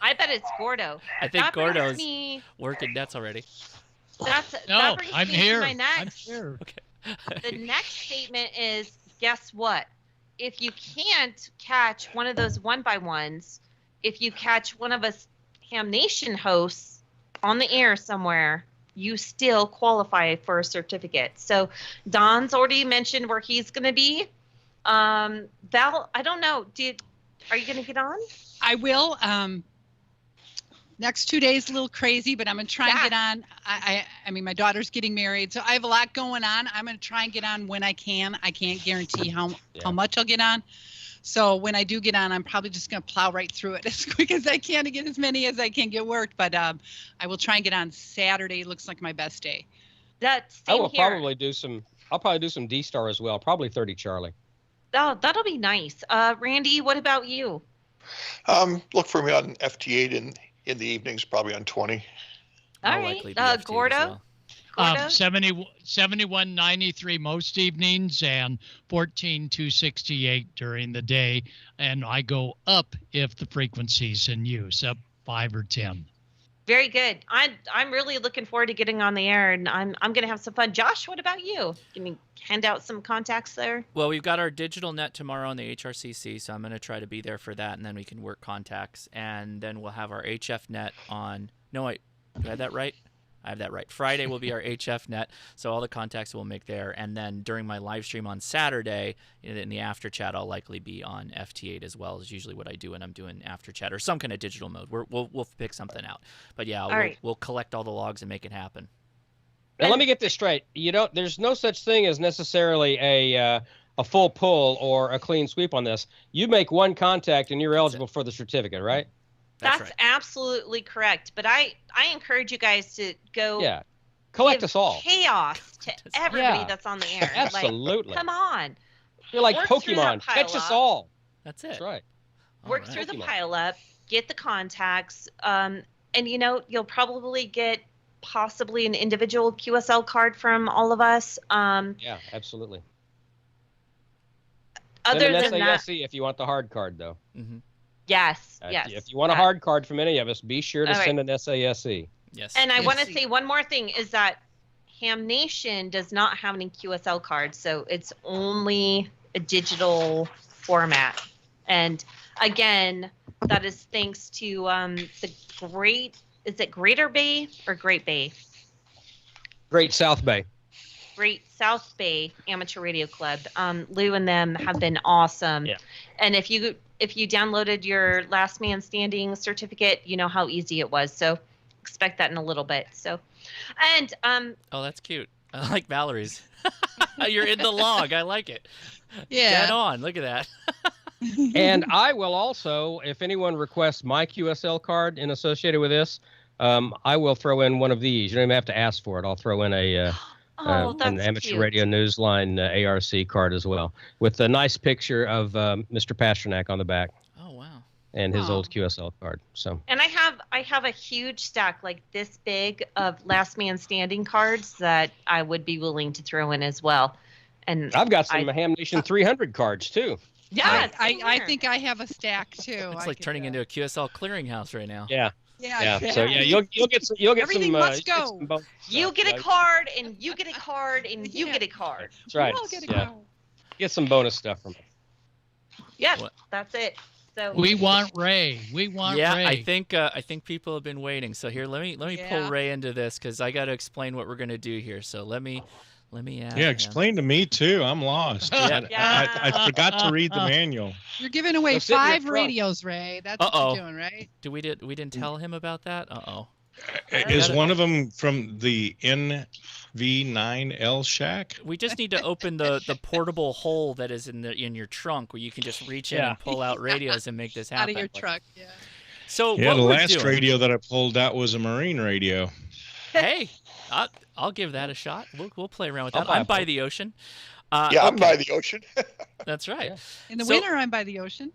I bet it's Gordo. I think That Gordo's brings me- working nets already. that brings I'm me here. to my next. I'm here. The next statement is, guess what? If you can't catch one of those 1-by-1s, if you catch one of us Ham Nation hosts on the air somewhere, you still qualify for a certificate. So Don's already mentioned where he's going to be. Val, I don't know. Are you going to get on? I will. Next 2 days, a little crazy, but I'm going to try and get on. I mean, my daughter's getting married, so I have a lot going on. I'm going to try and get on when I can. I can't guarantee how much I'll get on. So when I do get on, I'm probably just going to plow right through it as quick as I can to get as many as I can get worked. But I will try and get on Saturday. Looks like my best day. I will probably do some. I'll probably do some D-Star as well. Probably 30 Charlie. Oh, that'll be nice. Randy, what about you? Look for me on FT8 in the evenings, probably on 20. All right. Gordo? 7193 most evenings and 14268 during the day, and I go up if the frequency's in use, up 5 or 10. Very good. I'm really looking forward to getting on the air, and I'm going to have some fun. Josh, what about you? Can you hand out some contacts there? Well, we've got our digital net tomorrow on the HRCC, so I'm going to try to be there for that, and then we can work contacts, and then we'll have our HF net on. No, wait, do I have that right? I have that right. Friday will be our HF net, so all the contacts we'll make there. And then during my live stream on Saturday, in the after chat, I'll likely be on FT8 as well, is usually what I do when I'm doing after chat or some kind of digital mode. We'll pick something out. But yeah, we'll collect all the logs and make it happen. Now let me get this straight. There's no such thing as necessarily a full pull or a clean sweep on this. You make one contact and you're eligible for the certificate, right? That's right. Absolutely correct. But I encourage you guys to go collect give us all. Chaos to everybody that's on the air. Absolutely. Like, come on. You're like Work through that Pokemon. Catch us pile up. all. That's it. That's right. Work through the pile up, get the contacts, and you'll probably get possibly an individual QSL card from all of us. Yeah, absolutely. Other than than that, if you want the hard card, though. Mm-hmm. Yes. If you want a hard card from any of us, be sure to send an SASE. Yes. And I want to say one more thing is that Ham Nation does not have any QSL cards, so it's only a digital format. And again, that is thanks to is it Greater Bay or Great Bay? Great South Bay. Great South Bay Amateur Radio Club. Lou and them have been awesome. Yeah. And if you downloaded your Last Man Standing certificate, you know how easy it was. So expect that in a little bit. So, and Oh, that's cute. I like Valerie's. You're in the log. I like it. Yeah. Get on. Look at that. And I will also, if anyone requests my QSL card in associated with this, I will throw in one of these. You don't even have to ask for it. I'll throw in an amateur cute. radio newsline ARC card as well, with a nice picture of Mr. Pasternak on the back. Oh wow! And his old QSL card. So. And I have a huge stack like this big of Last Man Standing cards that I would be willing to throw in as well. And I've got some Ham Nation 300 cards too. Yeah, I think I have a stack too. It's like turning into a QSL clearinghouse right now. Yeah. Yeah. So yeah, you'll get some. Everything must go. You get a card, and you get a card, and you get a card. That's right. Yeah. Get some bonus stuff from it. Yes, that's it. So We want Ray. We want Yeah, Ray. I think people have been waiting. So here, let me pull Ray into this because I got to explain what we're gonna do here. So let me add him. Explain to me too. I'm lost. I forgot to read the manual. You're giving away Go sit in your 5 truck. radios, Ray. That's what you're doing, right? We didn't tell him about that. Is one of them from the NV9L shack? We just need to open the portable hole that is in your trunk where you can just reach in and pull out radios and make this happen. Out of your truck, yeah. So Yeah, what the we're last doing, radio that I pulled out was a marine radio. Hey, I'll give that a shot. We'll play around with I'll that. buy I'm by both. the ocean. I'm by the ocean. That's right. In the winter, I'm by the ocean.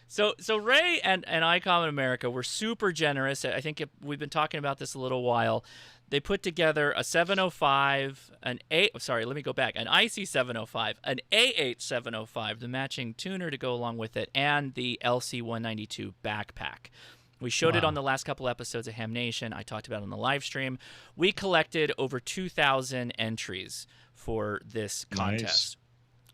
So Ray and ICOM in America were super generous. I think we've been talking about this a little while. They put together a 705, an IC 705, an AH 705, the matching tuner to go along with it, and the LC 192 backpack. We showed it on the last couple episodes of Ham Nation. I talked about it on the live stream. We collected over 2,000 entries for this contest.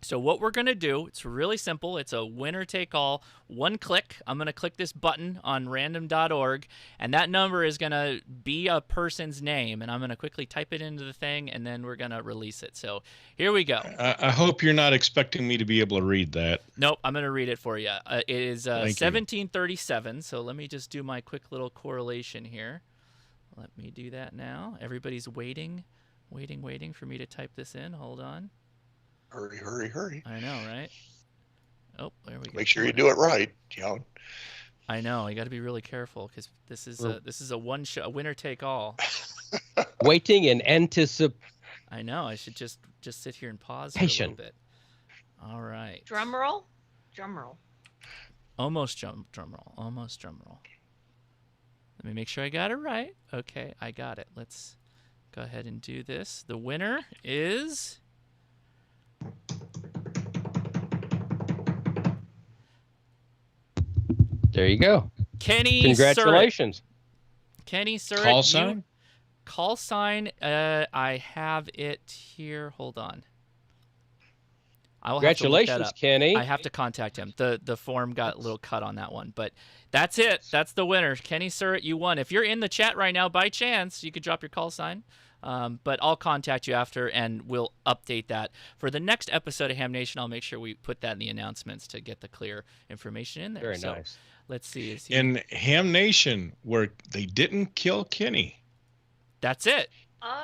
So what we're going to do, it's really simple. It's a winner take all, one click. I'm going to click this button on random.org, and that number is going to be a person's name, and I'm going to quickly type it into the thing, and then we're going to release it. So here we go. I hope you're not expecting me to be able to read that. Nope, I'm going to read it for you. It is Thank you. 1737, so let me just do my quick little correlation here. Let me do that now. Everybody's waiting for me to type this in. Hold on. Hurry. I know, right? Oh, there we go. Make sure you do it right, I know. You got to be really careful because this is a winner take all. Waiting in anticipation. I know. I should just sit here and pause for a little bit. All right. Drum roll. Almost drum roll. Let me make sure I got it right. Okay, I got it. Let's go ahead and do this. The winner is There you go. Kenny. Congratulations. Kenny Surratt. Call sign? Call sign. I have it here. Hold on. Congratulations, Kenny. I have to contact him. The form got a little cut on that one, but that's it. That's the winner. Kenny Surratt, you won. If you're in the chat right now, by chance, you could drop your call sign. But I'll contact you after, and we'll update that. For the next episode of Ham Nation, I'll make sure we put that in the announcements to get the clear information in there. Very nice. Let's see. In Ham Nation, where they didn't kill Kenny. That's it.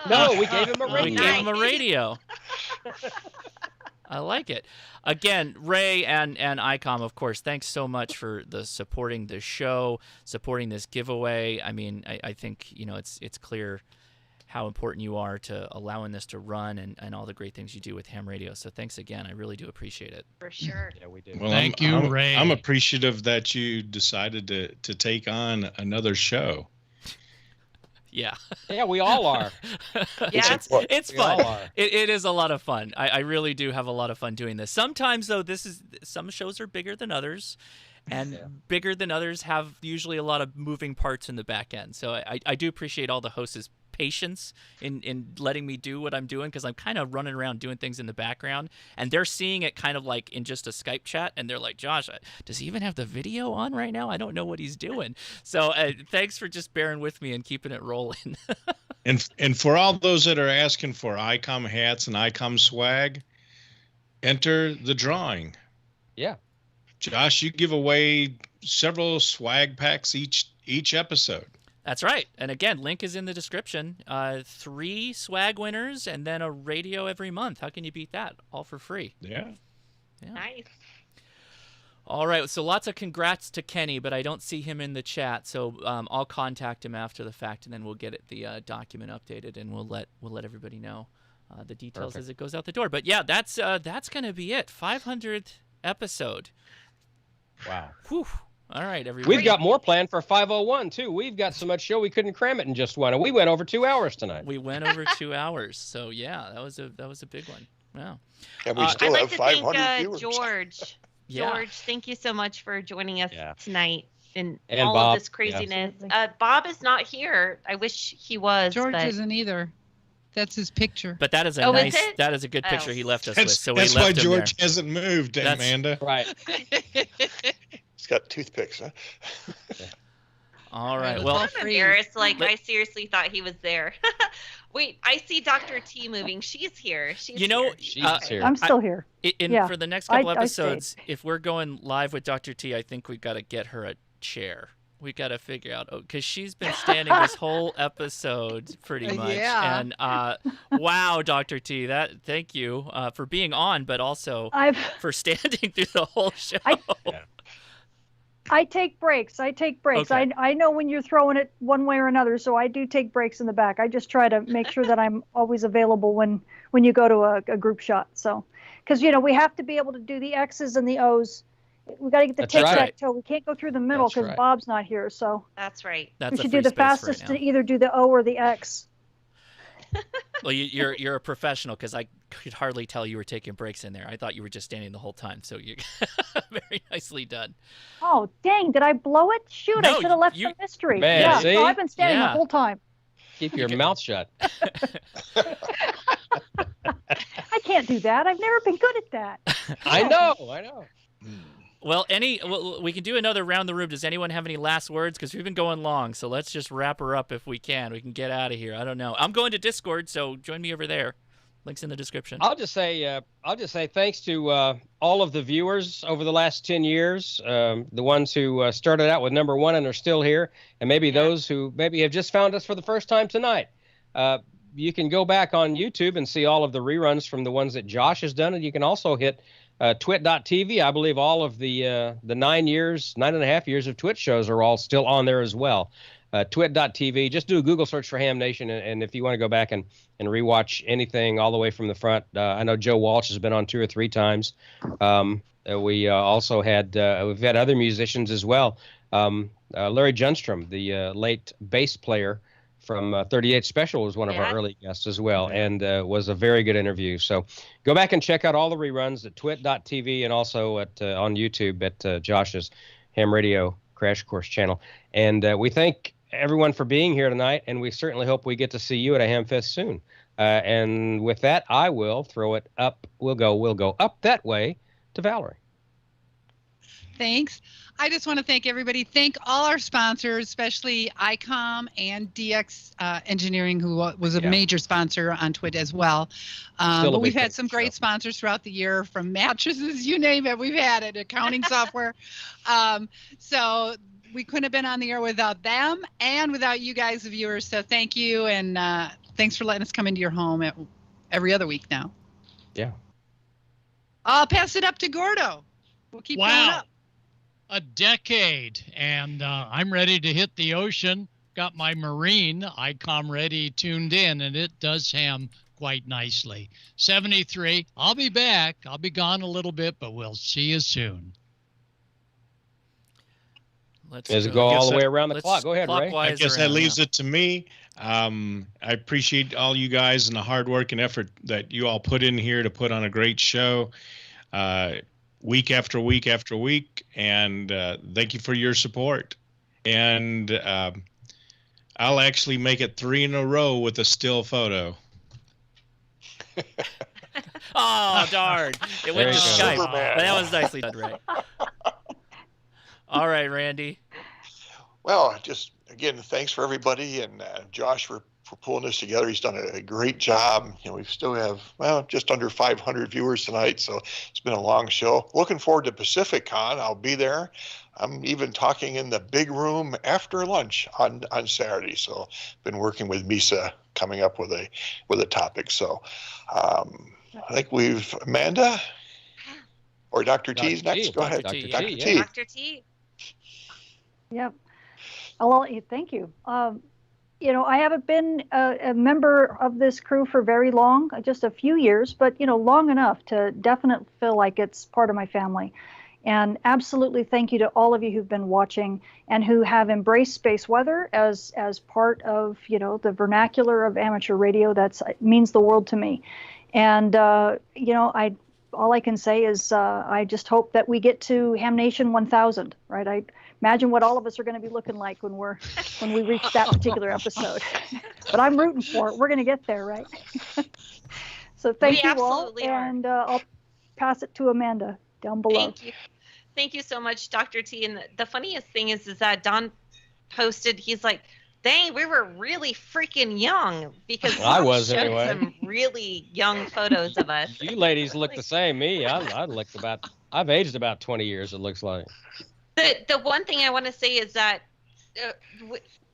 No, we gave him a radio. We gave him a radio. I like it. Again, Ray and ICOM, of course, thanks so much for supporting the show, supporting this giveaway. I mean, I think, it's clear how important you are to allowing this to run and all the great things you do with ham radio. So thanks again. I really do appreciate it. For sure. Yeah, we do. Well, Thank you, Ray. I'm appreciative that you decided to take on another show. Yeah. Yeah, we all are. Yeah, it's We all fun. are. It is a lot of fun. I really do have a lot of fun doing this. Sometimes, though, some shows are bigger than others, and bigger than others have usually a lot of moving parts in the back end. So I do appreciate all the hosts' patience in letting me do what I'm doing, because I'm kind of running around doing things in the background, and they're seeing it kind of like in just a Skype chat, and they're like, Josh, does he even have the video on right now? I don't know what he's doing. So thanks for just bearing with me and keeping it rolling. And for all those that are asking for ICOM hats and ICOM swag, enter the drawing. Yeah. Josh, you give away several swag packs each episode. That's right. And again, link is in the description. 3 swag winners and then a radio every month. How can you beat that? All for free. Yeah. Nice. All right. So lots of congrats to Kenny, but I don't see him in the chat. So I'll contact him after the fact, and then we'll get the document updated, and we'll let everybody know the details as it goes out the door. But yeah, that's going to be it. 500th episode. Wow. Whew. All right, everybody. We've got more planned for 501 too. We've got so much show we couldn't cram it in just one. And we went over 2 hours tonight. We went over 2 hours. So yeah, that was a big one. Wow. And we still I'd have like to 500 thank viewers. George. Yeah. George, thank you so much for joining us tonight and all Bob. of this craziness. Bob is not here. I wish he was. George but... isn't either. That's his picture. But that is a that is a good picture he left us with. So that's we why left him George there. hasn't moved, Amanda. Right. He's got toothpicks, huh? All right. I'm Well, embarrassed. Like, I seriously thought he was there. Wait, I see Dr. T moving. She's here. She's here. here. I'm still here. For the next couple episodes, if we're going live with Dr. T, I think we've got to get her a chair. We got to figure out, because she's been standing this whole episode pretty much. Yeah. And wow, Dr. T, thank you for being on, but also for standing through the whole show. I take breaks. Okay. I know when you're throwing it one way or another, so I do take breaks in the back. I just try to make sure that I'm always available when you go to a group shot. So, because we have to be able to do the X's and the O's. We got to get the tic-tac-toe. We can't go through the middle because Bob's not here. So that's right. We should do the fastest to either do the O or the X. Well, you're a professional, because I could hardly tell you were taking breaks in there. I thought you were just standing the whole time. So you very nicely done. Oh, dang. Did I blow it? Shoot, I should have left the mystery. Man, yeah, see? so I've been standing the whole time. Keep your mouth shut. I can't do that. I've never been good at that. I know. Well, we can do another round the room. Does anyone have any last words? Because we've been going long, so let's just wrap her up if we can. We can get out of here. I don't know. I'm going to Discord, so join me over there. Link's in the description. I'll just say thanks to all of the viewers over the last 10 years, the ones who started out with #1 and are still here, and maybe those who maybe have just found us for the first time tonight. You can go back on YouTube and see all of the reruns from the ones that Josh has done, and you can also hit twit.tv. I believe all of the 9.5 years of Twitch shows are all still on there as well. Twit.tv. Just do a Google search for Ham Nation, and if you want to go back and rewatch anything all the way from the front, I know Joe Walsh has been on 2 or 3 times. We also had we've had other musicians as well. Larry Junstrom, the late bass player from 38 Special, was one of our early guests as well, and was a very good interview. So go back and check out all the reruns at twit.tv and also on YouTube at Josh's Ham Radio Crash Course channel. And we thank everyone for being here tonight, and we certainly hope we get to see you at a Ham Fest soon. And with that, I will throw it up. We'll go up that way to Valerie. Thanks. I just want to thank everybody. Thank all our sponsors, especially ICOM and DX Engineering, who was a major sponsor on Twit as well. But we've had some great sponsors throughout the year, from mattresses, you name it. We've had it, accounting software. So we couldn't have been on the air without them and without you guys, the viewers. So thank you, and thanks for letting us come into your home every other week now. Yeah. I'll pass it up to Gordo. We'll keep going up. A decade, and I'm ready to hit the ocean. Got my Marine ICOM ready, tuned in, and it does ham quite nicely. 73. I'll be back. I'll be gone a little bit, but we'll see you soon. Let's go all the way around the clock. Go ahead, Ray. I guess that leaves it to me. I appreciate all you guys and the hard work and effort that you all put in here to put on a great show. Week after week after week, and thank you for your support. And I'll actually make it 3 in a row with a still photo. Oh, darn. It went to Skype. But that was nicely done, Ray. All right, Randy. Well, just again, thanks for everybody, and Josh for for pulling this together. He's done a great job. We still have, just under 500 viewers tonight, so it's been a long show. Looking forward to PacificCon. I'll be there. I'm even talking in the big room after lunch on Saturday. So been working with Misa coming up with a topic. So I think we've Amanda or Dr. T's next. Go ahead, Dr. T. Dr. T. Yep. Well, thank you. I haven't been a member of this crew for very long, just a few years, but, long enough to definitely feel like it's part of my family. And absolutely thank you to all of you who've been watching and who have embraced space weather as part of, the vernacular of amateur radio. It means the world to me. And, all I can say is I just hope that we get to Ham Nation 1000, right? I imagine what all of us are going to be looking like when we reach that particular episode. But I'm rooting for it. We're going to get there, right? So thank you all, and I'll pass it to Amanda down below. Thank you so much, Dr. T. And the funniest thing is that Don posted, he's like, dang, we were really freaking young, because I was showed anyway. some really young photos of us. You ladies look the same. I've aged about 20 years, it looks like. The one thing I want to say is that,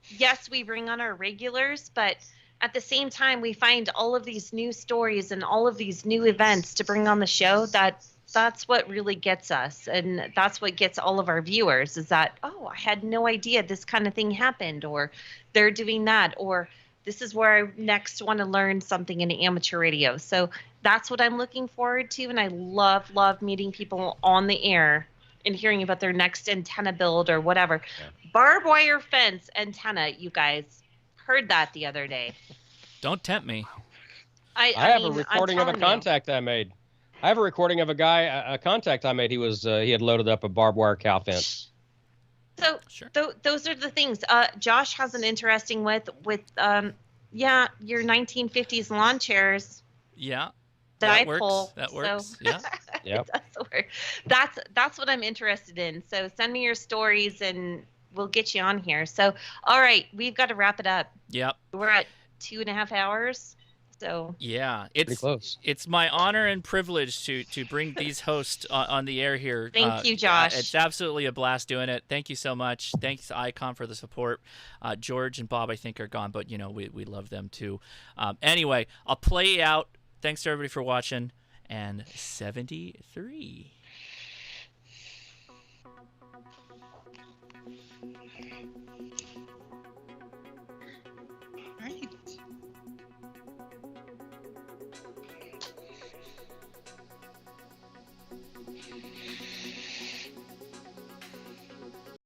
yes, we bring on our regulars, but at the same time, we find all of these new stories and all of these new events to bring on the show. That's what really gets us, and that's what gets all of our viewers, is that, oh, I had no idea this kind of thing happened, or they're doing that, or this is where I next want to learn something in amateur radio. So that's what I'm looking forward to, and I love meeting people on the air and hearing about their next antenna build or whatever. Yeah. Barbed wire fence antenna, you guys heard that the other day. Don't tempt me. I have a recording of a contact I made. I have a recording of a contact I made. He had loaded up a barbed wire cow fence. So those are the things. Josh has an interesting with your 1950s lawn chairs. Yeah. That works. That works. So. Yeah. Yep. That's what I'm interested in. So send me your stories and we'll get you on here. So, all right, we've got to wrap it up. Yep. We're at 2.5 hours. So yeah, pretty close. It's my honor and privilege to bring these hosts on the air here. Thank you, Josh. It's absolutely a blast doing it. Thank you so much. Thanks to Icon for the support. George and Bob, I think, are gone, but we love them too. Anyway, I'll play out. Thanks to everybody for watching. And 73.